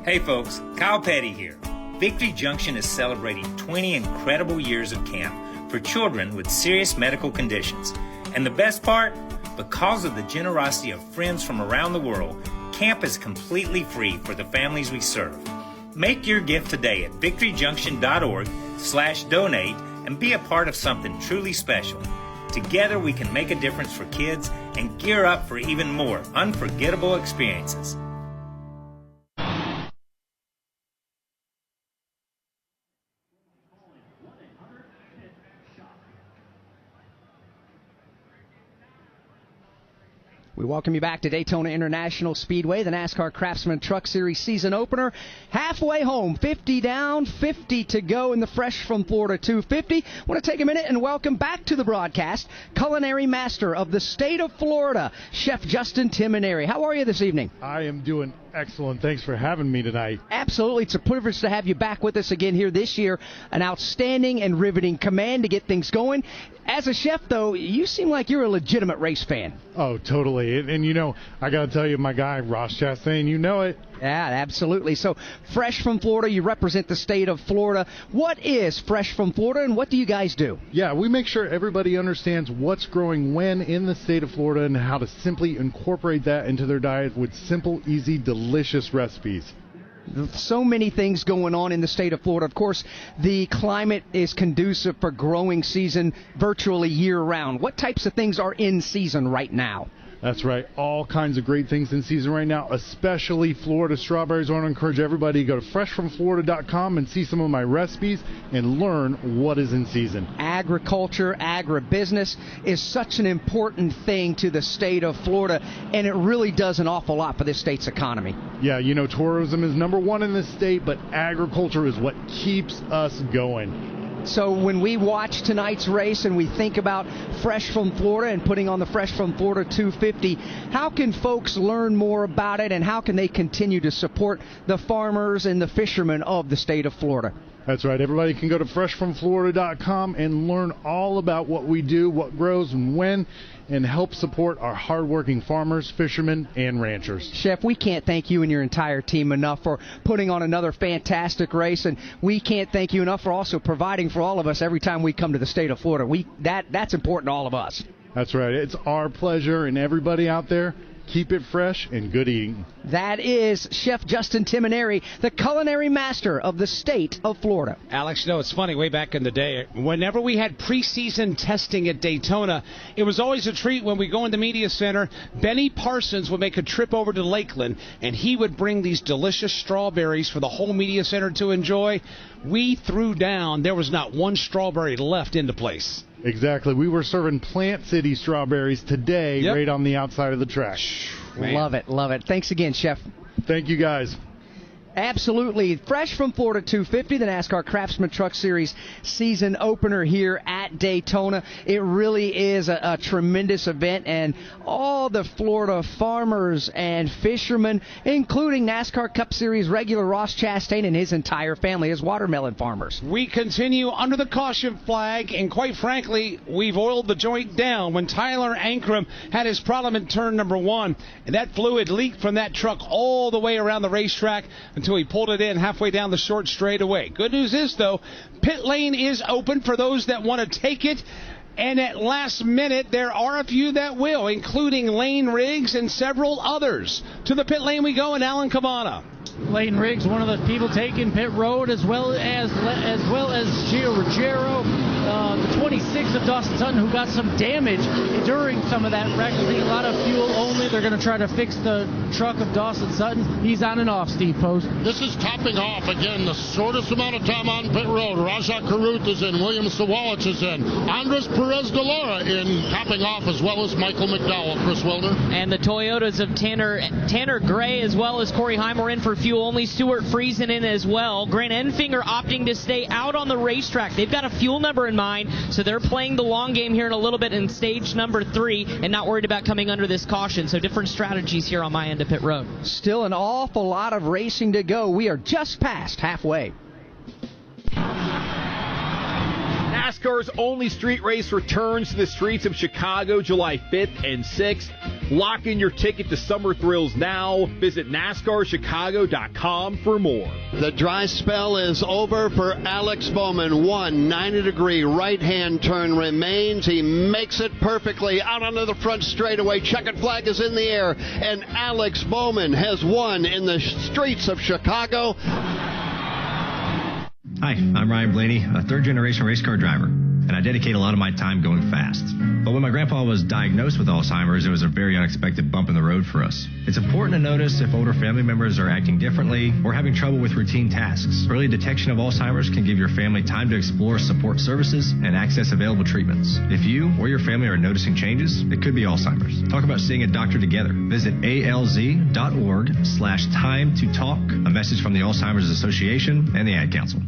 Hey folks, Kyle Petty here. Victory Junction is celebrating 20 incredible years of camp for children with serious medical conditions. And the best part? Because of the generosity of friends from around the world, camp is completely free for the families we serve. Make your gift today at victoryjunction.org/donate and be a part of something truly special. Together we can make a difference for kids and gear up for even more unforgettable experiences. We welcome you back to Daytona International Speedway, the NASCAR Craftsman Truck Series season opener. Halfway home, 50 down, 50 to go in the Fresh from Florida 250. I want to take a minute and welcome back to the broadcast, culinary master of the state of Florida, Chef Justin Timoneri. How are you this evening? I am doing excellent. Thanks for having me tonight. Absolutely. It's a privilege to have you back with us again here this year. An outstanding and riveting command to get things going. As a chef, though, you seem like you're a legitimate race fan. Oh, totally. And you know, I got to tell you, my guy, Ross Chastain, you know it. Yeah, absolutely. So, Fresh from Florida, you represent the state of Florida. What is Fresh from Florida, and what do you guys do? Yeah, we make sure everybody understands what's growing when in the state of Florida and how to simply incorporate that into their diet with simple, easy, delicious recipes. So many things going on in the state of Florida. Of course, the climate is conducive for growing season virtually year-round. What types of things are in season right now? That's right. All kinds of great things in season right now, especially Florida strawberries. I want to encourage everybody to go to freshfromflorida.com and see some of my recipes and learn what is in season. Agriculture, agribusiness is such an important thing to the state of Florida, and it really does an awful lot for this state's economy. Yeah, you know, tourism is number one in this state, but agriculture is what keeps us going. So when we watch tonight's race and we think about Fresh from Florida and putting on the Fresh from Florida 250, how can folks learn more about it, and how can they continue to support the farmers and the fishermen of the state of Florida? That's right. Everybody can go to freshfromflorida.com and learn all about what we do, what grows and when, and help support our hardworking farmers, fishermen, and ranchers. Chef, we can't thank you and your entire team enough for putting on another fantastic race, and we can't thank you enough for also providing for all of us every time we come to the state of Florida. That's important to all of us. That's right. It's our pleasure, and everybody out there, keep it fresh and good eating. That is Chef Justin Timoneri, the culinary master of the state of Florida. Alex, you know, it's funny, way back in the day, whenever we had preseason testing at Daytona, it was always a treat when we go in the media center. Benny Parsons would make a trip over to Lakeland, and he would bring these delicious strawberries for the whole media center to enjoy. We threw down. There was not one strawberry left in the place. Exactly. We were serving Plant City strawberries today, right on the outside of the track. Man. Love it, love it. Thanks again, Chef. Thank you, guys. Absolutely. Fresh from Florida 250, the NASCAR Craftsman Truck Series season opener here at Daytona. It really is a tremendous event, and all the Florida farmers and fishermen, including NASCAR Cup Series regular Ross Chastain and his entire family as watermelon farmers. We continue under the caution flag, and quite frankly, we've oiled the joint down when Tyler Ankrum had his problem in turn number 1, and that fluid leaked from that truck all the way around the racetrack until he pulled it in halfway down the short straightaway. Good news is, though, pit lane is open for those that want to take it. And at last minute, there are a few that will, including Lane Riggs and several others. To the pit lane we go, and Alan Cavana. Lane Riggs, one of the people taking pit road, as well as Gio Ruggiero, the 26 of Dawson Sutton, who got some damage during some of that wreck. I think a lot of fuel only. They're going to try to fix the truck of Dawson Sutton. He's on and off, Steve Post. This is topping off, again, the shortest amount of time on pit road. Raja Karuth is in. William Sawalich is in. Andres Perez de Lara in, topping off, as well as Michael McDowell. Chris Wilder. And the Toyotas of Tanner Gray, as well as Corey Heimer, in for fuel only. Stuart Friesen in as well. Grant Enfinger opting to stay out on the racetrack. They've got a fuel number in mind, so they're playing the long game here in a little bit in stage number 3 and not worried about coming under this caution. So different strategies here on my end of pit road. Still an awful lot of racing to go. We are just past halfway. NASCAR's only street race returns to the streets of Chicago July 5th and 6th. Lock in your ticket to summer thrills now. Visit NASCARChicago.com for more. The dry spell is over for Alex Bowman. 90-degree right-hand turn remains. He makes it perfectly out onto the front straightaway. Checkered flag is in the air, and Alex Bowman has won in the streets of Chicago. Hi, I'm Ryan Blaney, a third-generation race car driver, and I dedicate a lot of my time going fast. But when my grandpa was diagnosed with Alzheimer's, it was a very unexpected bump in the road for us. It's important to notice if older family members are acting differently or having trouble with routine tasks. Early detection of Alzheimer's can give your family time to explore support services and access available treatments. If you or your family are noticing changes, it could be Alzheimer's. Talk about seeing a doctor together. Visit alz.org/time to talk. A message from the Alzheimer's Association and the Ad Council.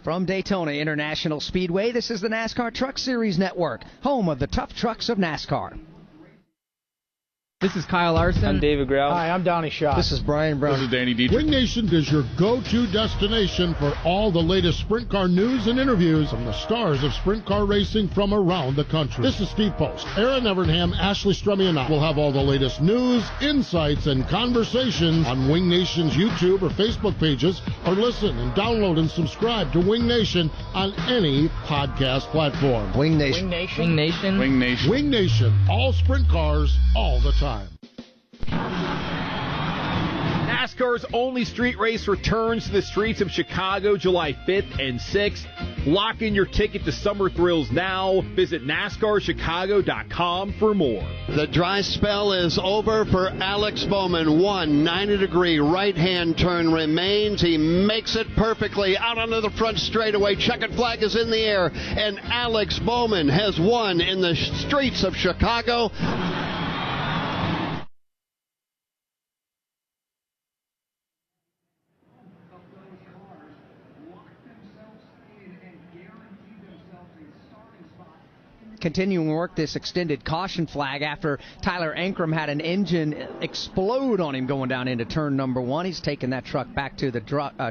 From Daytona International Speedway, this is the NASCAR Truck Series Network, home of the tough trucks of NASCAR. This is Kyle Larson. I'm David Grau. Hi, I'm Donnie Shaw. This is Brian Brown. This is Danny Dietrich. Wing Nation is your go-to destination for all the latest sprint car news and interviews from the stars of sprint car racing from around the country. This is Steve Post. Aaron Evernham, Ashley Strummy, and I will have all the latest news, insights, and conversations on Wing Nation's YouTube or Facebook pages, or listen and download and subscribe to Wing Nation on any podcast platform. Wing Nation. Wing Nation. Wing Nation. Wing Nation. Wing Nation. All sprint cars, all the time. NASCAR's only street race returns to the streets of Chicago July 5th and 6th. Lock in your ticket to summer thrills now. Visit NASCARChicago.com for more. The dry spell is over for Alex Bowman. 90-degree right-hand turn remains. He makes it perfectly out onto the front straightaway. Checkered flag is in the air, and Alex Bowman has won in the streets of Chicago. Continuing to work this extended caution flag after Tyler Ankrum had an engine explode on him going down into turn number 1. He's taking that truck back to the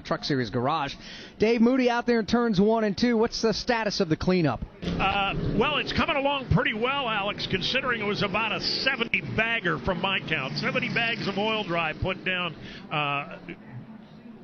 Truck Series garage. Dave Moody out there in turns 1 and 2. What's the status of the cleanup? Well, it's coming along pretty well, Alex, considering it was about a 70 bagger from my count. 70 bags of oil dry put down.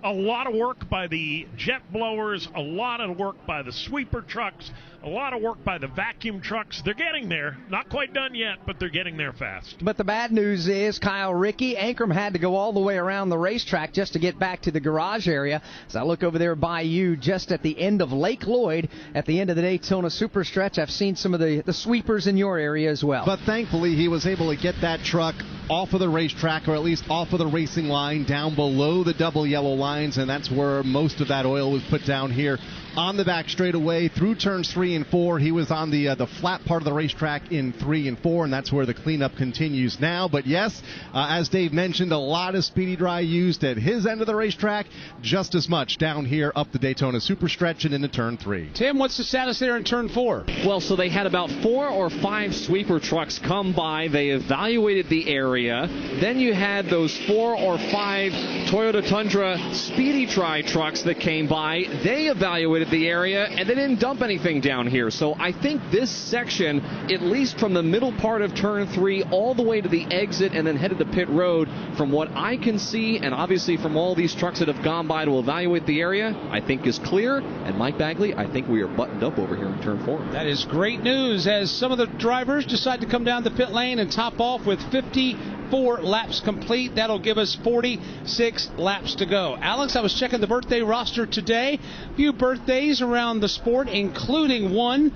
A lot of work by the jet blowers, a lot of work by the sweeper trucks, a lot of work by the vacuum trucks. They're getting there. Not quite done yet, but they're getting there fast. But the bad news is, Kyle Rickey, Ankrum had to go all the way around the racetrack just to get back to the garage area. As I look over there by you, just at the end of Lake Lloyd, at the end of the Daytona Superstretch, I've seen some of the sweepers in your area as well. But thankfully, he was able to get that truck off of the racetrack, or at least off of the racing line, down below the double yellow lines, and that's where most of that oil was put down here on the back straightaway through turns 3 and 4. He was on the flat part of the racetrack in 3 and 4, and that's where the cleanup continues now. But yes, as Dave mentioned, a lot of speedy dry used at his end of the racetrack, just as much down here up the Daytona Superstretch and into turn 3. Tim, what's the status there in turn 4? Well, so they had about 4 or 5 sweeper trucks come by. They evaluated the area. Then you had those 4 or 5 Toyota Tundra speedy dry trucks that came by. They evaluated the area, and they didn't dump anything down here. So I think this section, at least from the middle part of turn 3 all the way to the exit and then headed to pit road, from what I can see, and obviously from all these trucks that have gone by to evaluate the area, I think is clear. And Mike Bagley, I think we are buttoned up over here in turn 4. That is great news as some of the drivers decide to come down the pit lane and top off with 54 laps complete. That'll give us 46 laps to go. Alex, I was checking the birthday roster today. A few birthdays around the sport, including one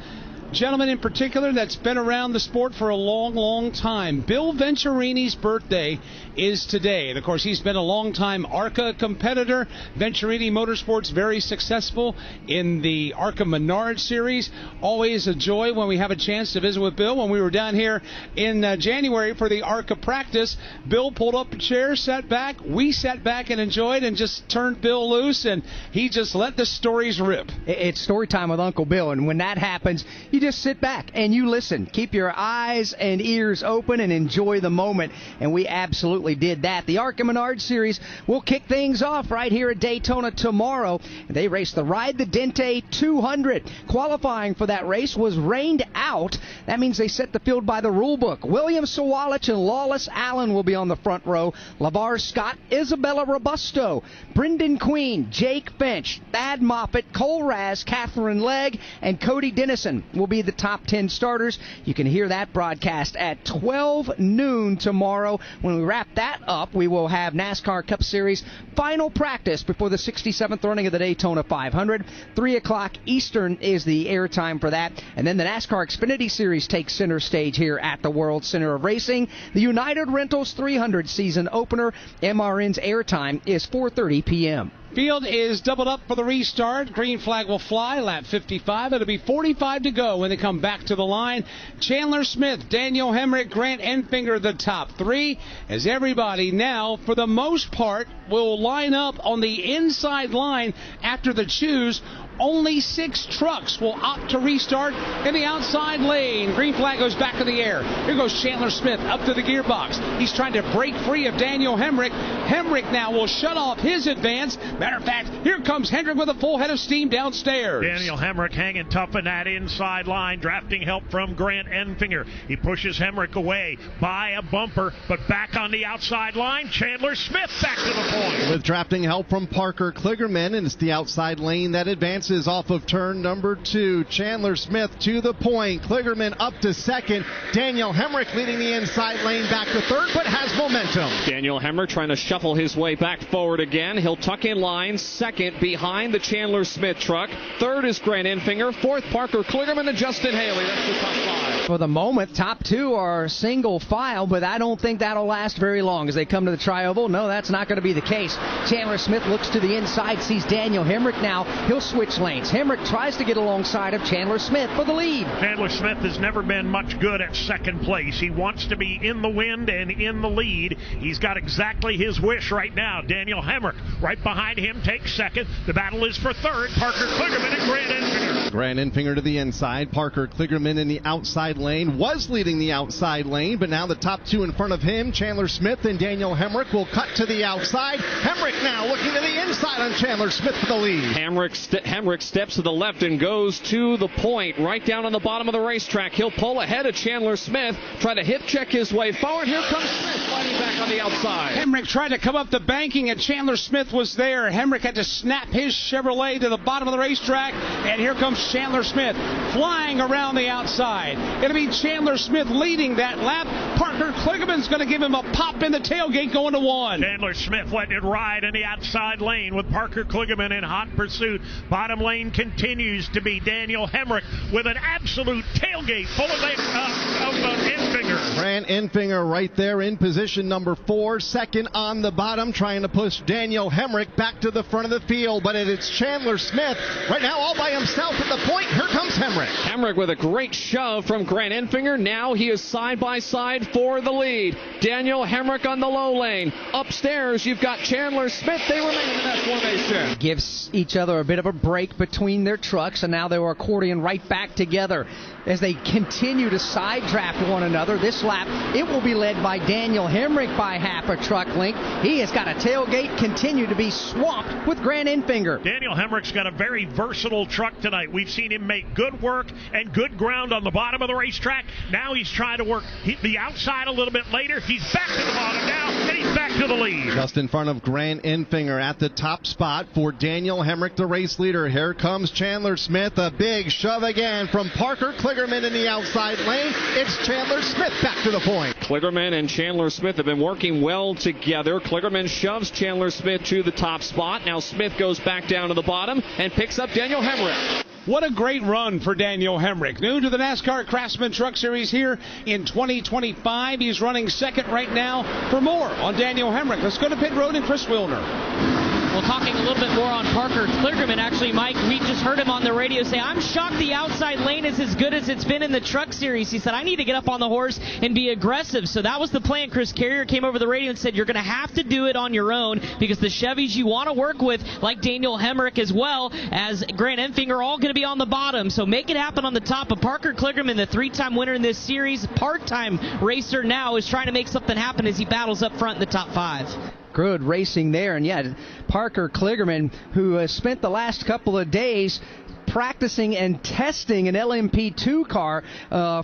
gentleman in particular that's been around the sport for a long, long time. Bill Venturini's birthday is today. And, of course, he's been a long-time ARCA competitor. Venturini Motorsports, very successful in the ARCA Menard Series. Always a joy when we have a chance to visit with Bill. When we were down here in January for the ARCA practice, Bill pulled up a chair, sat back. We sat back and enjoyed and just turned Bill loose, and he just let the stories rip. It's story time with Uncle Bill, and when that happens, you just sit back and you listen. Keep your eyes and ears open and enjoy the moment, and we absolutely did that. The ARCA Menard Series will kick things off right here at Daytona tomorrow. They race the Ride the Dente 200. Qualifying for that race was rained out. That means they set the field by the rule book. William Sawalich and Lawless Allen will be on the front row. LeVar Scott, Isabella Robusto, Brendan Queen, Jake Finch, Thad Moffitt, Cole Raz, Catherine Legg, and Cody Dennison will be the top 10 starters. You can hear that broadcast at 12 noon tomorrow. When we wrap that up, we will have NASCAR Cup Series final practice before the 67th running of the Daytona 500. 3 o'clock Eastern is the airtime for that. And then the NASCAR Xfinity Series takes center stage here at the World Center of Racing. The United Rentals 300 season opener. MRN's airtime is 4:30 p.m. Field is doubled up for the restart. Green flag will fly. Lap 55. It'll be 45 to go when they come back to the line. Chandler Smith, Daniel Hemrick, Grant Enfinger, the top 3. As everybody now, for the most part, will line up on the inside line after the choose. Only 6 trucks will opt to restart in the outside lane. Green flag goes back in the air. Here goes Chandler Smith up to the gearbox. He's trying to break free of Daniel Hemrick. Hemrick now will shut off his advance. Matter of fact, here comes Hendrick with a full head of steam downstairs. Daniel Hemrick hanging tough in that inside line. Drafting help from Grant Enfinger. He pushes Hemrick away by a bumper, but back on the outside line. Chandler Smith back to the point. With drafting help from Parker Kligerman, and it's the outside lane that advances off of turn number 2. Chandler Smith to the point. Kligerman up to second. Daniel Hemrick leading the inside lane back to third, but has momentum. Daniel Hemrick trying to shuffle his way back forward again. He'll tuck in line. Second behind the Chandler Smith truck. Third is Grant Enfinger. Fourth, Parker Kligerman and Justin Haley. That's the top 5. For the moment, top 2 are single file, but I don't think that'll last very long as they come to the tri-oval. No, that's not going to be the case. Chandler Smith looks to the inside, sees Daniel Hemrick now. He'll switch lanes. Hemrick tries to get alongside of Chandler Smith for the lead. Chandler Smith has never been much good at second place. He wants to be in the wind and in the lead. He's got exactly his wish right now. Daniel Hemrick right behind him takes second. The battle is for third. Parker Kligerman and Grant Enfinger. Grant Enfinger to the inside. Parker Kligerman in the outside lane. Was leading the outside lane, but now the top 2 in front of him. Chandler Smith and Daniel Hemrick will cut to the outside. Hemrick now looking to the inside on Chandler Smith for the lead. Hemrick steps to the left and goes to the point right down on the bottom of the racetrack. He'll pull ahead of Chandler Smith, try to hip check his way forward. Here comes Smith fighting back on the outside. Hemrick tried to come up the banking and Chandler Smith was there. Hemrick had to snap his Chevrolet to the bottom of the racetrack, and here comes Chandler Smith flying around the outside. It'll be Chandler Smith leading that lap. Parker Parker Kligerman's going to give him a pop in the tailgate going to 1. Chandler Smith letting it ride in the outside lane with Parker Kligerman in hot pursuit. Bottom lane continues to be Daniel Hemrick with an absolute tailgate full of Enfinger. Grant Enfinger right there in position number 4, second on the bottom, trying to push Daniel Hemrick back to the front of the field, but it's Chandler Smith right now all by himself at the point. Here comes Hemrick. Hemrick with a great shove from Grant Enfinger. Now he is side by side for the lead. Daniel Hemrick on the low lane. Upstairs, you've got Chandler Smith. They remain in that formation. Gives each other a bit of a break between their trucks, and now they were accordion right back together as they continue to side draft one another. This lap, it will be led by Daniel Hemrick by half a truck length. He has got a tailgate, continue to be swamped with Grant Enfinger. Daniel Hemrick's got a very versatile truck tonight. We've seen him make good work and good ground on the bottom of the racetrack. Now he's trying to work the outside a little bit later. He's back to the bottom now, and he's back to the lead. Just in front of Grant Enfinger at the top spot for Daniel Hemrick, the race leader. Here comes Chandler Smith. A big shove again from Parker Kligerman in the outside lane. It's Chandler Smith back to the point. Kligerman and Chandler Smith have been working well together. Kligerman shoves Chandler Smith to the top spot. Now Smith goes back down to the bottom and picks up Daniel Hemrick. What a great run for Daniel Hemrick. New to the NASCAR Craftsman Truck Series here in 2025. He's running second right now. For more on Daniel Hemrick, let's go to pit road and Chris Wilner. Well, talking a little bit more on Parker Kligerman, actually, Mike, we just heard him on the radio say, I'm shocked the outside lane is as good as it's been in the truck series. He said, I need to get up on the horse and be aggressive. So that was the plan. Chris Carrier came over the radio and said, you're going to have to do it on your own because the Chevys you want to work with, like Daniel Hemrick as well as Grant Enfinger, are all going to be on the bottom. So make it happen on the top. But Parker Kligerman, the 3-time winner in this series, part-time racer now, is trying to make something happen as he battles up front in the top 5. Good racing there. And yeah, Parker Kligerman, who has spent the last couple of days practicing and testing an LMP2 car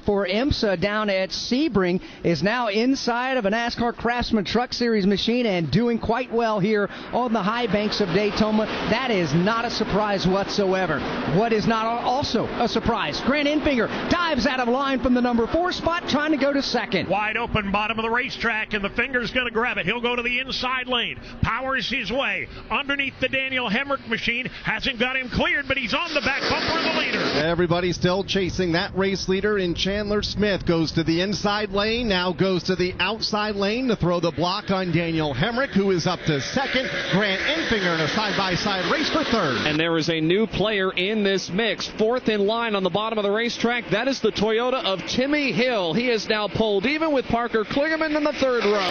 for IMSA down at Sebring, is now inside of a NASCAR Craftsman Truck Series machine and doing quite well here on the high banks of Daytona. That is not a surprise whatsoever. What is not also a surprise, Grant Enfinger dives out of line from the number 4 spot, trying to go to second. Wide open bottom of the racetrack, and the finger's going to grab it. He'll go to the inside lane, powers his way underneath the Daniel Hemrick machine. Hasn't got him cleared, but he's on the back bumper of the leader. Everybody still chasing that race leader in Chandler Smith. Goes to the inside lane, now goes to the outside lane to throw the block on Daniel Hemrick, who is up to second. Grant Enfinger in a side-by-side race for third. And there is a new player in this mix. Fourth in line on the bottom of the racetrack. That is the Toyota of Timmy Hill. He is now pulled even with Parker Kligerman in the third row.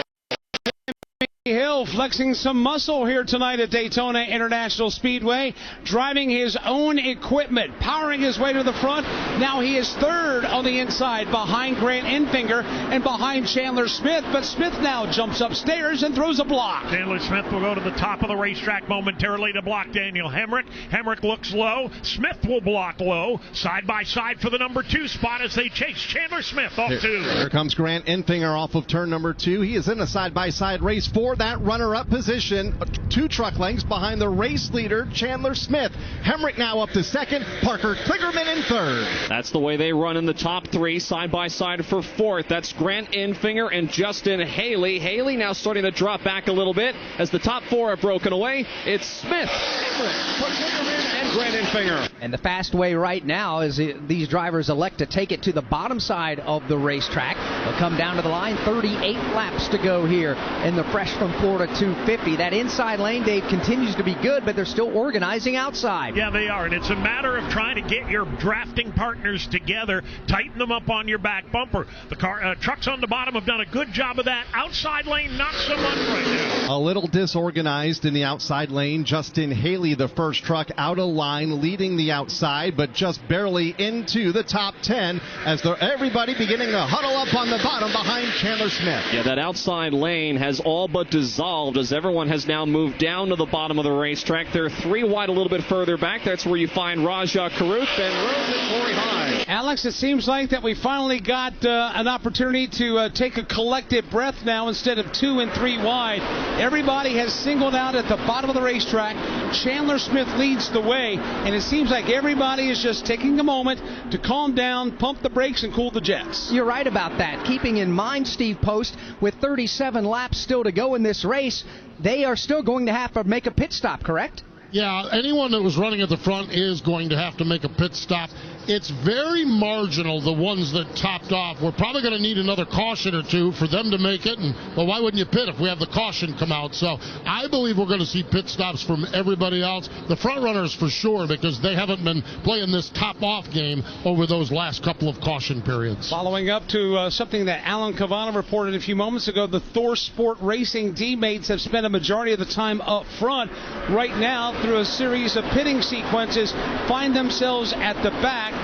Hill flexing some muscle here tonight at Daytona International Speedway, driving his own equipment, powering his way to the front. Now he is third on the inside behind Grant Enfinger and behind Chandler Smith, but Smith now jumps upstairs and throws a block. Chandler Smith will go to the top of the racetrack momentarily to block Daniel Hemrick. Hemrick looks low. Smith will block low. Side by side for the number 2 spot as they chase Chandler Smith off 2. Here comes Grant Enfinger off of turn number 2. He is in a side-by-side race for that runner-up position, 2 truck lengths behind the race leader, Chandler Smith. Hemrick now up to second, Parker Kligerman in third. That's the way they run in the top 3, side-by-side for fourth. That's Grant Enfinger and Justin Haley. Haley now starting to drop back a little bit as the top 4 have broken away. It's Smith, Kligerman, and Grant Enfinger. And the fast way right now is these drivers elect to take it to the bottom side of the racetrack. They'll come down to the line, 38 laps to go here in the Fresh from Florida 250. That inside lane, Dave, continues to be good, but they're still organizing outside. Yeah, they are, and it's a matter of trying to get your drafting partners together, tighten them up on your back bumper. The trucks on the bottom have done a good job of that. Outside lane, not so much right now. A little disorganized in the outside lane. Justin Haley, the first truck out of line, leading the outside, but just barely into the top 10 as everybody beginning to huddle up on the bottom behind Chandler Smith. Yeah, that outside lane has all but dissolved as everyone has now moved down to the bottom of the racetrack. They're 3 wide a little bit further back. That's where you find Raja Karut, Ben Rhodes, and Corey High. Alex, it seems like that we finally got an opportunity to take a collective breath now instead of 2 and 3 wide. Everybody has singled out at the bottom of the racetrack. Chandler Smith leads the way, and it seems like everybody is just taking a moment to calm down, pump the brakes, and cool the jets. You're right about that. Keeping in mind, Steve Post, with 37 laps still to go in this race, they are still going to have to make a pit stop, correct? Yeah, anyone that was running at the front is going to have to make a pit stop. It's very marginal, the ones that topped off. We're probably going to need another caution or two for them to make it. And, well, why wouldn't you pit if we have the caution come out? So I believe we're going to see pit stops from everybody else. The front runners for sure, because they haven't been playing this top-off game over those last couple of caution periods. Following up to something that Alan Cavana reported a few moments ago, the Thor Sport Racing teammates have spent a majority of the time up front. Right now, through a series of pitting sequences, find themselves at the back,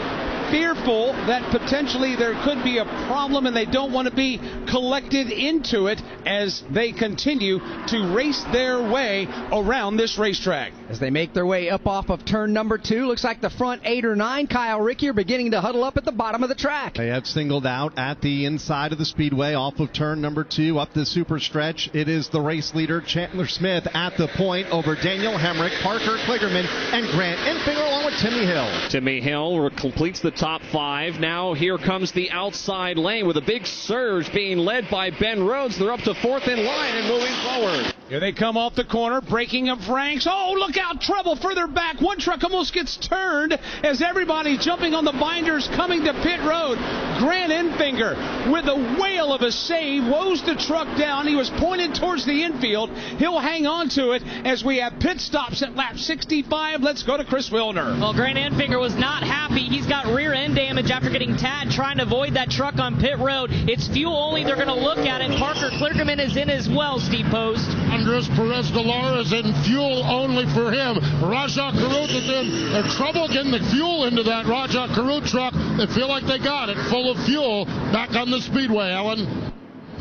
fearful that potentially there could be a problem, and they don't want to be collected into it as they continue to race their way around this racetrack. As they make their way up off of turn number 2, looks like the front 8 or 9, Kyle Ricky, are beginning to huddle up at the bottom of the track. They have singled out at the inside of the speedway off of turn number 2 up the super stretch. It is the race leader, Chandler Smith, at the point over Daniel Hemrick, Parker Kligerman, and Grant Enfinger along with Timmy Hill. Timmy Hill completes the top 5. Now here comes the outside lane with a big surge being led by Ben Rhodes. They're up to 4th in line and moving forward. Here they come off the corner, breaking up ranks. Oh, look out, trouble further back. One truck almost gets turned as everybody jumping on the binders coming to pit road. Grant Enfinger with a whale of a save woes the truck down. He was pointed towards the infield. He'll hang on to it as we have pit stops at lap 65. Let's go to Chris Wilner. Well, Grant Enfinger was not happy. He's got rear end damage after getting tagged trying to avoid that truck on pit road. It's fuel only. They're going to look at it. Parker Kligerman is in as well, Steve Post. Andres Perez de Lara is in fuel only for him. Raja Karut is in trouble getting the fuel into that Raja Karut truck. They feel like they got it full of fuel back on the speedway, Alan.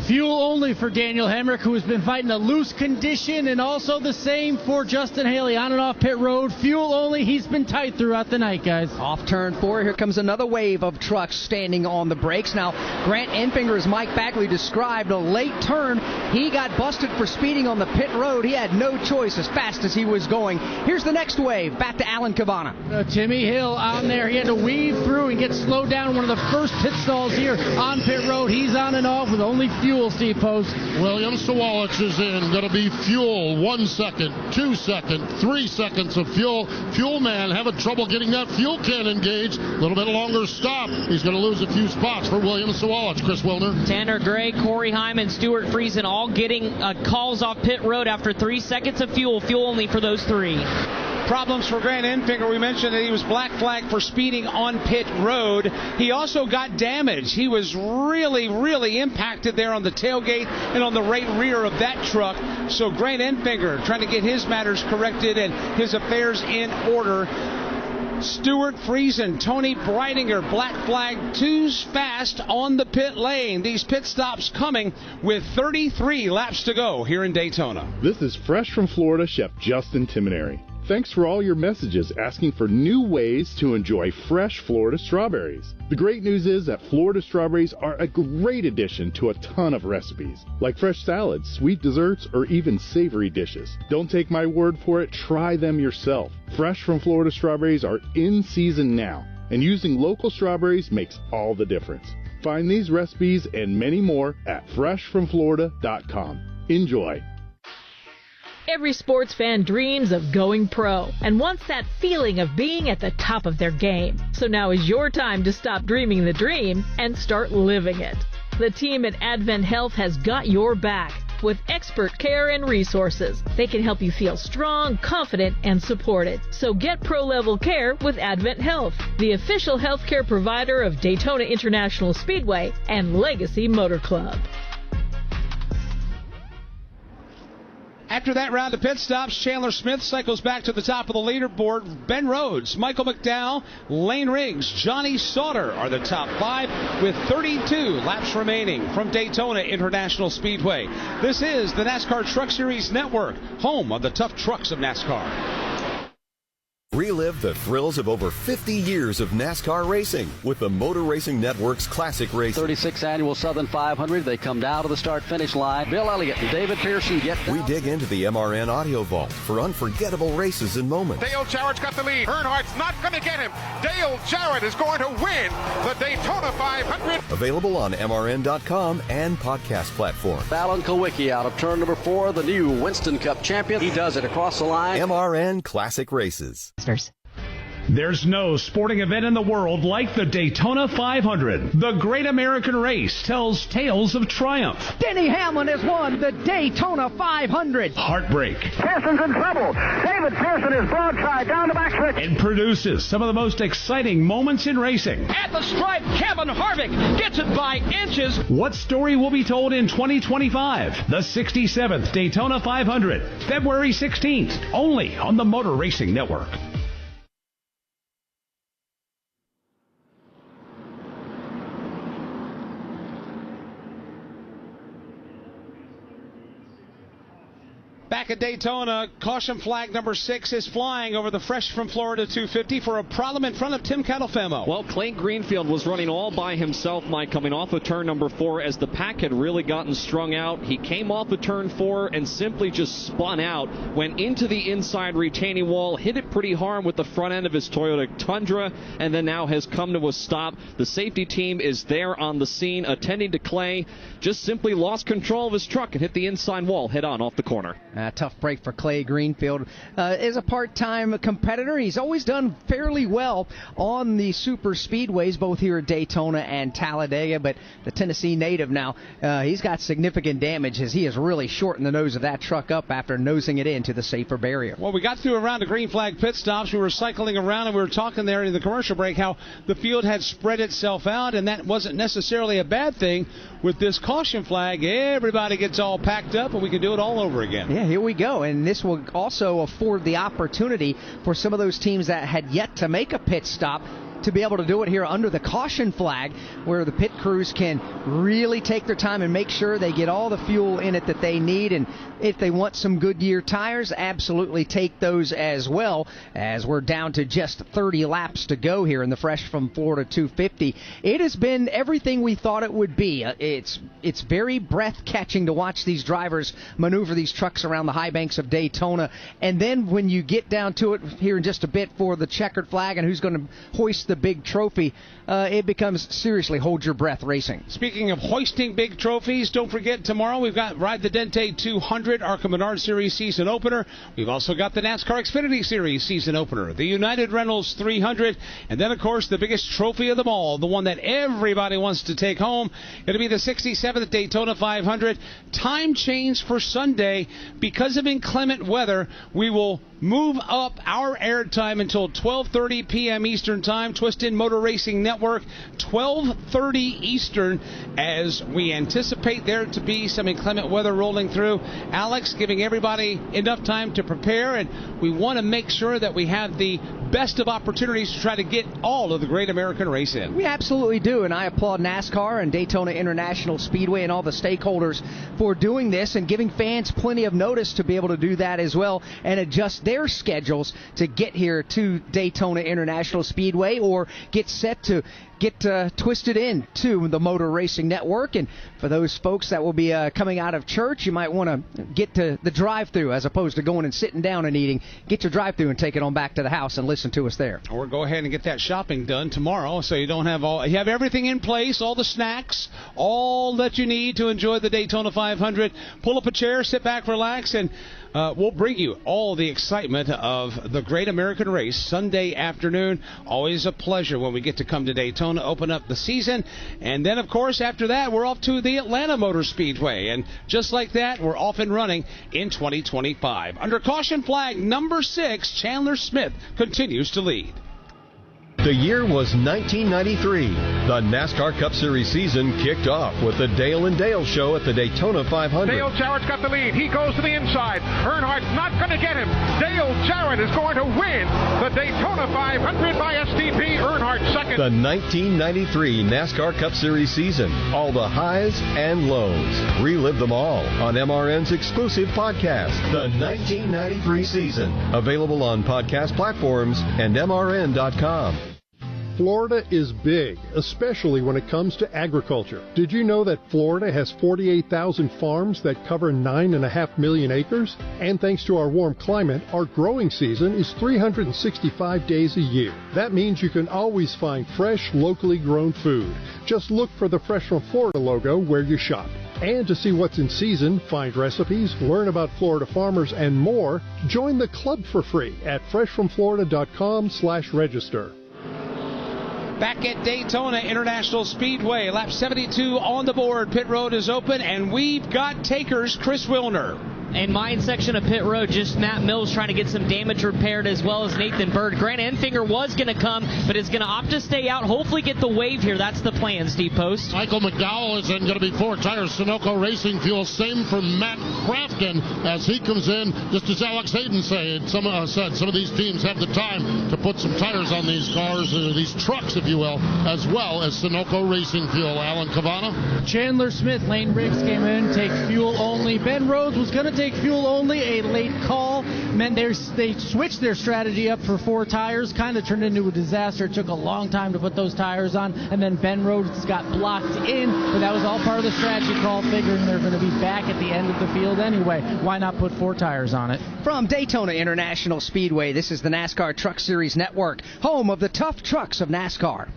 Fuel only for Daniel Hemrick, who has been fighting a loose condition, and also the same for Justin Haley on and off pit road. Fuel only. He's been tight throughout the night, guys. Off turn 4, here comes another wave of trucks standing on the brakes. Now, Grant Enfinger, as Mike Bagley described, a late turn. He got busted for speeding on the pit road. He had no choice as fast as he was going. Here's the next wave. Back to Alan Cavana. Timmy Hill on there. He had to weave through and get slowed down. One of the first pit stalls here on pit road. He's on and off with only fuel, Steve Post. William Sawalich is in. Going to be fuel. 1 second, 2 seconds, 3 seconds of fuel. Fuel man having trouble getting that fuel can engaged. A little bit longer stop. He's going to lose a few spots for William Sawalich. Chris Wilner. Tanner Gray, Corey Hyman, Stuart Friesen all getting calls off pit road after 3 seconds of fuel. Fuel only for those 3. Problems for Grant Enfinger. We mentioned that he was black flagged for speeding on pit road. He also got damaged. He was really impacted there on the tailgate and on the right rear of that truck. So Grant Enfinger trying to get his matters corrected and his affairs in order. Stuart Friesen, Tony Breidinger, black flag, too fast on the pit lane. These pit stops coming with 33 laps to go here in Daytona. This is Fresh from Florida Chef Justin Timoneri. Thanks for all your messages asking for new ways to enjoy fresh Florida strawberries. The great news is that Florida strawberries are a great addition to a ton of recipes, like fresh salads, sweet desserts, or even savory dishes. Don't take my word for it, try them yourself. Fresh from Florida strawberries are in season now, and using local strawberries makes all the difference. Find these recipes and many more at freshfromflorida.com. Enjoy. Every sports fan dreams of going pro and wants that feeling of being at the top of their game. So now is your time to stop dreaming the dream and start living it. The team at Advent Health has got your back with expert care and resources. They can help you feel strong, confident, and supported. So get pro-level care with Advent Health, the official healthcare provider of Daytona International Speedway and Legacy Motor Club. After that round of pit stops, Chandler Smith cycles back to the top of the leaderboard. Ben Rhodes, Michael McDowell, Lane Riggs, Johnny Sauter are the top 5 with 32 laps remaining from Daytona International Speedway. This is the NASCAR Truck Series Network, home of the tough trucks of NASCAR. Relive the thrills of over 50 years of NASCAR racing with the Motor Racing Network's Classic Racing. 36th Annual Southern 500. They come down to the start-finish line. Bill Elliott and David Pearson get down. We dig into the MRN audio vault for unforgettable races and moments. Dale Jarrett's got the lead. Earnhardt's not going to get him. Dale Jarrett is going to win the Daytona 500. Available on MRN.com and podcast platforms. Alan Kulwicki out of turn number 4, the new Winston Cup champion. He does it across the line. MRN Classic Races. There's no sporting event in the world like the Daytona 500. The Great American Race tells tales of triumph, Denny Hamlin has won the Daytona 500. heartbreak, Pearson's in trouble. David Pearson is broadside down the backstretch. and produces some of the most exciting moments in racing. At the stripe, Kevin Harvick gets it by inches. What story will be told in 2025? The 67th Daytona 500, February 16th, only on the Motor Racing Network. Back at Daytona, caution flag number 6 is flying over the Fresh from Florida 250 for a problem in front of Tim Catalfamo. Well, Clay Greenfield was running all by himself, Mike, coming off of turn number 4 as the pack had really gotten strung out. He came off of turn 4 and simply just spun out, went into the inside retaining wall, hit it pretty hard with the front end of his Toyota Tundra, and then now has come to a stop. The safety team is there on the scene attending to Clay. Just simply lost control of his truck and hit the inside wall head on off the corner. Tough break for Clay Greenfield. As a part-time competitor, he's always done fairly well on the super speedways, both here at Daytona and Talladega, but the Tennessee native now, he's got significant damage as he has really shortened the nose of that truck up after nosing it into the safer barrier. Well, we got through around the green flag pit stops. We were cycling around and we were talking there in the commercial break how the field had spread itself out, and that wasn't necessarily a bad thing. With this caution flag, everybody gets all packed up and we can do it all over again. Yeah, here we go. And this will also afford the opportunity for some of those teams that had yet to make a pit stop to be able to do it here under the caution flag, where the pit crews can really take their time and make sure they get all the fuel in it that they need. And if they want some Goodyear tires, absolutely take those as well, as we're down to just 30 laps to go here in the Fresh from Florida 250. It has been everything we thought it would be. It's very breath-catching to watch these drivers maneuver these trucks around the high banks of Daytona. And then when you get down to it here in just a bit for the checkered flag and who's going to hoist the big trophy, it becomes seriously hold your breath racing. Speaking of hoisting big trophies, don't forget tomorrow we've got Ride the Dente 200 ARCA Menard Series season opener. We've also got the NASCAR Xfinity Series season opener, the United Reynolds 300, and then of course the biggest trophy of them all, the one that everybody wants to take home. It'll be the 67th Daytona 500. Time change for Sunday because of inclement weather. We will move up our airtime until 12:30 p.m. Eastern Time. Twisted Motor Racing Network, 12:30 Eastern, as we anticipate there to be some inclement weather rolling through. Alex, giving everybody enough time to prepare, and we want to make sure that we have the best of opportunities to try to get all of the Great American Race in. We absolutely do, and I applaud NASCAR and Daytona International Speedway and all the stakeholders for doing this and giving fans plenty of notice to be able to do that as well and adjust their schedules to get here to Daytona International Speedway or get set to get twisted in to the Motor Racing Network. And for those folks that will be coming out of church, you might want to get to the drive-thru as opposed to going and sitting down and eating. Get your drive-thru and take it on back to the house and listen to us there. Or go ahead and get that shopping done tomorrow, so you don't have you have everything in place, all the snacks, all that you need to enjoy the Daytona 500. Pull up a chair, sit back, relax, and we'll bring you all the excitement of the Great American Race Sunday afternoon. Always a pleasure when we get to come to Daytona, open up the season. And then, of course, after that, we're off to the Atlanta Motor Speedway. And just like that, we're off and running in 2025. Under caution flag number 6, Chandler Smith continues to lead. The year was 1993. The NASCAR Cup Series season kicked off with the Dale and Dale Show at the Daytona 500. Dale Jarrett's got the lead. He goes to the inside. Earnhardt's not going to get him. Dale Jarrett is going to win the Daytona 500 by STP. Earnhardt second. The 1993 NASCAR Cup Series season. All the highs and lows. Relive them all on MRN's exclusive podcast, The 1993 Season. Available on podcast platforms and MRN.com. Florida is big, especially when it comes to agriculture. Did you know that Florida has 48,000 farms that cover 9.5 million acres? And thanks to our warm climate, our growing season is 365 days a year. That means you can always find fresh, locally grown food. Just look for the Fresh from Florida logo where you shop. And to see what's in season, find recipes, learn about Florida farmers, and more, join the club for free at freshfromflorida.com/register. Back at Daytona International Speedway, lap 72 on the board. Pit road is open, and we've got takers. Chris Wilner. And mine section of pit road, just Matt Mills trying to get some damage repaired, as well as Nathan Bird. Grant Enfinger was going to come, but is going to opt to stay out. Hopefully get the wave here. That's the plan, Steve Post. Michael McDowell is in, going to be 4 tires. Sunoco Racing Fuel. Same for Matt Crafton as he comes in. Just as Alex Hayden said, some of these teams have the time to put some tires on these cars, or these trucks, if you will, as well as Sunoco Racing Fuel. Alan Cavana. Chandler Smith, Lane Briggs came in, take fuel only. Ben Rhodes was going to take fuel only, a late call. Meant they switched their strategy up for 4 tires, kind of turned into a disaster. It took a long time to put those tires on, and then Ben Rhodes got blocked in, but that was all part of the strategy call, figuring they're going to be back at the end of the field anyway. Why not put 4 tires on it? From Daytona International Speedway, this is the NASCAR Truck Series Network, home of the tough trucks of NASCAR.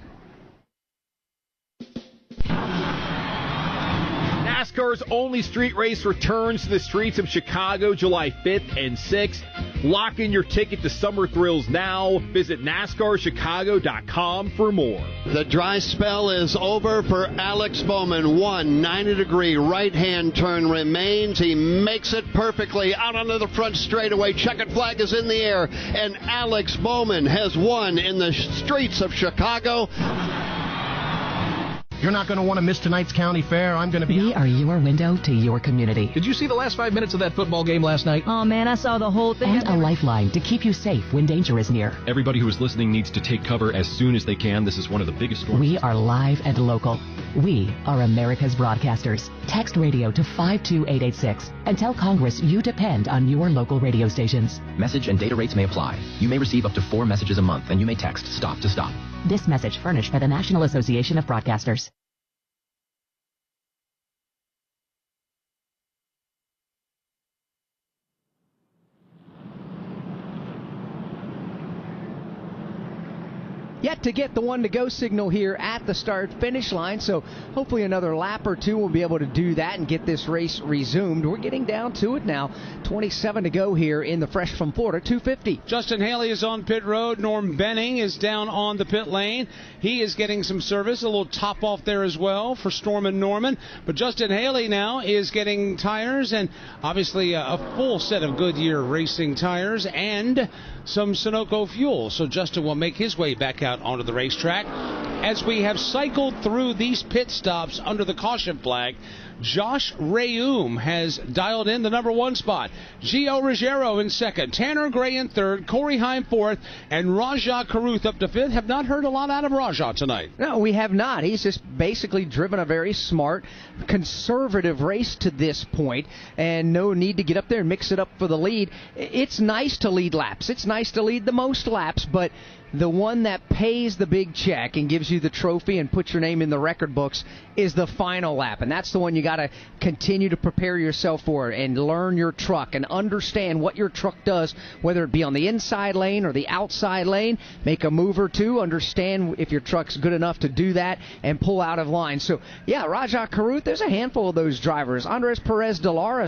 NASCAR's only street race returns to the streets of Chicago July 5th and 6th. Lock in your ticket to summer thrills now. Visit NASCARChicago.com for more. The dry spell is over for Alex Bowman. 90-degree right-hand turn remains. He makes it perfectly out onto the front straightaway. Checkered flag is in the air, and Alex Bowman has won in the streets of Chicago. You're not going to want to miss tonight's county fair. I'm going to be... We are your window to your community. Did you see the last 5 minutes of that football game last night? Oh, man, I saw the whole thing. And a lifeline to keep you safe when danger is near. Everybody who is listening needs to take cover as soon as they can. This is one of the biggest storms. We are live and local. We are America's broadcasters. Text radio to 52886 and tell Congress you depend on your local radio stations. Message and data rates may apply. You may receive up to 4 messages a month, and you may text STOP to STOP. This message furnished by the National Association of Broadcasters. Yet to get the one-to-go signal here at the start-finish line, so hopefully another lap or two we'll be able to do that and get this race resumed. We're getting down to it now. 27 to go here in the Fresh from Florida 250. Justin Haley is on pit road. Norm Benning is down on the pit lane. He is getting some service, a little top off there as well for Storm and Norman. But Justin Haley now is getting tires, and obviously a full set of Goodyear Racing tires and some Sunoco fuel. So Justin will make his way back out onto the racetrack. As we have cycled through these pit stops under the caution flag, Josh Rayum has dialed in the number 1 spot. Gio Ruggiero in second, Tanner Gray in third, Corey Heim fourth, and Rajah Caruth up to fifth. Have not heard a lot out of Rajah tonight. No, we have not. He's just basically driven a very smart, conservative race to this point, and no need to get up there and mix it up for the lead. It's nice to lead laps. It's nice to lead the most laps, but the one that pays the big check and gives you the trophy and puts your name in the record books is the final lap. And that's the one you got to continue to prepare yourself for and learn your truck and understand what your truck does, whether it be on the inside lane or the outside lane. Make a move or two, understand if your truck's good enough to do that, and pull out of line. So, yeah, Rajah Caruth, there's a handful of those drivers. Andres Perez de Lara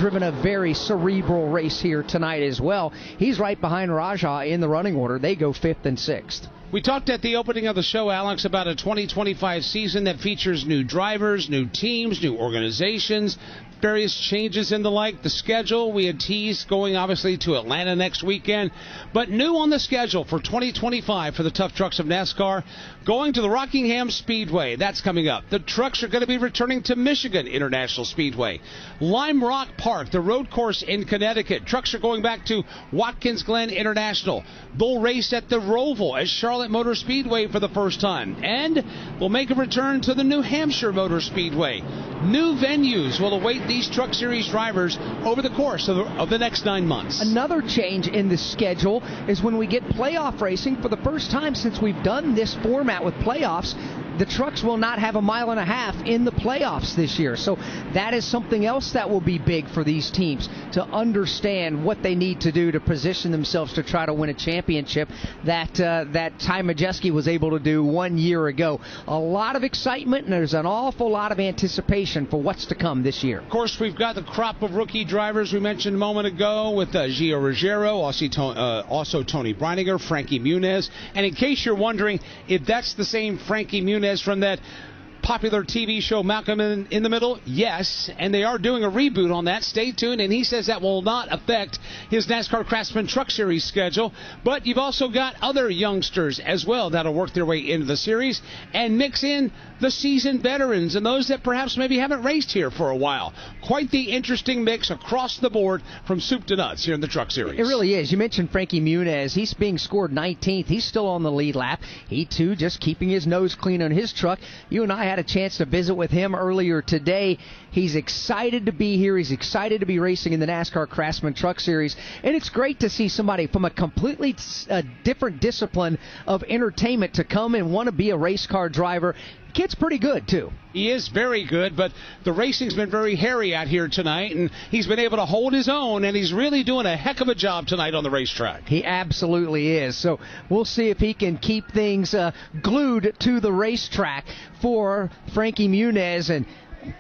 driven a very cerebral race here tonight as well. He's right behind Rajah in the running order. They go 5th and 6th. We talked at the opening of the show, Alex, about a 2025 season that features new drivers, new teams, new organizations, various changes in the the schedule. We had teased going obviously to Atlanta next weekend, but new on the schedule for 2025 for the Tough Trucks of NASCAR, going to the Rockingham Speedway. That's coming up. The trucks are going to be returning to Michigan International Speedway. Lime Rock Park, the road course in Connecticut. Trucks are going back to Watkins Glen International. They'll race at the Roval at Charlotte Motor Speedway for the first time, and will make a return to the New Hampshire Motor Speedway. New venues will await these Truck Series drivers over the course of the next 9 months. Another change in the schedule is when we get playoff racing. For the first time since we've done this format with playoffs, the trucks will not have a mile and a half in the playoffs this year. So that is something else that will be big for these teams to understand what they need to do to position themselves to try to win a championship that Ty Majeski was able to do 1 year ago. A lot of excitement, and there's an awful lot of anticipation for what's to come this year. Of course, we've got the crop of rookie drivers we mentioned a moment ago with Gio Ruggiero, also Tony Breininger, Frankie Muniz. And in case you're wondering if that's the same Frankie Muniz from that popular TV show Malcolm in the Middle, yes, and they are doing a reboot on that. Stay tuned, and he says that will not affect his NASCAR Craftsman Truck Series schedule. But you've also got other youngsters as well that'll work their way into the series and mix in the seasoned veterans and those that perhaps maybe haven't raced here for a while. Quite the interesting mix across the board from soup to nuts here in the Truck Series. It really is. You mentioned Frankie Muniz. He's being scored 19th. He's still on the lead lap. He, too, just keeping his nose clean on his truck. You and I had a chance to visit with him earlier today. He's excited to be here. He's excited to be racing in the NASCAR Craftsman Truck Series. And it's great to see somebody from a completely different discipline of entertainment to come and want to be a race car driver. Kid's pretty good, too. He is very good, but the racing's been very hairy out here tonight, and he's been able to hold his own, and he's really doing a heck of a job tonight on the racetrack. He absolutely is. So we'll see if he can keep things glued to the racetrack for Frankie Muniz and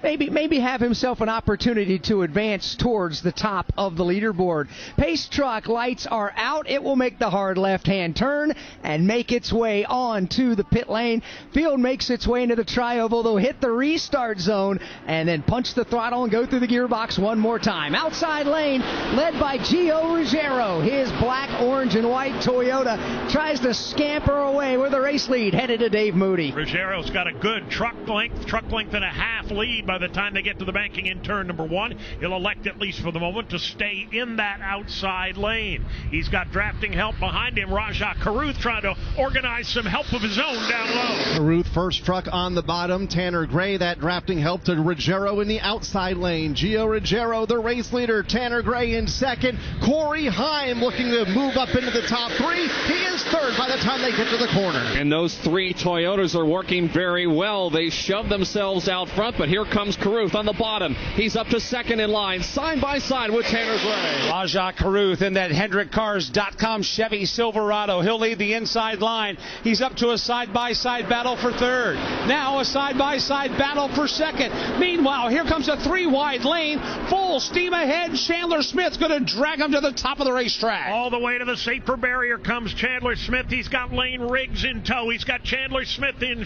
maybe have himself an opportunity to advance towards the top of the leaderboard. Pace truck lights are out. It will make the hard left-hand turn and make its way on to the pit lane. Field makes its way into the tri-oval. They'll hit the restart zone and then punch the throttle and go through the gearbox one more time. Outside lane, led by Gio Ruggiero. His black, orange, and white Toyota tries to scamper away with a race lead headed to Dave Moody. Ruggiero's got a good truck length and a half lead. By the time they get to the banking in turn number one, he'll elect, at least for the moment, to stay in that outside lane. He's got drafting help behind him. Rajah Caruth trying to organize some help of his own down low. Caruth first truck on the bottom. Tanner Gray, that drafting help to Ruggiero in the outside lane. Gio Ruggiero, the race leader. Tanner Gray in second. Corey Heim looking to move up into the top three. He is third by the time they get to the corner. And those three Toyotas are working very well. They shove themselves out front, but here comes Caruth on the bottom. He's up to second in line, side by side with Tanner Gray. Rajah Caruth in that HendrickCars.com Chevy Silverado. He'll lead the inside line. He's up to a side-by-side battle for third. Now a side-by-side battle for second. Meanwhile, here comes a three-wide lane. Full steam ahead. Chandler Smith's going to drag him to the top of the racetrack. All the way to the safer barrier comes Chandler Smith. He's got Lane Riggs in tow. He's got Chandler Smith in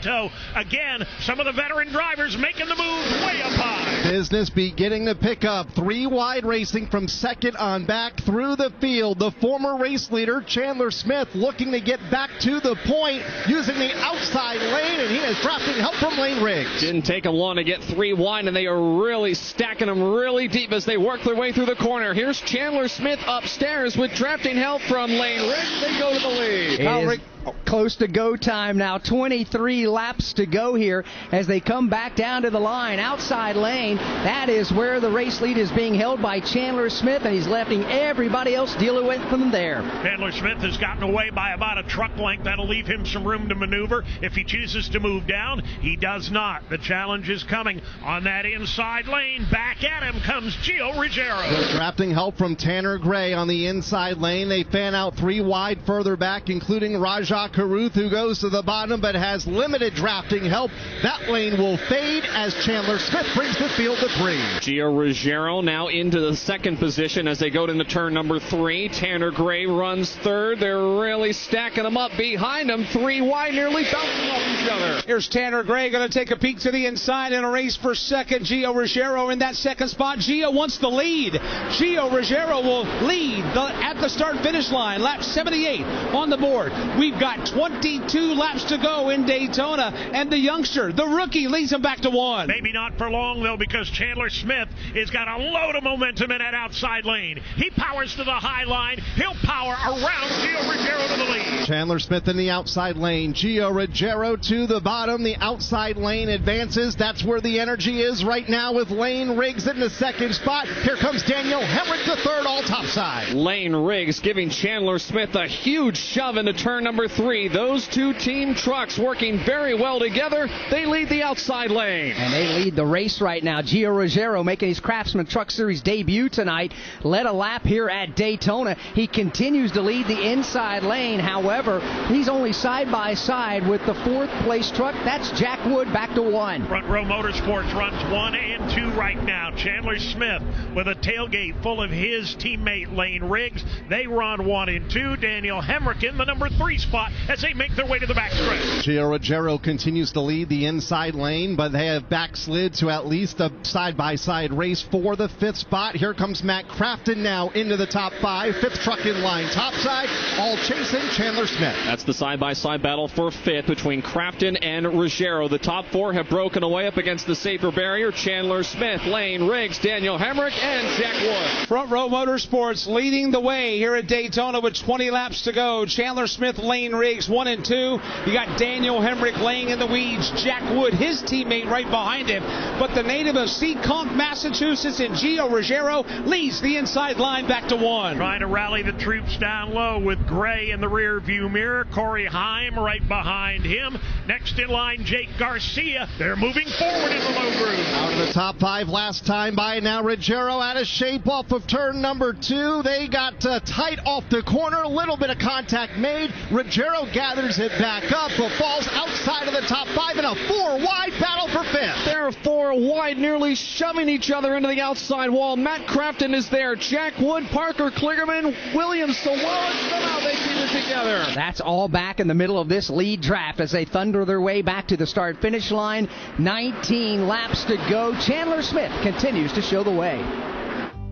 tow. Again, some of the veteran drivers making the move way up high. Business beginning to pick up. Three wide racing from second on back through the field. The former race leader, Chandler Smith, looking to get back to the point using the outside lane, and he is drafting help from Lane Riggs. Didn't take them long to get three wide, and they are really stacking them really deep as they work their way through the corner. Here's Chandler Smith upstairs with drafting help from Lane Riggs. They go to the lead. Close to go time now. 23 laps to go here as they come back down to the line. Outside lane, that is where the race lead is being held by Chandler Smith, and he's letting everybody else deal with them there. Chandler Smith has gotten away by about a truck length. That'll leave him some room to maneuver. If he chooses to move down, he does not. The challenge is coming on that inside lane. Back at him comes Gio Ruggiero. Drafting help from Tanner Gray on the inside lane. They fan out three wide further back, including Rajah Brock Caruth, who goes to the bottom but has limited drafting help. That lane will fade as Chandler Smith brings the field to 3. Gio Ruggiero now into the second position as they go into turn number 3. Tanner Gray runs third. They're really stacking them up behind him. 3 wide, nearly bouncing off each other. Here's Tanner Gray going to take a peek to the inside in a race for second. Gio Ruggiero in that second spot. Gio wants the lead. Gio Ruggiero will lead at the start-finish line. Lap 78 on the board. We've got 22 laps to go in Daytona, and the youngster, the rookie, leads him back to 1. Maybe not for long, though, because Chandler Smith has got a load of momentum in that outside lane. He powers to the high line. He'll power around Gio Ruggiero to the lead. Chandler Smith in the outside lane. Gio Ruggiero to the bottom. The outside lane advances. That's where the energy is right now with Lane Riggs in the second spot. Here comes Daniel Hemrick, the third, all topside. Lane Riggs giving Chandler Smith a huge shove into turn number 3. Those two team trucks working very well together. They lead the outside lane. And they lead the race right now. Gio Ruggiero making his Craftsman Truck Series debut tonight. Led a lap here at Daytona. He continues to lead the inside lane. However, he's only side by side with the 4th place truck. That's Jack Wood back to 1. Front Row Motorsports runs 1 and 2 right now. Chandler Smith with a tailgate full of his teammate Lane Riggs. They run 1 and 2. Daniel Hemrick in the number 3 spot as they make their way to the backstretch. Gio Ruggiero continues to lead the inside lane, but they have backslid to at least a side-by-side race for the 5th spot. Here comes Matt Crafton now into the top 5. 5th truck in line topside, all chasing Chandler Smith. That's the side-by-side battle for 5th between Crafton and Ruggiero. The top 4 have broken away up against the safer barrier. Chandler Smith, Lane Riggs, Daniel Hemrick, and Jack Wood. Front Row Motorsports leading the way here at Daytona with 20 laps to go. Chandler Smith, Lane Riggs, 1 and 2. You got Daniel Hemrick laying in the weeds. Jack Wood, his teammate, right behind him. But the native of Seekonk, Massachusetts, and Gio Ruggiero leads the inside line back to 1. Trying to rally the troops down low with Gray in the rear view mirror. Corey Heim right behind him. Next in line, Jake Garcia. They're moving forward in the low groove. Out of the top 5 last time by now. Ruggiero out of shape off of turn number 2. They got tight off the corner. A little bit of contact made. Ruggiero gathers it back up, but falls outside of the top 5 in a 4-wide battle for 5th. They're 4 wide, nearly shoving each other into the outside wall. Matt Crafton is there. Jack Wood, Parker Kligerman, Williams Sawala. Somehow they keep it together. That's all back in the middle of this lead draft as they thunder their way back to the start-finish line. 19 laps to go. Chandler Smith continues to show the way.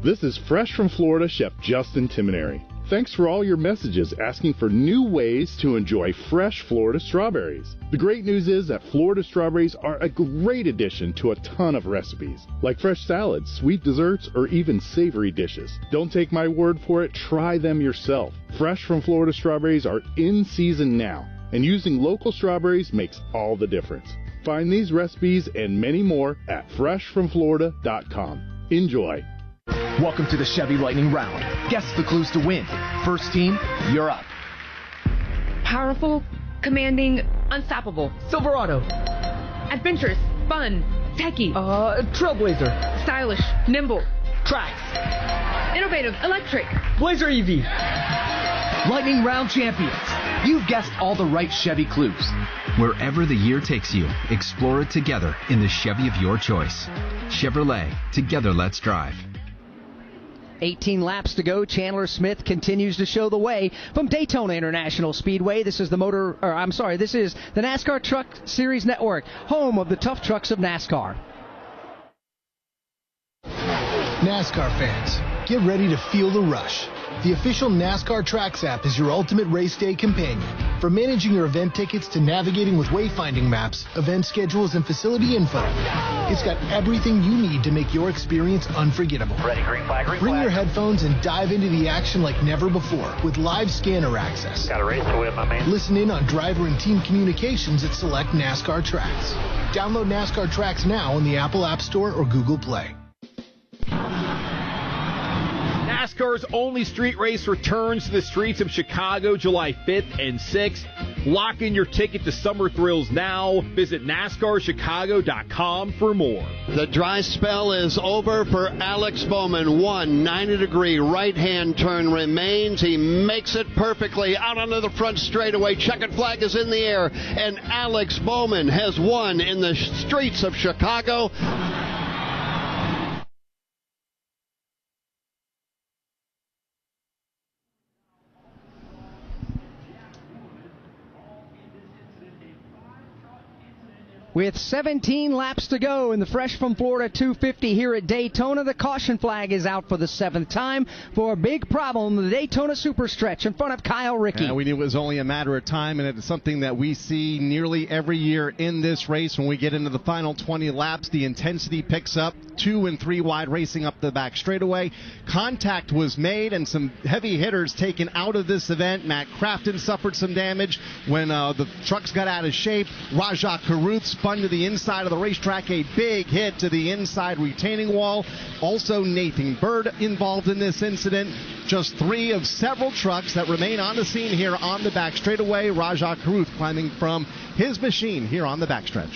This is Fresh from Florida Chef Justin Timoneri. Thanks for all your messages asking for new ways to enjoy fresh Florida strawberries. The great news is that Florida strawberries are a great addition to a ton of recipes, like fresh salads, sweet desserts, or even savory dishes. Don't take my word for it, try them yourself. Fresh from Florida strawberries are in season now, and using local strawberries makes all the difference. Find these recipes and many more at freshfromflorida.com. Enjoy. Welcome to the Chevy Lightning Round. Guess the clues to win. First team, you're up. Powerful, commanding, unstoppable. Silverado. Adventurous, fun, techie. Trailblazer. Stylish, nimble. Trax. Innovative, electric. Blazer EV. Lightning Round champions. You've guessed all the right Chevy clues. Wherever the year takes you, explore it together in the Chevy of your choice. Chevrolet, together let's drive. 18 laps to go. Chandler Smith continues to show the way from Daytona International Speedway. This is the NASCAR Truck Series Network, home of the tough trucks of NASCAR. NASCAR fans, get ready to feel the rush. The official NASCAR Tracks app is your ultimate race day companion. From managing your event tickets to navigating with wayfinding maps, event schedules, and facility info, it's got everything you need to make your experience unforgettable. Ready, green flag, green Bring flag. your headphones and dive into the action like never before with live scanner access. Got a race to win, my man. Listen in on driver and team communications at select NASCAR Tracks. Download NASCAR Tracks now in the Apple App Store or Google Play. NASCAR's only street race returns to the streets of Chicago July 5th and 6th. Lock in your ticket to summer thrills now. Visit NASCARChicago.com for more. The dry spell is over for Alex Bowman. 90-degree right-hand turn remains. He makes it perfectly out onto the front straightaway. Checkered flag is in the air, and Alex Bowman has won in the streets of Chicago. With 17 laps to go in the Fresh from Florida 250 here at Daytona, the caution flag is out for the 7th time for a big problem, the Daytona Superstretch in front of Kyle Rickey. We knew it was only a matter of time, and it's something that we see nearly every year in this race. When we get into the final 20 laps, the intensity picks up, 2 and 3 wide racing up the back straightaway. Contact was made and some heavy hitters taken out of this event. Matt Crafton suffered some damage when the trucks got out of shape. Rajah Caruth spun to the inside of the racetrack, a big hit to the inside retaining wall. Also Nathan Bird involved in this incident. Just 3 of several trucks that remain on the scene here on the back straightaway. Rajah Caruth climbing from his machine here on the backstretch.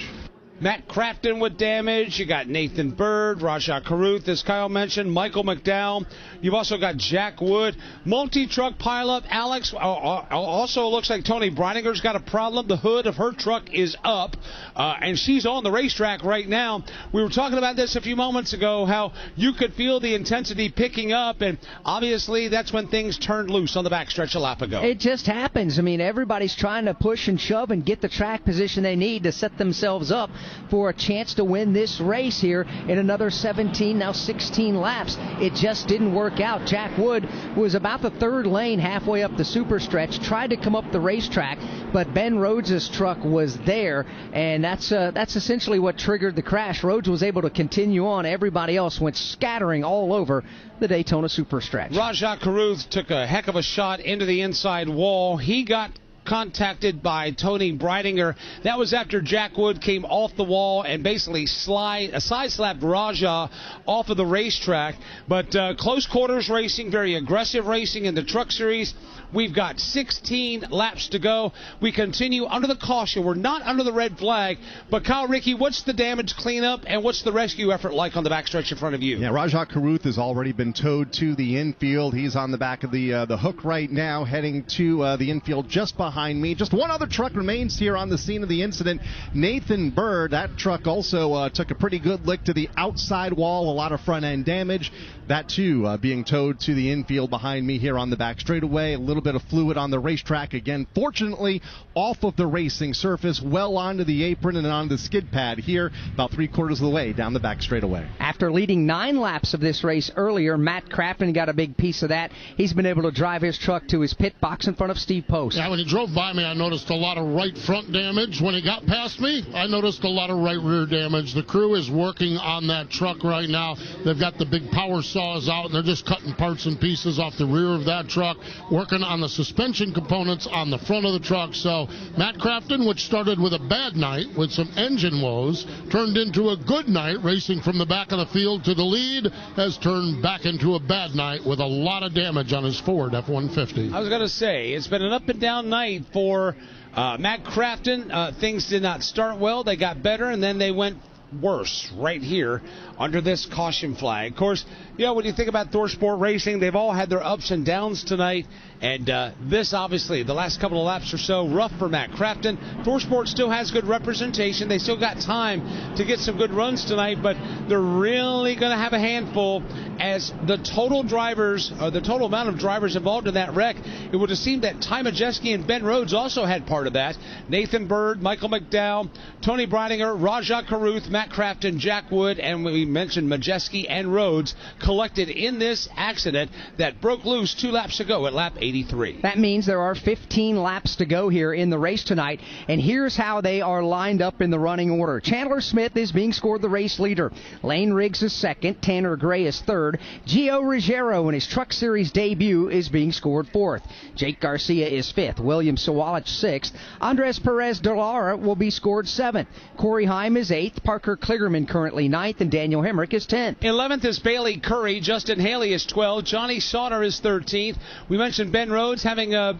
Matt Crafton with damage. You got Nathan Bird, Rajah Caruth, as Kyle mentioned, Michael McDowell. You've also got Jack Wood. Multi-truck pileup. Alex, also looks like Tony Breininger's got a problem. The hood of her truck is up, and she's on the racetrack right now. We were talking about this a few moments ago, how you could feel the intensity picking up, and obviously that's when things turned loose on the backstretch a lap ago. It just happens. I mean, everybody's trying to push and shove and get the track position they need to set themselves up for a chance to win this race here in another 17, now 16 laps. It just didn't work out. Jack Wood was about the 3rd lane halfway up the super stretch, tried to come up the racetrack, but Ben Rhodes' truck was there, and that's essentially what triggered the crash. Rhodes was able to continue on. Everybody else went scattering all over the Daytona Superstretch. Rajah Caruth took a heck of a shot into the inside wall. He got contacted by Tony Breininger. That was after Jack Wood came off the wall and basically side-slapped Rajah off of the racetrack. But close quarters racing, very aggressive racing in the Truck Series. We've got 16 laps to go. We continue under the caution. We're not under the red flag. But Kyle Rickey, what's the damage cleanup and what's the rescue effort like on the backstretch in front of you? Yeah, Rajah Caruth has already been towed to the infield. He's on the back of the hook right now, heading to the infield just behind me. Just one other truck remains here on the scene of the incident. Nathan Bird, that truck also took a pretty good lick to the outside wall, a lot of front end damage. That too being towed to the infield behind me here on the back straightaway. A little bit of fluid on the racetrack again. Fortunately, off of the racing surface, well onto the apron and onto the skid pad here, about 3/4 of the way down the back straightaway. After leading 9 laps of this race earlier, Matt Crafton got a big piece of that. He's been able to drive his truck to his pit box in front of Steve Post. Yeah, when he drove by me, I noticed a lot of right front damage. When he got past me, I noticed a lot of right rear damage. The crew is working on that truck right now. They've got the big power saws out, and they're just cutting parts and pieces off the rear of that truck, working on the suspension components on the front of the truck. So Matt Crafton, which started with a bad night with some engine woes, turned into a good night racing from the back of the field to the lead, has turned back into a bad night with a lot of damage on his Ford F-150. I was going to say, it's been an up and down night for Matt Crafton. Things did not start well. They got better, and then they went worse right here under this caution flag. Of course, you know, when you think about ThorSport Racing, they've all had their ups and downs tonight, and this obviously, the last couple of laps or so, rough for Matt Crafton. ThorSport still has good representation. They still got time to get some good runs tonight, but they're really going to have a handful as the total drivers, or the total amount of drivers involved in that wreck. It would have seemed that Ty Majeski and Ben Rhodes also had part of that. Nathan Bird, Michael McDowell, Tony Breininger, Rajah Caruth, Matt Crafton, Jack Wood, and we mentioned Majeski and Rhodes collected in this accident that broke loose 2 laps ago at lap 83. That means there are 15 laps to go here in the race tonight, and here's how they are lined up in the running order. Chandler Smith is being scored the race leader. Lane Riggs is second. Tanner Gray is third. Gio Ruggiero in his Truck Series debut is being scored fourth. Jake Garcia is fifth. William Sawalich sixth. Andres Perez de Lara will be scored seventh. Corey Heim is eighth. Parker Kligerman currently ninth, and Daniel Hemrick is 10th. 11th is Bailey Curry. Justin Haley is 12th. Johnny Sauter is 13th. We mentioned Ben Rhodes having a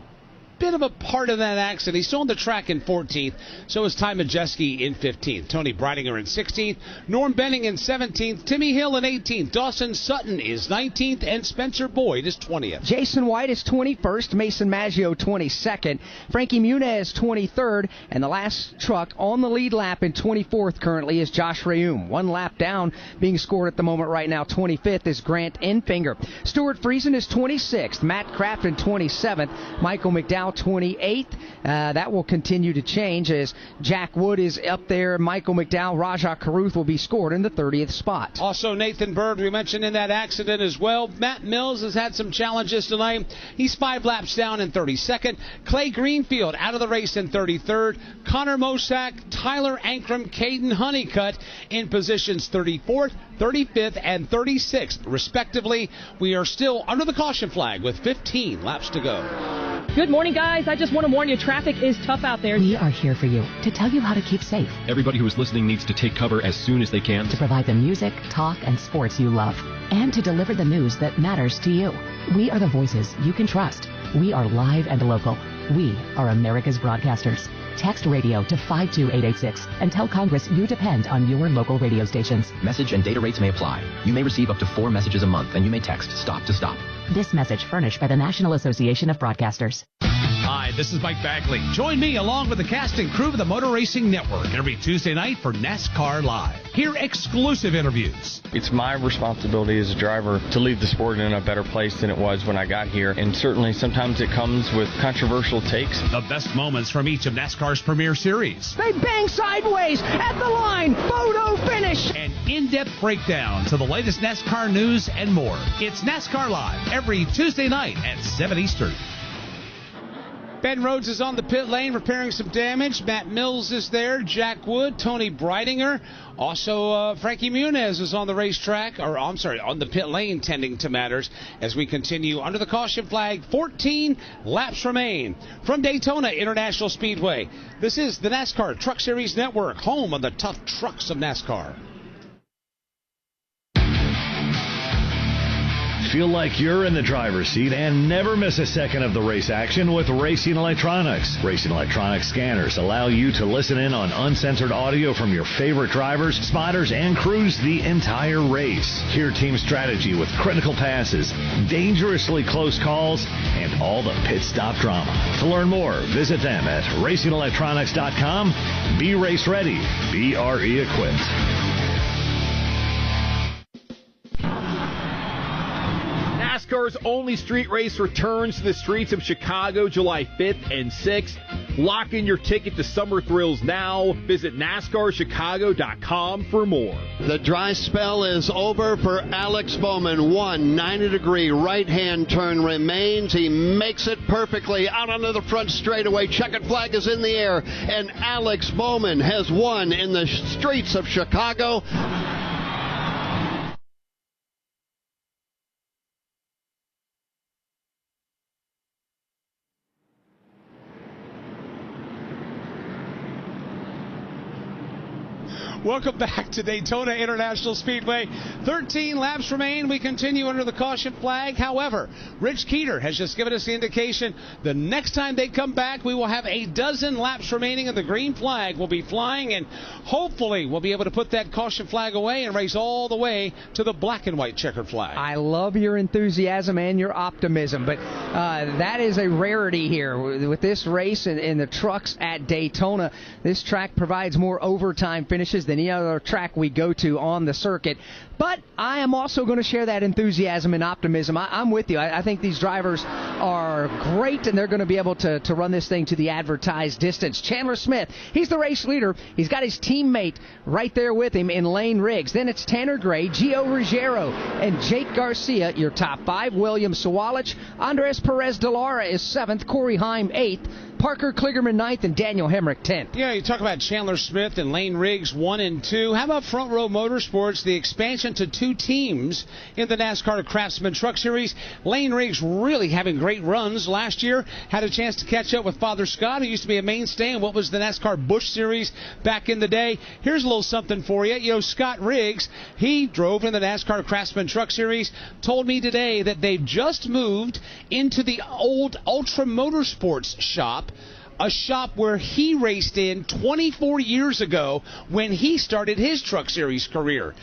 bit of a part of that accident. He's still on the track in 14th. So is Ty Majeski in 15th. Tony Breidinger in 16th. Norm Benning in 17th. Timmy Hill in 18th. Dawson Sutton is 19th. And Spencer Boyd is 20th. Jason White is 21st. Mason Maggio 22nd. Frankie Muniz 23rd. And the last truck on the lead lap in 24th currently is Josh Reaume. One lap down, being scored at the moment right now. 25th is Grant Enfinger. Stuart Friesen is 26th. Matt Crafton 27th. Michael McDowell 28th. That will continue to change as Jack Wood is up there. Michael McDowell, Rajah Caruth will be scored in the 30th spot. Also Nathan Bird, we mentioned in that accident as well. Matt Mills has had some challenges tonight. He's 5 laps down in 32nd. Clay Greenfield out of the race in 33rd. Connor Mosack, Tyler Ankrum, Caden Honeycutt in positions 34th, 35th, and 36th, respectively. We are still under the caution flag with 15 laps to go. Good morning, guys. I just want to warn you, traffic is tough out there. We are here for you to tell you how to keep safe. Everybody who is listening needs to take cover as soon as they can. To provide the music, talk, and sports you love. And to deliver the news that matters to you. We are the voices you can trust. We are live and local. We are America's broadcasters. Text radio to 52886 and tell Congress you depend on your local radio stations. Message and data rates may apply. You may receive up to 4 messages a month, and you may text STOP to STOP. This message furnished by the National Association of Broadcasters. Hi, this is Mike Bagley. Join me along with the cast and crew of the Motor Racing Network every Tuesday night for NASCAR Live. Hear exclusive interviews. It's my responsibility as a driver to leave the sport in a better place than it was when I got here, and certainly sometimes it comes with controversial takes. The best moments from each of NASCAR's premier series. They bang sideways at the line. Photo finish. And in-depth breakdowns of the latest NASCAR news and more. It's NASCAR Live every Tuesday night at 7 Eastern. Ben Rhodes is on the pit lane repairing some damage. Matt Mills is there. Jack Wood, Tony Breidinger. Also, Frankie Muniz is on the racetrack, on the pit lane tending to matters as we continue under the caution flag. 14 laps remain from Daytona International Speedway. This is the NASCAR Truck Series Network, home of the tough trucks of NASCAR. Feel like you're in the driver's seat and never miss a second of the race action with Racing Electronics. Racing Electronics scanners allow you to listen in on uncensored audio from your favorite drivers, spotters, and crews the entire race. Hear team strategy with critical passes, dangerously close calls, and all the pit stop drama. To learn more, visit them at racingelectronics.com. Be race ready. Be RE equipped. NASCAR's only street race returns to the streets of Chicago July 5th and 6th. Lock in your ticket to summer thrills now. Visit NASCARChicago.com for more. The dry spell is over for Alex Bowman. 90-degree right-hand turn remains. He makes it perfectly out onto the front straightaway. Checkered flag is in the air, and Alex Bowman has won in the streets of Chicago. Welcome back to Daytona International Speedway. 13 laps remain. We continue under the caution flag. However, Rich Keeter has just given us the indication the next time they come back, we will have a dozen laps remaining and the green flag will be flying, and hopefully we'll be able to put that caution flag away and race all the way to the black and white checkered flag. I love your enthusiasm and your optimism, but that is a rarity here with this race and the trucks at Daytona. This track provides more overtime finishes than any other track we go to on the circuit. But I am also going to share that enthusiasm and optimism. I'm with you. I think these drivers are great, and they're going to be able to run this thing to the advertised distance. Chandler Smith, he's the race leader. He's got his teammate right there with him in Lane Riggs. Then it's Tanner Gray, Gio Ruggiero, and Jake Garcia, your top 5. William Sawalich, Andres Perez de Lara is 7th, Corey Heim 8th, Parker Kligerman 9th, and Daniel Hemrick 10th. Yeah, you talk about Chandler Smith and Lane Riggs 1 and 2. How about Front Row Motorsports, the expansion to 2 teams in the NASCAR Craftsman Truck Series? Lane Riggs really having great runs last year. Had a chance to catch up with Father Scott, who used to be a mainstay in what was the NASCAR Busch Series back in the day. Here's a little something for you. You know, Scott Riggs, he drove in the NASCAR Craftsman Truck Series, told me today that they've just moved into the old Ultra Motorsports shop, a shop where he raced in 24 years ago when he started his Truck Series career.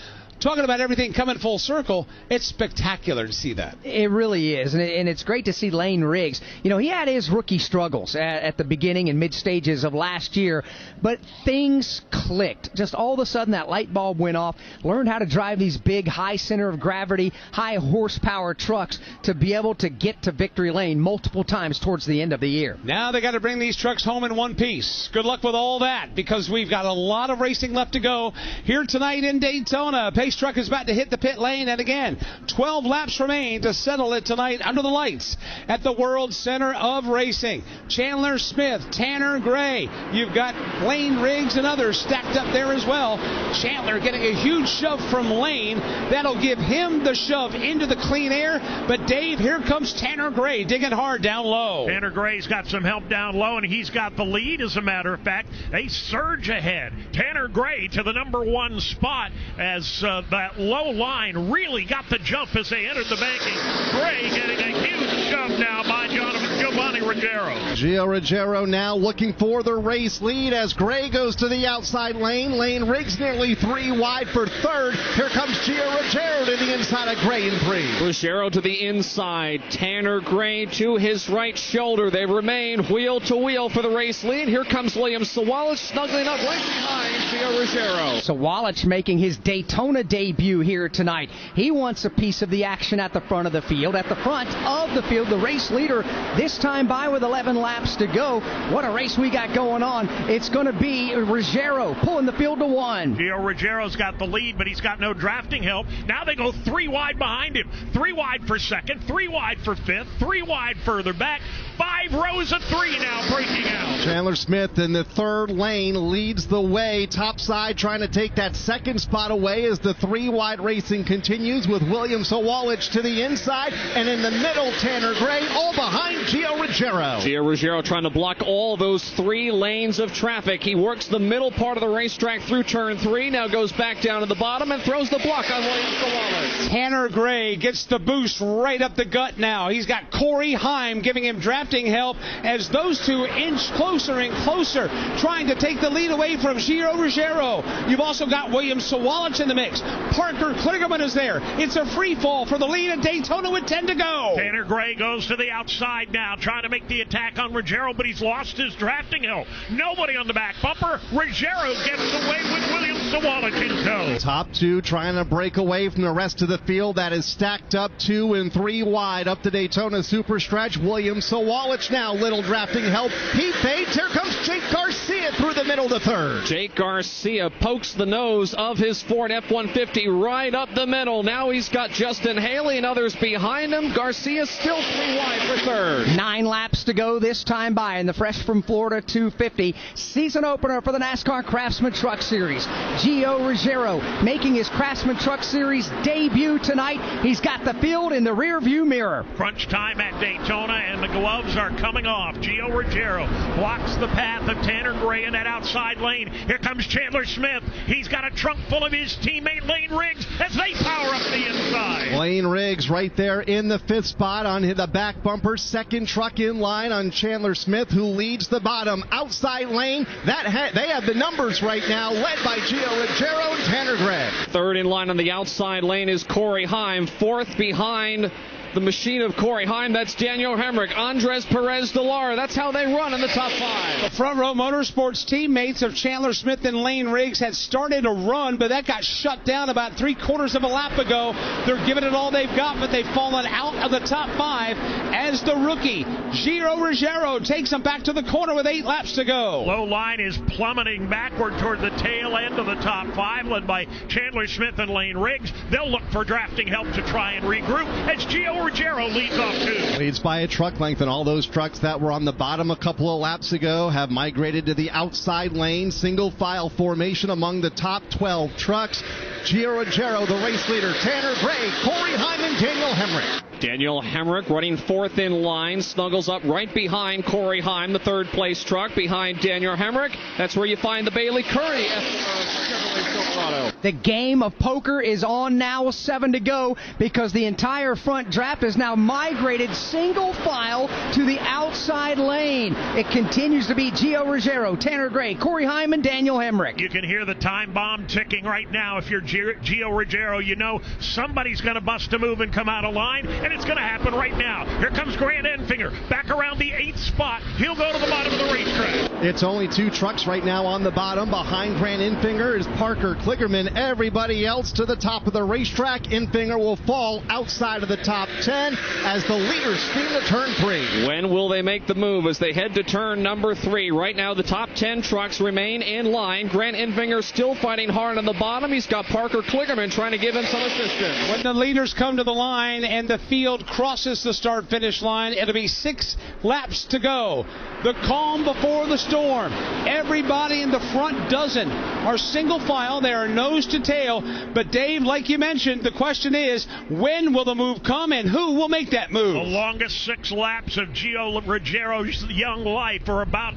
Talking about everything coming full circle, it's spectacular to see that. It really is, and it's great to see Lane Riggs. You know, he had his rookie struggles at the beginning and mid-stages of last year, but things clicked. Just all of a sudden, that light bulb went off, learned how to drive these big, high center of gravity, high horsepower trucks to be able to get to victory lane multiple times towards the end of the year. Now they got to bring these trucks home in one piece. Good luck with all that, because we've got a lot of racing left to go here tonight in Daytona. Pace truck is about to hit the pit lane, and again, 12 laps remain to settle it tonight under the lights at the World Center of Racing. Chandler Smith, Tanner Gray, you've got Lane Riggs and others stacked up there as well. Chandler getting a huge shove from Lane. That'll give him the shove into the clean air, but Dave, here comes Tanner Gray digging hard down low. Tanner Gray's got some help down low, and he's got the lead, as a matter of fact. They surge ahead. Tanner Gray to the number 1 spot as that low line really got the jump as they entered the banking. Gray getting a huge shove now by Giovanni Ruggiero. Gio Ruggiero now looking for the race lead as Gray goes to the outside lane. Lane Riggs nearly 3 wide for third. Here comes Gio Ruggiero to the inside of Gray in 3. Ruggiero to the inside. Tanner Gray to his right shoulder. They remain wheel to wheel for the race lead. Here comes William Sawalich snuggling up right behind Gio Ruggiero. Sawalich making his Daytona debut here tonight. He wants a piece of the action at the front of the field. At the front of the field, the race leader this time by with 11 laps to go. What a race we got going on. It's going to be Ruggiero pulling the field to 1. Gio Ruggiero's got the lead, but he's got no drafting help. Now they go 3 wide behind him. 3 wide for second, 3 wide for fifth, 3 wide further back. 5 rows of 3 now breaking out. Chandler Smith in the third lane leads the way. Top side trying to take that second spot away as the 3 wide racing continues with William Sawalich to the inside, and in the middle, Tanner Gray, all behind Gio Ruggiero. Gio Ruggiero trying to block all those 3 lanes of traffic. He works the middle part of the racetrack through turn 3, now goes back down to the bottom and throws the block on William Sawalich. Tanner Gray gets the boost right up the gut now. He's got Corey Heim giving him drafting help as those 2 inch closer and closer, trying to take the lead away from Gio Ruggiero. You've also got William Sawalich in the mix. Parker Kligerman is there. It's a free fall for the lead at Daytona with 10 to go. Tanner Gray goes to the outside now, trying to make the attack on Ruggiero, but he's lost his drafting help. Nobody on the back bumper. Ruggiero gets away with William Sawalich in tow. Top 2 trying to break away from the rest of the field. That is stacked up 2 and 3 wide up to Daytona super stretch. William Sawalich now, little drafting help. He fades. Here comes Jake Garcia through the middle to third. Jake Garcia pokes the nose of his Ford F-150 right up the middle. Now he's got Justin Haley and others behind him. Garcia still 3 wide for third. 9 laps to go this time by in the Fresh from Florida 250 season opener for the NASCAR Craftsman Truck Series. Gio Ruggiero making his Craftsman Truck Series debut tonight. He's got the field in the rear view mirror. Crunch time at Daytona, and the gloves are coming off. Gio Ruggiero blocks the path of Tanner Gray in that outside lane. Here comes Chandler Smith. He's got a trunk full of his teammate Lane Riggs as they power up the inside. Lane Riggs right there in the 5th spot on the back bumper. Second truck in line on Chandler Smith, who leads the bottom outside lane. They have the numbers right now, led by Gio Ruggiero and Tanner Gray. Third in line on the outside lane is Corey Heim. 4th behind the machine of Corey Heim, that's Daniel Hemrick. Andres Perez de Lara, that's how they run in the top 5. The Front Row Motorsports teammates of Chandler Smith and Lane Riggs had started a run, but that got shut down about 3/4 of a lap ago. They're giving it all they've got, but they've fallen out of the top 5 as the rookie Gio Ruggiero takes them back to the corner with 8 laps to go. Low line is plummeting backward toward the tail end of the top 5, led by Chandler Smith and Lane Riggs. They'll look for drafting help to try and regroup as Gio Ruggiero leads off 2. Leads by a truck length, and all those trucks that were on the bottom a couple of laps ago have migrated to the outside lane. Single file formation among the top 12 trucks. Gio Ruggiero, the race leader. Tanner Gray, Corey Hyman, Daniel Hemrick. Daniel Hemrick running fourth in line, snuggles up right behind Corey Heim, the third place truck, behind Daniel Hemrick. That's where you find the Bailey Curry Chevrolet Silverado. The game of poker is on now, 7 to go, because the entire front draft is now migrated single file to the outside lane. It continues to be Gio Ruggiero, Tanner Gray, Corey Heim, and Daniel Hemrick. You can hear the time bomb ticking right now. If you're Gio Ruggiero, you know somebody's going to bust a move and come out of line, and it's going to happen right now. Here comes Grant Enfinger back around the 8th spot. He'll go to the bottom of the racetrack. It's only 2 trucks right now on the bottom. Behind Grant Enfinger is Parker Kligerman. Everybody else to the top of the racetrack. Enfinger will fall outside of the top 10 as the leaders steam to turn 3. When will they make the move as they head to turn number 3? Right now, the top 10 trucks remain in line. Grant Enfinger still fighting hard on the bottom. He's got Parker Kligerman trying to give him some assistance. When the leaders come to the line and the field crosses the start-finish line, it'll be 6 laps to go. The calm before the storm. Everybody in the front dozen are single file. They are nose to tail. But Dave, like you mentioned, the question is, when will the move come and who will make that move? The longest 6 laps of Gio Ruggiero's young life are about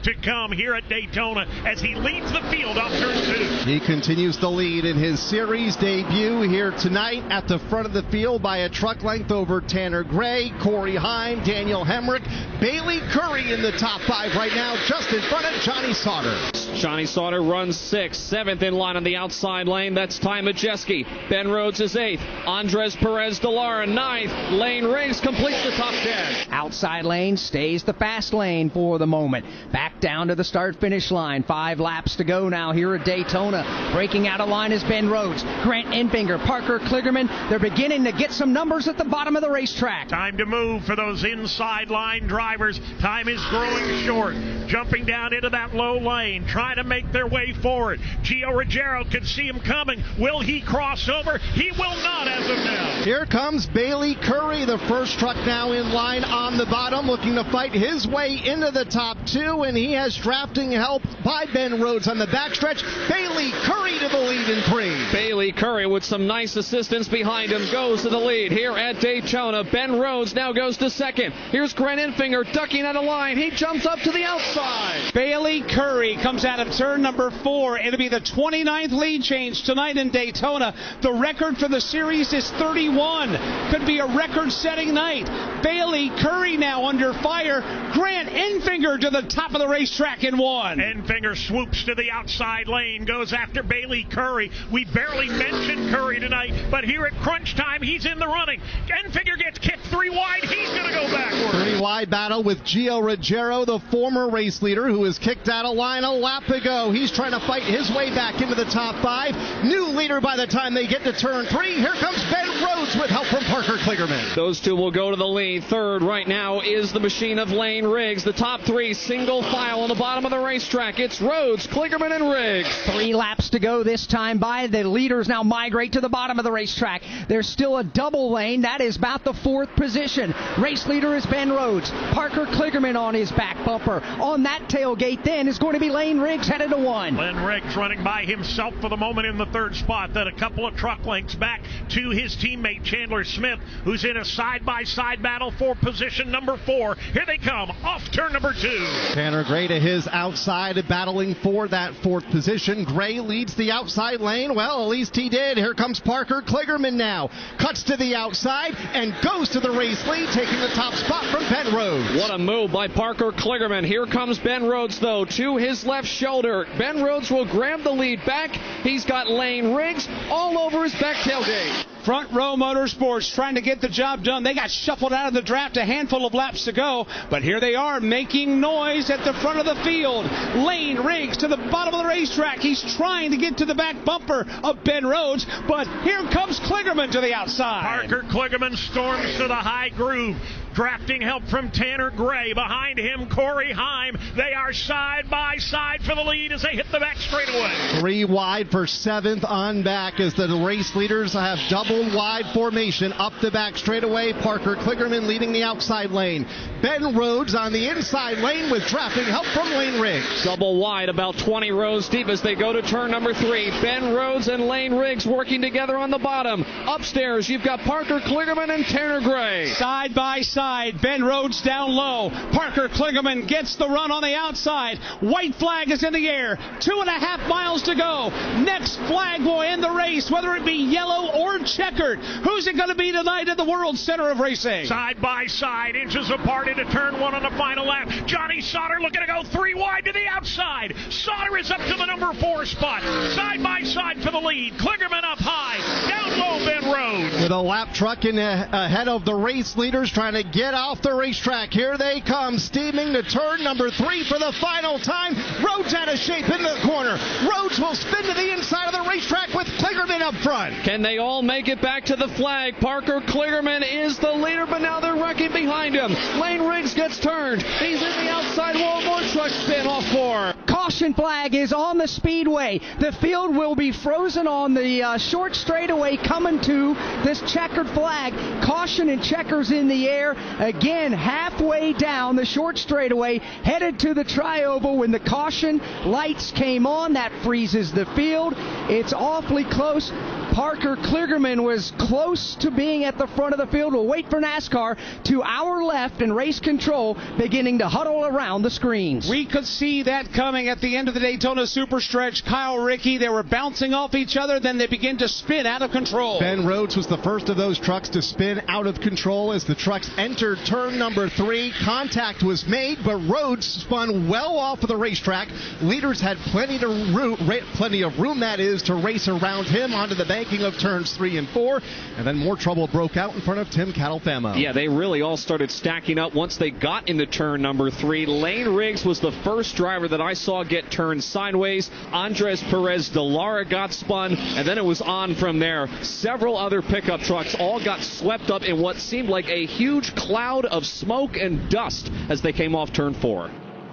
to come here at Daytona as he leads the field off turn 2. He continues to lead in his series debut here tonight at the front of the field by a truck length over Tanner Gray, Corey Heim, Daniel Hemrick, Bailey Curry in the top 5 right now, just in front of Johnny Sauter. Johnny Sauter runs 6th, 7th in line on the outside lane. That's Ty Majeski. Ben Rhodes is 8th. Andres Perez de Lara 9th. Lane Riggs completes the top 10. Outside lane stays the fast lane for the moment. Back down to the start-finish line. 5 laps to go now here at Daytona. Breaking out of line is Ben Rhodes, Grant Enfinger, Parker Kligerman. They're beginning to get some numbers at the bottom of the racetrack. Time to move for those inside line drivers. Time is growing short. Jumping down into that low lane, trying to make their way forward. Gio Ruggiero can see him coming. Will he cross over? He will not as of now. Here comes Bailey Curry, the first truck now in line on the bottom, looking to fight his way into the top 2, and he has drafting help by Ben Rhodes on the backstretch. Bailey Curry to the lead in 3. Bailey Curry with some nice assistance behind him goes to the lead here at Daytona. Ben Rhodes now goes to 2nd. Here's Grant Enfinger ducking out of line. He jumps up to the outside. Bailey Curry comes out of turn number 4. It'll be the 29th lead change tonight in Daytona. The record for the series is 31. Could be a record-setting night. Bailey Curry now under fire. Grant Enfinger to the top of the racetrack in 1. Enfinger swoops to the outside lane, goes after Bailey Curry. We barely mentioned Curry tonight, but here at crunch time, he's in the running. Enfinger gets kicked 3 wide. He's going to go backward. 3 wide battle with Gio Ruggiero, the former race leader who was kicked out of line a lap ago. He's trying to fight his way back into the top 5. New leader by the time they get to turn 3. Here comes Ben Rhodes with help from Parker Kligerman. Those 2 will go to the lead. Third right now is the machine of Lane Riggs. The top 3 single file on the bottom of the racetrack. It's Rhodes, Kligerman, and Riggs. 3 laps to go this time by. The leaders now migrate to the bottom of the racetrack. There's still a double lane. That is about the 4th position. Race leader is Ben Rhodes. Parker Kligerman on his back bumper. On that tailgate then is going to be Lane Riggs headed to 1. Lane Riggs running by himself for the moment in the 3rd spot. Then a couple of truck lengths back to his teammate Chandler Smith, who's in a side-by-side battle for position number 4. Here they come off turn number 2. Tanner Gray to his outside, battling for that 4th position. Gray leads the outside lane. Well, at least he did. Here comes Parker Kligerman now. Cuts to the outside and goes to the race lead, taking the top spot from Ben Rhodes. What a move by Parker Kligerman. Here comes Ben Rhodes, though, to his left shoulder. Ben Rhodes will grab the lead back. He's got Lane Riggs all over his back tailgate. Front Row Motorsports trying to get the job done. They got shuffled out of the draft a handful of laps to go, but here they are making noise at the front of the field. Lane Riggs to the bottom of the racetrack. He's trying to get to the back bumper of Ben Rhodes, but here comes Kligerman to the outside. Parker Kligerman storms to the high groove. Drafting help from Tanner Gray. Behind him, Corey Heim. They are side by side for the lead as they hit the back straightaway. 3 wide for 7th on back as the race leaders have double wide formation up the back straightaway. Parker Kligerman leading the outside lane. Ben Rhodes on the inside lane with drafting help from Lane Riggs. Double wide, about 20 rows deep as they go to turn number 3. Ben Rhodes and Lane Riggs working together on the bottom. Upstairs, you've got Parker Kligerman and Tanner Gray. Side by side, Ben Rhodes down low. Parker Kligerman gets the run on the outside. White flag is in the air. 2.5 miles to go. Next flag will end the race, whether it be yellow or checkered. Who's it going to be tonight at the World Center of Racing? Side by side, inches apart into turn 1 on the final lap. Johnny Sauter looking to go 3 wide to the outside. Sauter is up to the number 4 spot. Side by side for the lead. Kligerman up high. Down low, Ben Rhodes. With a lap truck in ahead of the race leaders trying to get off the racetrack. Here they come, steaming to turn number 3 for the final time. Rhodes out of shape in the corner. Rhodes will spin to the inside of the racetrack with Kligerman up front. Can they all make it back to the flag? Parker Kligerman is the leader, but now they're wrecking behind him. Lane Riggs gets turned. He's in the outside wall. More truck spin off 4. Caution flag is on the speedway. The field will be frozen on the short straightaway coming to this checkered flag. Caution and checkers in the air. Again, halfway down the short straightaway, headed to the tri-oval. When the caution lights came on, that freezes the field. It's awfully close. Parker Kligerman was close to being at the front of the field. We'll wait for NASCAR to our left and race control beginning to huddle around the screens. We could see that coming at the end of the Daytona Superstretch. Kyle Rickey, they were bouncing off each other, then they begin to spin out of control. Ben Rhodes was the first of those trucks to spin out of control as the trucks entered turn number 3. Contact was made, but Rhodes spun well off of the racetrack. Leaders had plenty of room, that is, to race around him onto the banking of turns 3 and 4, and then more trouble broke out in front of Tim Catalfamo. Yeah, they really all started stacking up once they got into turn number 3. Lane Riggs was the first driver that I saw get turned sideways. Andres Perez de Lara got spun, and then it was on from there. Several other pickup trucks all got swept up in what seemed like a huge cloud of smoke and dust as they came off turn 4.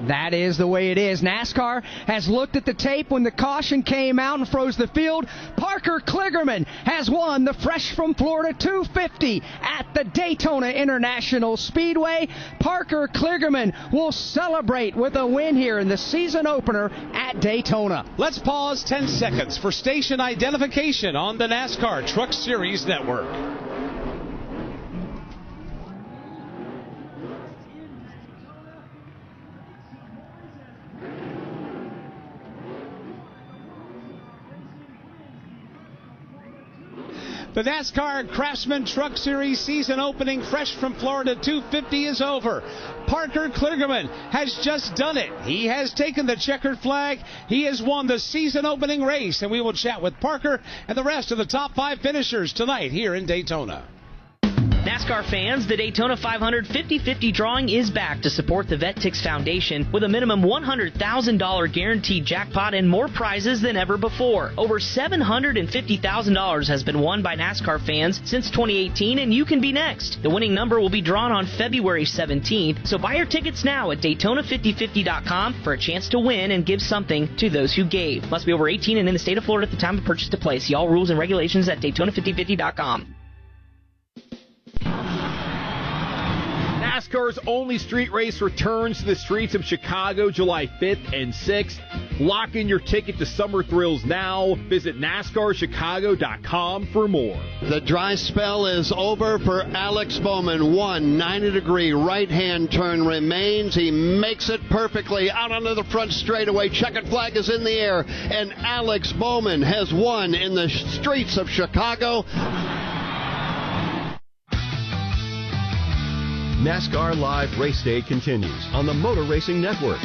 That is the way it is. NASCAR has looked at the tape when the caution came out and froze the field. Parker Kligerman has won the Fresh from Florida 250 at the Daytona International Speedway. Parker Kligerman will celebrate with a win here in the season opener at Daytona. Let's pause 10 seconds for station identification on the NASCAR Truck Series Network. The NASCAR Craftsman Truck Series season opening Fresh from Florida 250 is over. Parker Kligerman has just done it. He has taken the checkered flag. He has won the season opening race, and we will chat with Parker and the rest of the top 5 finishers tonight here in Daytona. NASCAR fans, the Daytona 500 50-50 drawing is back to support the VetTix Foundation with a minimum $100,000 guaranteed jackpot and more prizes than ever before. Over $750,000 has been won by NASCAR fans since 2018, and you can be next. The winning number will be drawn on February 17th, so buy your tickets now at Daytona5050.com for a chance to win and give something to those who gave. Must be over 18 and in the state of Florida at the time of purchase to play. See all rules and regulations at Daytona5050.com. NASCAR's only street race returns to the streets of Chicago July 5th and 6th. Lock in your ticket to summer thrills now. Visit NASCARChicago.com for more. The dry spell is over for Alex Bowman. 90-degree right-hand turn remains. He makes it perfectly out onto the front straightaway. Checkered flag is in the air, and Alex Bowman has won in the streets of Chicago. NASCAR Live Race Day continues on the Motor Racing Network.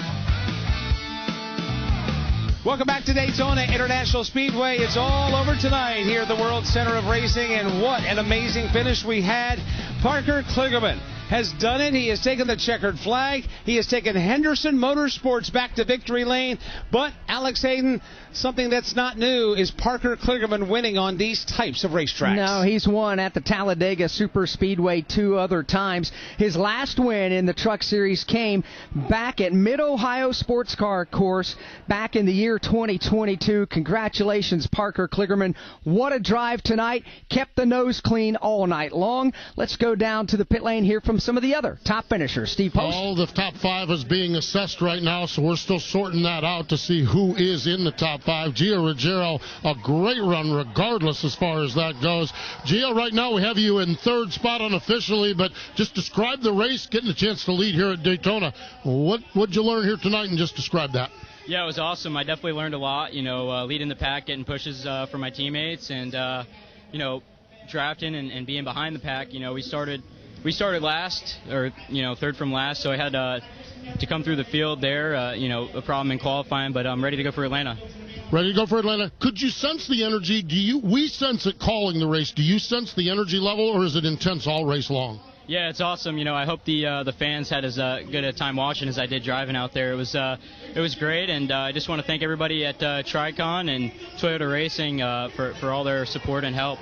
Welcome back to Daytona International Speedway. It's all over tonight here at the World Center of Racing, and what an amazing finish we had. Parker Kligerman has done it. He has taken the checkered flag. He has taken Henderson Motorsports back to victory lane. But, Alex Hayden, something that's not new is Parker Kligerman winning on these types of racetracks. No, he's won at the Talladega Super Speedway 2 other times. His last win in the Truck Series came back at Mid-Ohio Sports Car Course back in the year 2022. Congratulations, Parker Kligerman. What a drive tonight. Kept the nose clean all night long. Let's go down to the pit lane here from some of the other top finishers. Steve Post. All the top 5 is being assessed right now, so we're still sorting that out to see who is in the top 5. Gio Ruggiero, a great run regardless as far as that goes. Gio, right now we have you in 3rd spot unofficially, but just describe the race, getting a chance to lead here at Daytona. What'd you learn here tonight, and just describe that? Yeah, it was awesome. I definitely learned a lot, leading the pack, getting pushes for my teammates, and, drafting and being behind the pack. We started last, or, 3rd from last, so I had to come through the field there, a problem in qualifying, but I'm ready to go for Atlanta. Ready to go for Atlanta. Could you sense the energy? We sense it calling the race. Do you sense the energy level, or is it intense all race long? Yeah, it's awesome. I hope the fans had as good a time watching as I did driving out there. It was great, and I just want to thank everybody at Tricon and Toyota Racing for all their support and help.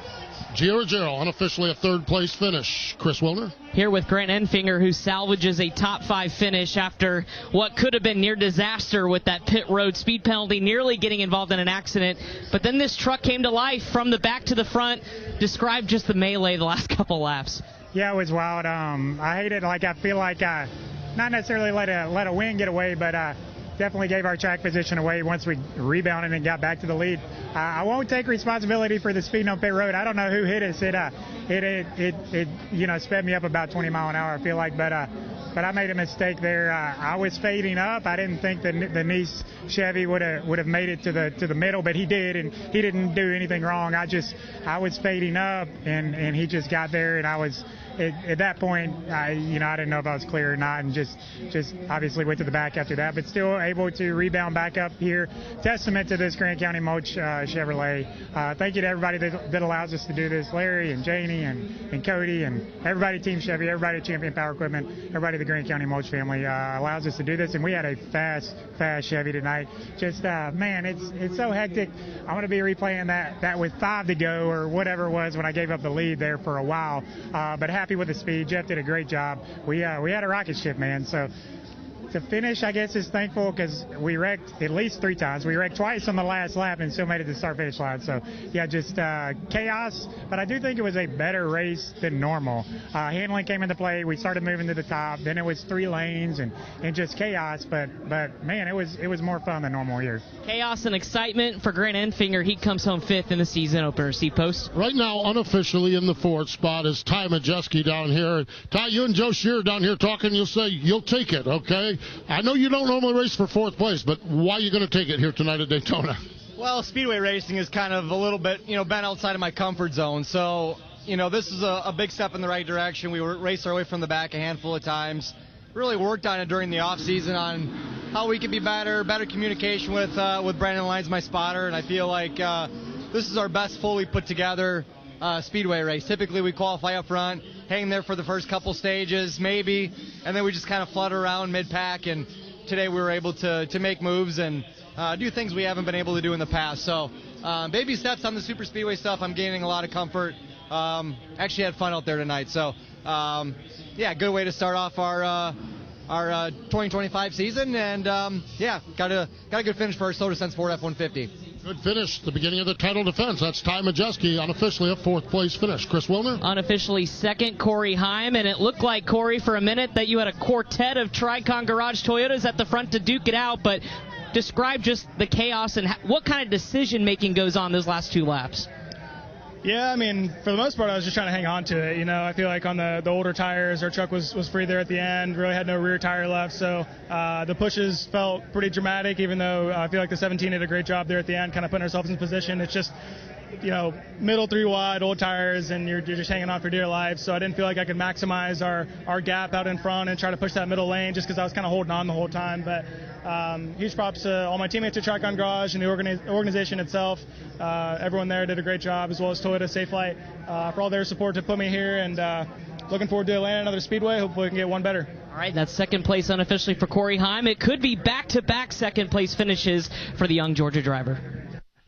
Gio Ruggiero, unofficially a 3rd place finish. Chris Wilner. Here with Grant Enfinger, who salvages a top 5 finish after what could have been near disaster with that pit road speed penalty, nearly getting involved in an accident. But then this truck came to life from the back to the front. Describe just the melee the last couple laps. Yeah, it was wild. I hate it. I feel like not necessarily let a win get away, but definitely gave our track position away once we rebounded and got back to the lead. I won't take responsibility for the speed on pit road. I don't know who hit us. It sped me up about 20 mile an hour, I feel like, but I made a mistake there. I was fading up. I didn't think the Nice Chevy would have made it to the middle, but he did, and he didn't do anything wrong. I was fading up, and he just got there, and I was. At that point, I didn't know if I was clear or not, and just obviously went to the back after that, but still able to rebound back up here. Testament to this Grant County Mulch Chevrolet. Thank you to everybody that allows us to do this. Larry and Janie and Cody and everybody Team Chevy, everybody at Champion Power Equipment, everybody the Grant County Mulch family allows us to do this, and we had a fast Chevy tonight. Just, man, it's so hectic. I'm going to be replaying that with 5 to go or whatever it was when I gave up the lead there for a while, but happy with the speed. Jeff did a great job. We had a rocket ship, man. So to finish, I guess, is thankful because we wrecked at least 3 times. We wrecked twice on the last lap and still made it to the start-finish line. So, yeah, just chaos. But I do think it was a better race than normal. Handling came into play. We started moving to the top. Then it was 3 lanes and just chaos. But man, it was more fun than normal here. Chaos and excitement for Grant Enfinger. He comes home 5th in the season opener. Steve Post. Right now, unofficially in the 4th spot is Ty Majeski down here. Ty, you and Joe Shearer down here talking. You'll say you'll take it, okay? I know you don't normally race for 4th place, but why are you going to take it here tonight at Daytona? Well, speedway racing is kind of a little bit, been outside of my comfort zone. So, this is a big step in the right direction. We raced our way from the back a handful of times. Really worked on it during the off season on how we could be better communication with Brandon Lyons, my spotter, and I feel like this is our best fully put together speedway race. Typically we qualify up front, hang there for the first couple stages maybe, and then we just kind of flutter around mid-pack, and today we were able to make moves and do things we haven't been able to do in the past. So baby steps on the super speedway stuff. I'm gaining a lot of comfort. Actually had fun out there tonight. So yeah, good way to start off our 2025 season, and got a good finish for our Soda Sense Ford F-150. Good finish, the beginning of the title defense. That's Ty Majeski, unofficially a 4th place finish. Chris Wilner? Unofficially 2nd, Corey Heim, and it looked like, Corey, for a minute that you had a quartet of Tricon Garage Toyotas at the front to duke it out, but describe just the chaos and what kind of decision-making goes on those last 2 laps. Yeah, I mean, for the most part, I was just trying to hang on to it. I feel like on the older tires, our truck was free there at the end, really had no rear tire left, so the pushes felt pretty dramatic, even though I feel like the 17 did a great job there at the end, kind of putting ourselves in position. It's just, middle 3 wide, old tires, and you're just hanging on for dear life, so I didn't feel like I could maximize our gap out in front and try to push that middle lane just because I was kind of holding on the whole time. But huge props to all my teammates at Tricon Garage and the organization itself. Everyone there did a great job, as well as Toyota Safelite, for all their support to put me here, and looking forward to Atlanta, another Speedway. Hopefully we can get one better. All right, that's second place unofficially for Corey Heim. It could be back-to-back second place finishes for the young Georgia driver.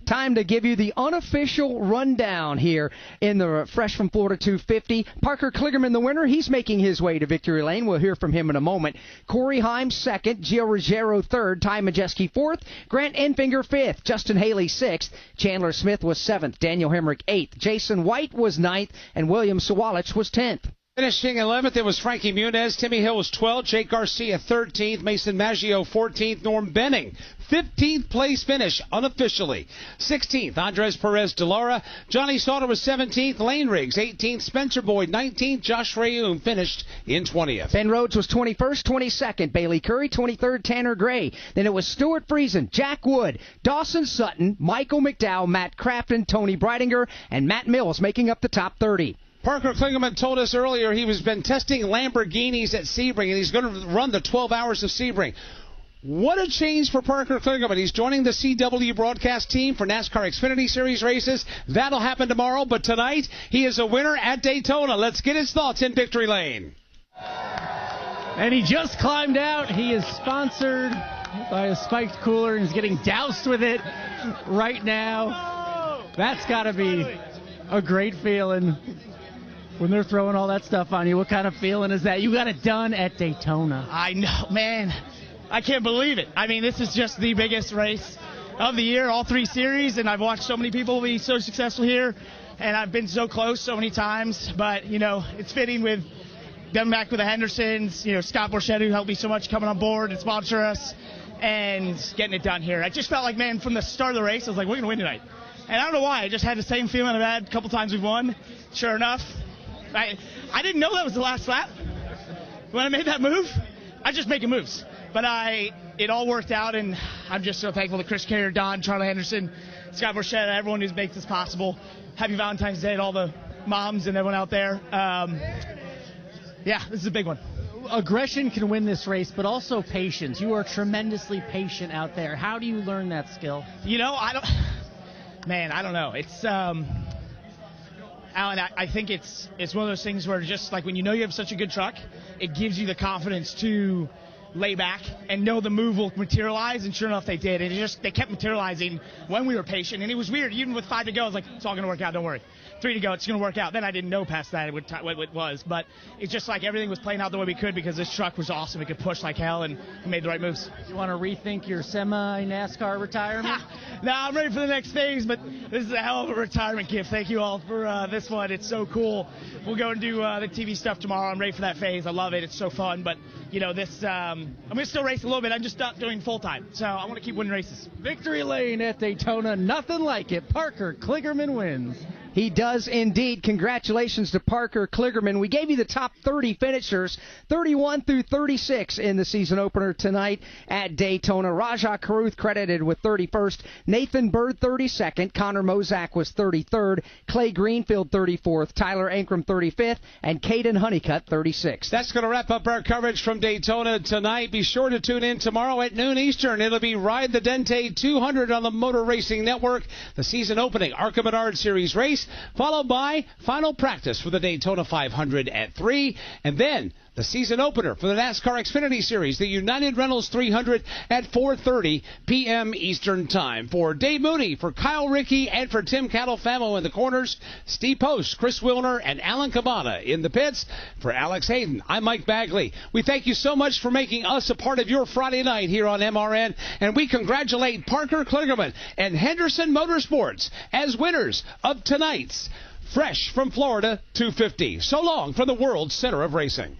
Time to give you the unofficial rundown here in the Fresh from Florida 250. Parker Kligerman, the winner, he's making his way to victory lane. We'll hear from him in a moment. Corey Heim, second. Gio Ruggiero, third. Ty Majeski, fourth. Grant Enfinger, fifth. Justin Haley, sixth. Chandler Smith was seventh. Daniel Hemrick, eighth. Jason White was ninth. And William Sawalich was 10th. Finishing 11th, it was Frankie Muniz. Timmy Hill was 12th. Jake Garcia, 13th. Mason Maggio, 14th. Norm Benning, 15th place finish unofficially. 16th, Andres Perez de Lara. Johnny Sauter was 17th. Lane Riggs, 18th. Spencer Boyd, 19th. Josh Rayoum finished in 20th. Ben Rhodes was 21st, 22nd. Bailey Curry, 23rd. Tanner Gray. Then it was Stuart Friesen, Jack Wood, Dawson Sutton, Michael McDowell, Matt Crafton, Tony Breidinger, and Matt Mills making up the top 30. Parker Kligerman told us earlier he has been testing Lamborghinis at Sebring, and he's going to run the 12 hours of Sebring. What a change for Parker Kligerman. He's joining the CW broadcast team for NASCAR Xfinity Series races. That'll happen tomorrow, but tonight he is a winner at Daytona. Let's get his thoughts in Victory Lane. And he just climbed out. He is sponsored by a spiked cooler and is getting doused with it right now. That's got to be a great feeling. When they're throwing all that stuff on you, what kind of feeling is that? You got it done at Daytona. I know, man. I can't believe it. I mean, this is just the biggest race of the year, all three series, and I've watched so many people be so successful here, and I've been so close so many times. But, you know, it's fitting with them back with the Hendersons, you know, Scott Borchetta, who helped me so much coming on board and sponsor us, and getting it done here. I just felt like, man, from the start of the race, I was like, we're going to win tonight. And I don't know why. I just had the same feeling I've had a couple times we've won. Sure enough, I didn't know that was the last lap. When I made that move, I just making moves. But it all worked out, and I'm just so thankful to Chris Carrier, Don, Charlie Henderson, Scott Borchetta, everyone who makes this possible. Happy Valentine's Day to all the moms and everyone out there. Yeah, this is a big one. Aggression can win this race, but also patience. You are tremendously patient out there. How do you learn that skill? You know, I don't know. It's Alan, I think it's one of those things where just like when you know you have such a good truck, it gives you the confidence to lay back and know the move will materialize, and sure enough they did. And they kept materializing when we were patient, and it was weird. Even with 5 to go, I was like, it's all going to work out, don't worry. 3 to go, it's going to work out. Then I didn't know past that what it was, but it's just like everything was playing out the way we could because this truck was awesome. It could push like hell, and we made the right moves. You want to rethink your semi-NASCAR retirement? No, I'm ready for the next phase, but this is a hell of a retirement gift. Thank you all for this one. It's so cool. We'll go and do the TV stuff tomorrow. I'm ready for that phase. I love it. It's so fun, but you know, this I'm going to still race a little bit. I'm just not doing full-time, so I want to keep winning races. Victory lane at Daytona. Nothing like it. Parker Kligerman wins. He does indeed. Congratulations to Parker Kligerman. We gave you the top 30 finishers, 31 through 36 in the season opener tonight at Daytona. Rajah Caruth credited with 31st. Nathan Bird 32nd. Connor Mozak was 33rd. Clay Greenfield 34th. Tyler Ankrum 35th. And Caden Honeycutt 36th. That's going to wrap up our coverage from Daytona tonight. Be sure to tune in tomorrow at noon Eastern. It'll be Ride the Dente 200 on the Motor Racing Network. The season opening ARCA Menard Series race, followed by final practice for the Daytona 500 at 3, and then the season opener for the NASCAR Xfinity Series, the United Rentals 300 at 4:30 p.m. Eastern Time. For Dave Mooney, for Kyle Rickey, and for Tim Catalfamo in the corners, Steve Post, Chris Wilner, and Alan Cabana in the pits. For Alex Hayden, I'm Mike Bagley. We thank you so much for making us a part of your Friday night here on MRN, and we congratulate Parker Kligerman and Henderson Motorsports as winners of tonight's Fresh from Florida 250. So long from the world's center of racing.